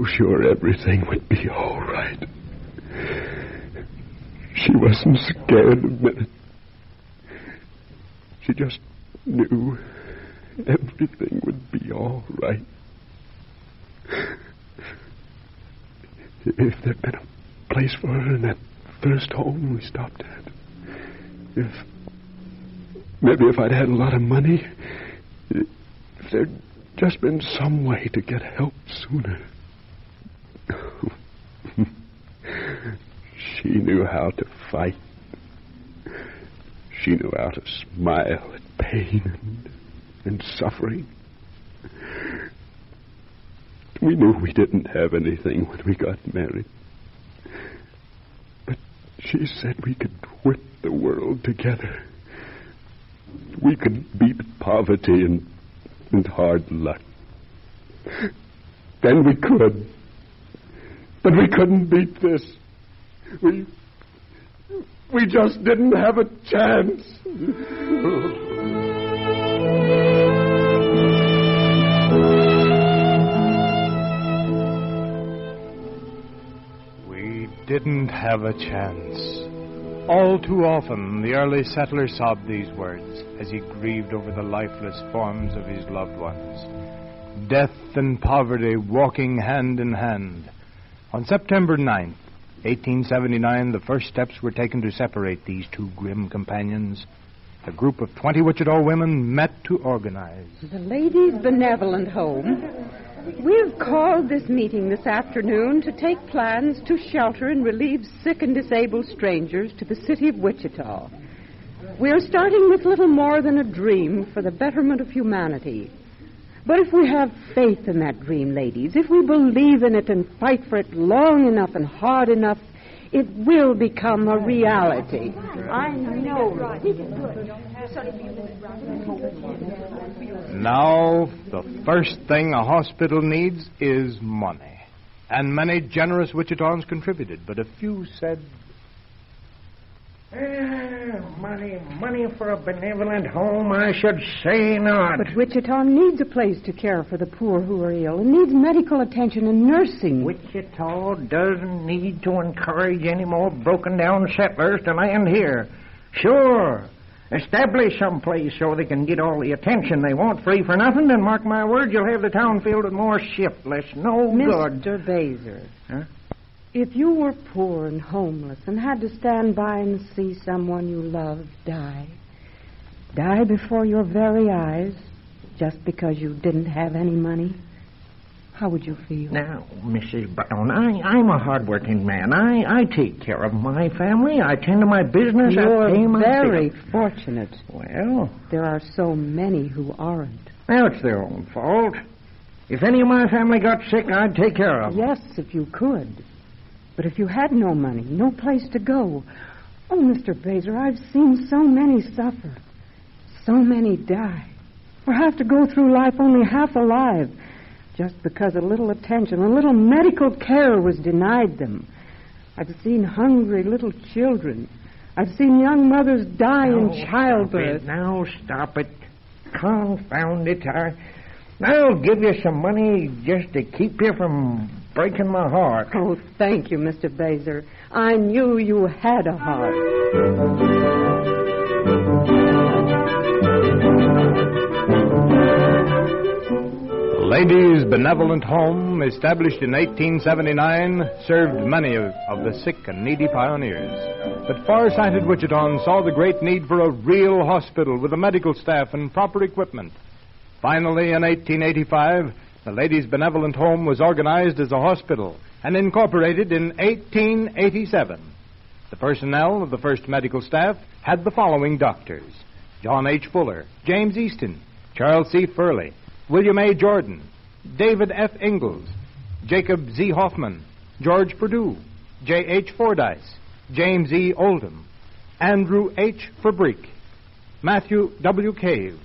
sure everything would be all right. She wasn't scared a minute. She just knew everything would be all right. If there'd been a place for her in that first home we stopped at, if I'd had a lot of money, if there'd just been some way to get help sooner. She knew how to fight. She knew how to smile at pain and suffering. We knew we didn't have anything when we got married. But she said we could whip the world together. We could beat poverty and hard luck. Then we could. But we couldn't beat this. We just didn't have a chance. We didn't have a chance. All too often, the early settler sobbed these words as he grieved over the lifeless forms of his loved ones. Death and poverty walking hand in hand. On September 9th, 1879, the first steps were taken to separate these two grim companions. A group of 20 Wichita women met to organize. The Ladies' Benevolent Home. We've called this meeting this afternoon to take plans to shelter and relieve sick and disabled strangers to the city of Wichita. We're starting with little more than a dream for the betterment of humanity. But if we have faith in that dream, ladies, if we believe in it and fight for it long enough and hard enough, it will become a reality. I know. Now, the first thing a hospital needs is money. And many generous Wichitans contributed, but a few said... Money for a benevolent home, I should say not. But Wichita needs a place to care for the poor who are ill and needs medical attention and nursing. Wichita doesn't need to encourage any more broken-down settlers to land here. Sure, establish some place so they can get all the attention they want free for nothing, then mark my words, you'll have the town filled with more shiftless, no good. Mr. Baser. Huh? If you were poor and homeless and had to stand by and see someone you loved die before your very eyes just because you didn't have any money, how would you feel? Now, Mrs. Brown, I'm a hard-working man. I take care of my family. I tend to my business. You're I pay my very bills. fortunate. Well, there are so many who aren't. Now, it's their own fault. If any of my family got sick, I'd take care of them. Yes, if you could. But if you had no money, no place to go... Oh, Mr. Baser, I've seen so many suffer. So many die. Or have to go through life only half alive just because a little attention, a little medical care was denied them. I've seen hungry little children. I've seen young mothers die in childbirth. Now, stop it. Confound it. I'll give you some money just to keep you from breaking my heart. Oh, thank you, Mr. Baser. I knew you had a heart. The Ladies' Benevolent Home, established in 1879, served many of the sick and needy pioneers. But far-sighted Wichitans saw the great need for a real hospital with a medical staff and proper equipment. Finally, in 1885, the Ladies' Benevolent Home was organized as a hospital and incorporated in 1887. The personnel of the first medical staff had the following doctors: John H. Fuller, James Easton, Charles C. Furley, William A. Jordan, David F. Ingalls, Jacob Z. Hoffman, George Perdue, J. H. Fordyce, James E. Oldham, Andrew H. Fabrique, Matthew W. Cave,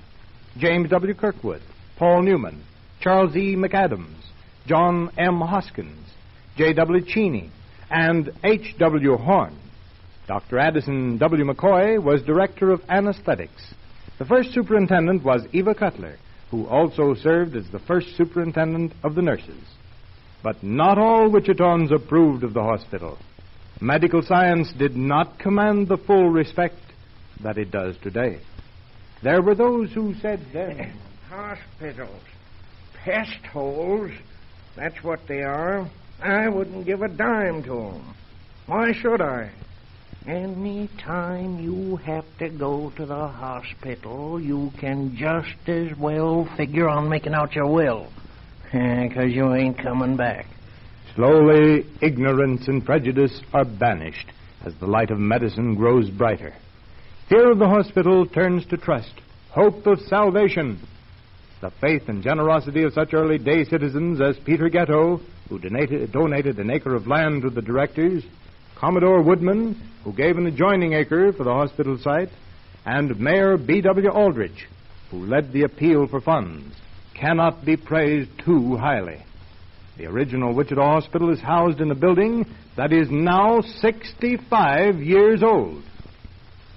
James W. Kirkwood, Paul Newman, Charles E. McAdams, John M. Hoskins, J. W. Cheney, and H. W. Horn. Dr. Addison W. McCoy was director of anesthetics. The first superintendent was Eva Cutler, who also served as the first superintendent of the nurses. But not all Wichitans approved of the hospital. Medical science did not command the full respect that it does today. There were those who said then, Hospitals. Pest holes. That's what they are. I wouldn't give a dime to them. Why should I? Any time you have to go to the hospital, you can just as well figure on making out your will. 'Cause you ain't coming back. slowly ignorance and prejudice are banished as the light of medicine grows brighter. Fear of the hospital turns to trust, hope of salvation. The faith and generosity of such early-day citizens as Peter Ghetto, who donated an acre of land to the directors, Commodore Woodman, who gave an adjoining acre for the hospital site, and Mayor B.W. Aldrich, who led the appeal for funds, cannot be praised too highly. The original Wichita Hospital is housed in a building that is now 65 years old.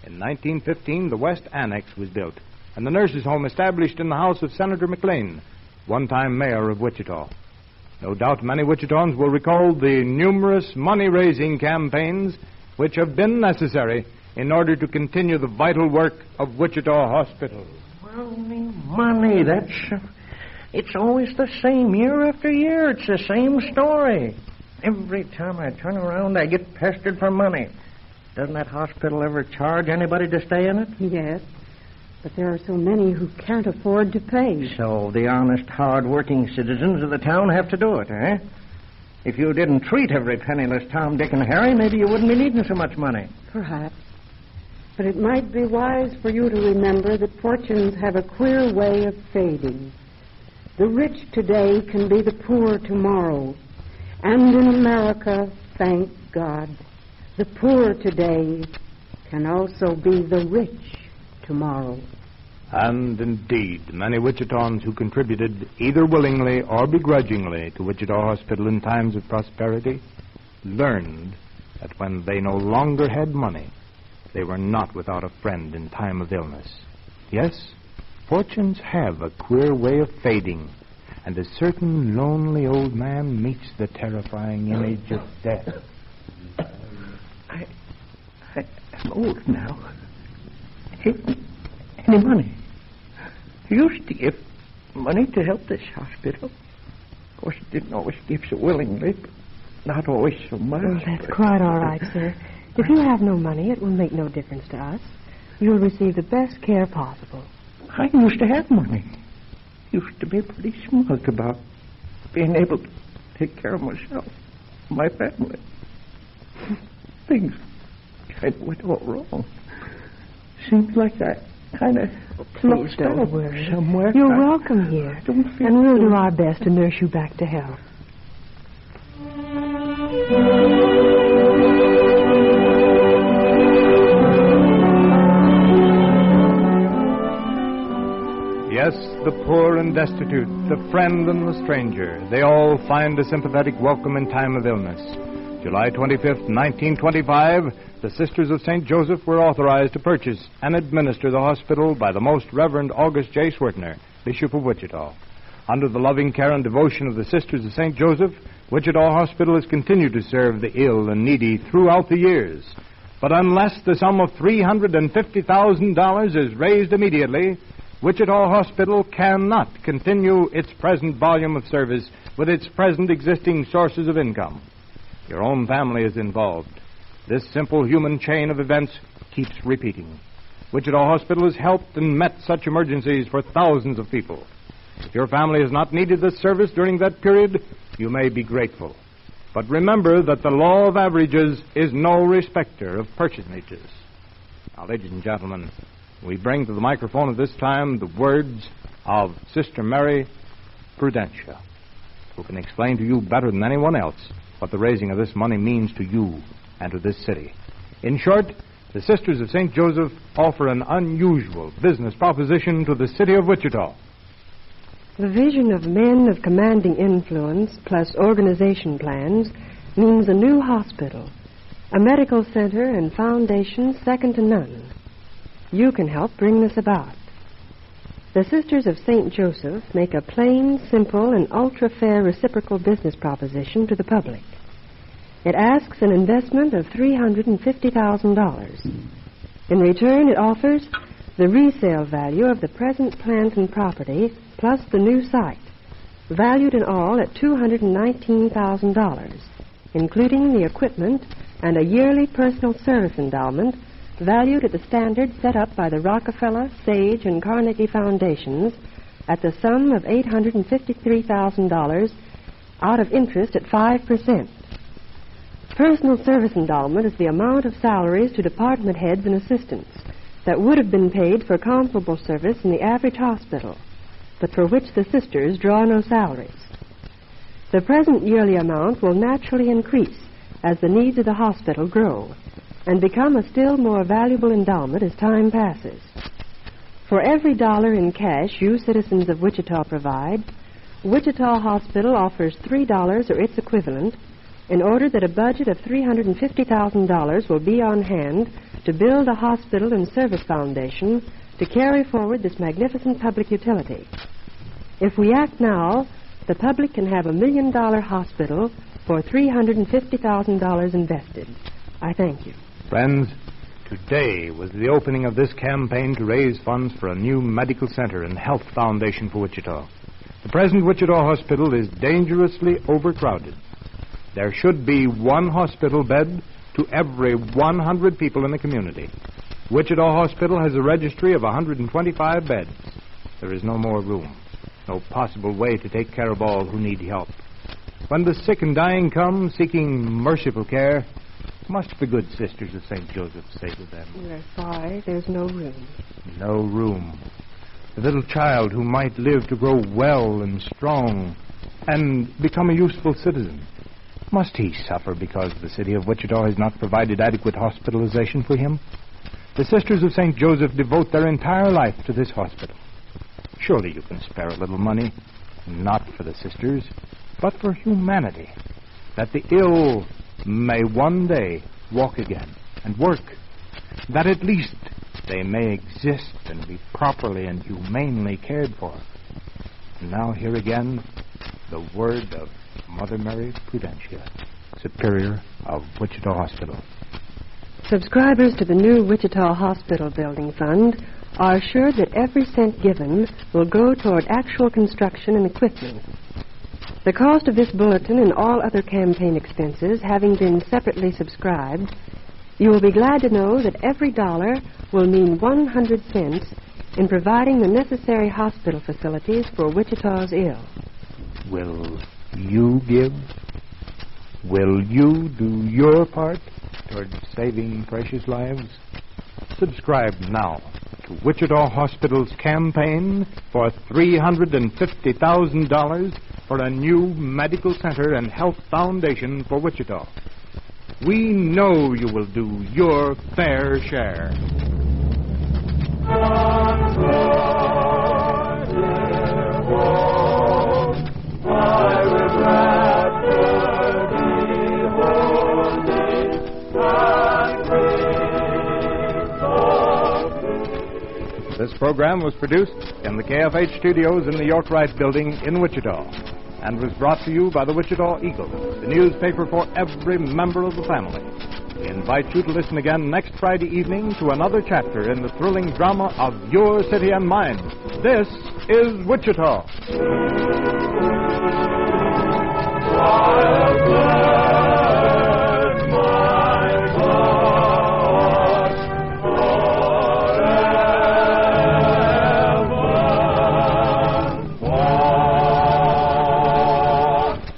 In 1915, the West Annex was built, and the nurses' home established in the house of Senator McLean, one-time mayor of Wichita. No doubt many Wichitans will recall the numerous money-raising campaigns which have been necessary in order to continue the vital work of Wichita Hospital. Money, it's always the same year after year. It's the same story. Every time I turn around, I get pestered for money. Doesn't that hospital ever charge anybody to stay in it? Yes, but there are so many who can't afford to pay. So the honest, hard-working citizens of the town have to do it, eh? If you didn't treat every penniless Tom, Dick, and Harry, maybe you wouldn't be needing so much money. Perhaps. But it might be wise for you to remember that fortunes have a queer way of fading. The rich today can be the poor tomorrow. And in America, thank God, the poor today can also be the rich tomorrow. And indeed, many Wichitans who contributed either willingly or begrudgingly to Wichita Hospital in times of prosperity learned that when they no longer had money, they were not without a friend in time of illness. Yes, fortunes have a queer way of fading, and a certain lonely old man meets the terrifying image of death. I'm old now. Any money? I used to give money to help this hospital. Of course, I didn't always give so willingly, but not always so much. Well, that's quite all right, sir. If you have no money, it will make no difference to us. You'll receive the best care possible. I used to have money. Used to be pretty smug about being able to take care of myself, my family. Things kind of went all wrong. Seems like I kind of Please don't worry. Somewhere. You're welcome here, and we'll do our best to nurse you back to health. Yes, the poor and destitute, the friend and the stranger, they all find a sympathetic welcome in time of illness. July 25th, 1925, the Sisters of St. Joseph were authorized to purchase and administer the hospital by the Most Reverend August J. Swertner, Bishop of Wichita. Under the loving care and devotion of the Sisters of St. Joseph, Wichita Hospital has continued to serve the ill and needy throughout the years. But unless the sum of $350,000 is raised immediately, Wichita Hospital cannot continue its present volume of service with its present existing sources of income. Your own family is involved. This simple human chain of events keeps repeating. Wichita Hospital has helped and met such emergencies for thousands of people. If your family has not needed this service during that period, you may be grateful. But remember that the law of averages is no respecter of personages. Now, ladies and gentlemen, we bring to the microphone at this time the words of Sister Mary Prudentia, who can explain to you better than anyone else what the raising of this money means to you and to this city. In short, the Sisters of St. Joseph offer an unusual business proposition to the city of Wichita. The vision of men of commanding influence plus organization plans means a new hospital, a medical center and foundation second to none. You can help bring this about. The Sisters of St. Joseph make a plain, simple, and ultra-fair reciprocal business proposition to the public. It asks an investment of $350,000. In return, it offers the resale value of the present plant and property plus the new site, valued in all at $219,000, including the equipment and a yearly personal service endowment valued at the standard set up by the Rockefeller, Sage, and Carnegie Foundations at the sum of $853,000 out of interest at 5%. Personal service endowment is the amount of salaries to department heads and assistants that would have been paid for comparable service in the average hospital, but for which the sisters draw no salaries. The present yearly amount will naturally increase as the needs of the hospital grow and become a still more valuable endowment as time passes. For every dollar in cash you citizens of Wichita provide, Wichita Hospital offers $3 or its equivalent in order that a budget of $350,000 will be on hand to build a hospital and service foundation to carry forward this magnificent public utility. If we act now, the public can have $1 million hospital for $350,000 invested. I thank you. Friends, today was the opening of this campaign to raise funds for a new medical center and health foundation for Wichita. The present Wichita Hospital is dangerously overcrowded. There should be one hospital bed to every 100 people in the community. Wichita Hospital has a registry of 125 beds. There is no more room, no possible way to take care of all who need help. When the sick and dying come seeking merciful care, must the good Sisters of St. Joseph say to them, "We're sorry, there's no room." No room. The little child who might live to grow well and strong and become a useful citizen, must he suffer because the city of Wichita has not provided adequate hospitalization for him? The Sisters of St. Joseph devote their entire life to this hospital. Surely you can spare a little money, not for the sisters, but for humanity, that the ill may one day walk again and work, that at least they may exist and be properly and humanely cared for. And now here again, the word of Mother Mary Prudentia, Superior of Wichita Hospital. Subscribers to the new Wichita Hospital Building Fund are assured that every cent given will go toward actual construction and equipment. The cost of this bulletin and all other campaign expenses having been separately subscribed, you will be glad to know that every dollar will mean 100 cents in providing the necessary hospital facilities for Wichita's ill. Will you give? Will you do your part toward saving precious lives? Subscribe now to Wichita Hospital's campaign for $350,000 for a new medical center and health foundation for Wichita. We know you will do your fair share. This program was produced in the KFH studios in the York Wright Building in Wichita and was brought to you by the Wichita Eagle, the newspaper for every member of the family. We invite you to listen again next Friday evening to another chapter in the thrilling drama of Your City and Mine. This is Wichita.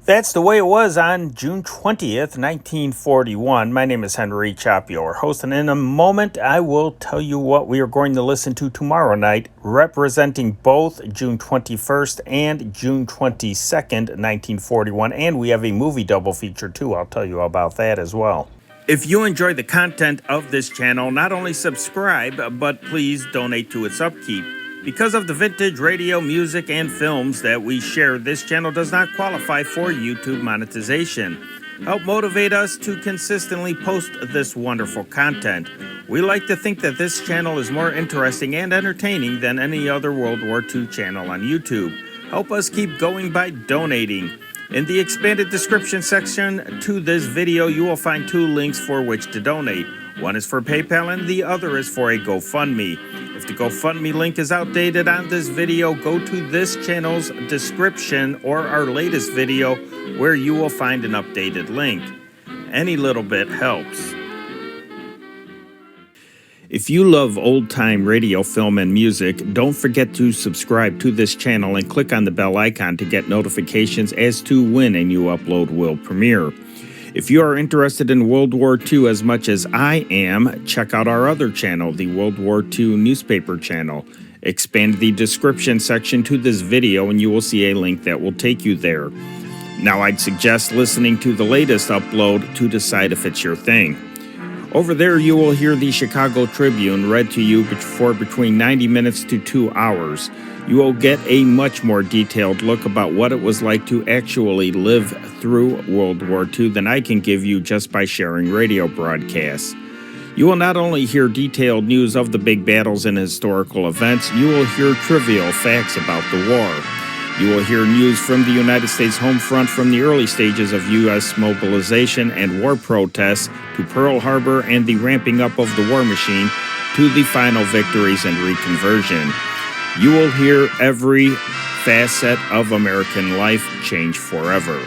That's the way it was on June 20th, 1941. My name is Henry Chop, your host, and in a moment I will tell you what we are going to listen to tomorrow night, representing both June 21st and June 22nd, 1941, and we have a movie double feature too. I'll tell you about that as well. If you enjoy the content of this channel, not only subscribe, but please donate to its upkeep. Because of the vintage radio, music, and films that we share, this channel does not qualify for YouTube monetization. Help motivate us to consistently post this wonderful content. We like to think that this channel is more interesting and entertaining than any other World War II channel on YouTube. Help us keep going by donating. In the expanded description section to this video, you will find two links for which to donate. One is for PayPal and the other is for a GoFundMe. If the GoFundMe link is outdated on this video, go to this channel's description or our latest video where you will find an updated link. Any little bit helps. If you love old-time radio, film, and music, don't forget to subscribe to this channel and click on the bell icon to get notifications as to when a new upload will premiere. If you are interested in World War II as much as I am, check out our other channel, the World War II newspaper channel. Expand the description section to this video and you will see a link that will take you there. Now I'd suggest listening to the latest upload to decide if it's your thing. Over there you will hear the Chicago Tribune read to you for between 90 minutes to 2 hours. You will get a much more detailed look about what it was like to actually live through World War II than I can give you just by sharing radio broadcasts. You will not only hear detailed news of the big battles and historical events, you will hear trivial facts about the war. You will hear news from the United States home front from the early stages of U.S. mobilization and war protests to Pearl Harbor and the ramping up of the war machine to the final victories and reconversion. You will hear every facet of American life change forever.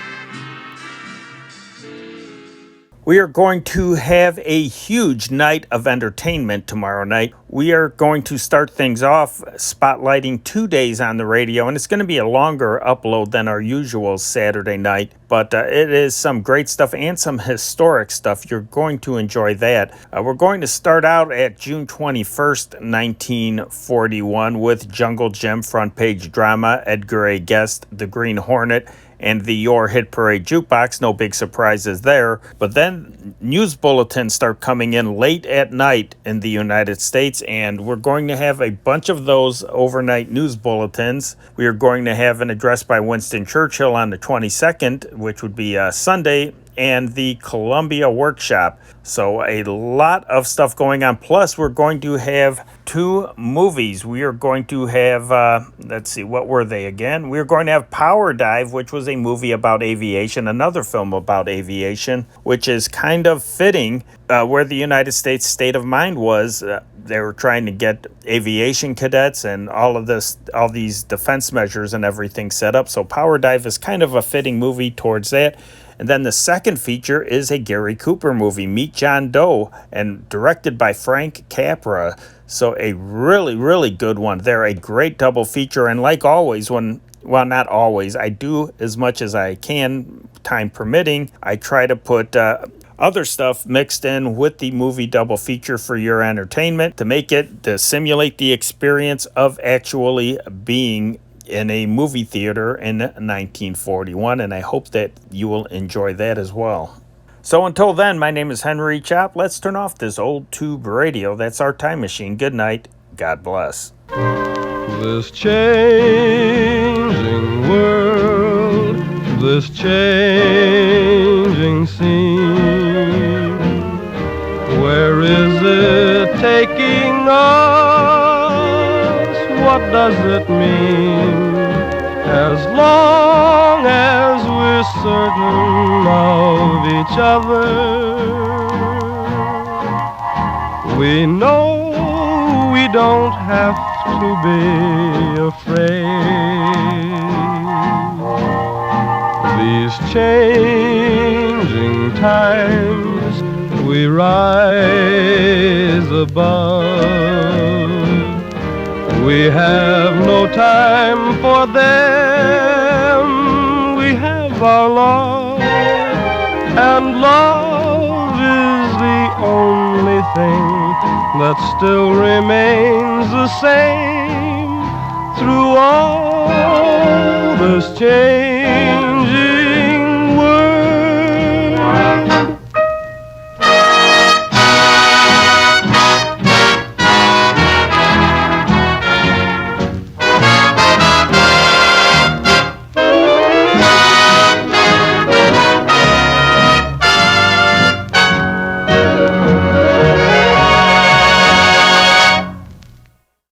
We are going to have a huge night of entertainment tomorrow night. We are going to start things off spotlighting 2 days on the radio, and it's going to be a longer upload than our usual Saturday night, but it is some great stuff and some historic stuff. You're going to enjoy that. We're going to start out at June 21st, 1941 with Jungle Jim front page drama, Edgar A. Guest, The Green Hornet, and the Your Hit Parade Jukebox. No big surprises there. But then news bulletins start coming in late at night in the United States, and we're going to have a bunch of those overnight news bulletins. We are going to have an address by Winston Churchill on the 22nd, which would be Sunday, and the Columbia Workshop. So a lot of stuff going on. Plus, we're going to have two movies. We are going to have, let's see, what were they again? We're going to have Power Dive, which was a movie about aviation, another film about aviation, which is kind of fitting where the United States state of mind was. They were trying to get aviation cadets and all these defense measures and everything set up. So Power Dive is kind of a fitting movie towards that. And then the second feature is a Gary Cooper movie, Meet John Doe, and directed by Frank Capra. So a really, really good one there. A great double feature. And like always, not always, I do as much as I can, time permitting. I try to put other stuff mixed in with the movie double feature for your entertainment to simulate the experience of actually being in a movie theater in 1941, and I hope that you will enjoy that as well. So until then, my name is Henry Chop. Let's turn off this old tube radio. That's our time machine. Good night. God bless. This changing world, this changing scene, where is it taking us? What does it mean? as long as we're certain of each other. We know we don't have to be afraid. These changing times we rise above. We have no time for them. We have our love, and love is the only thing that still remains the same through all this change.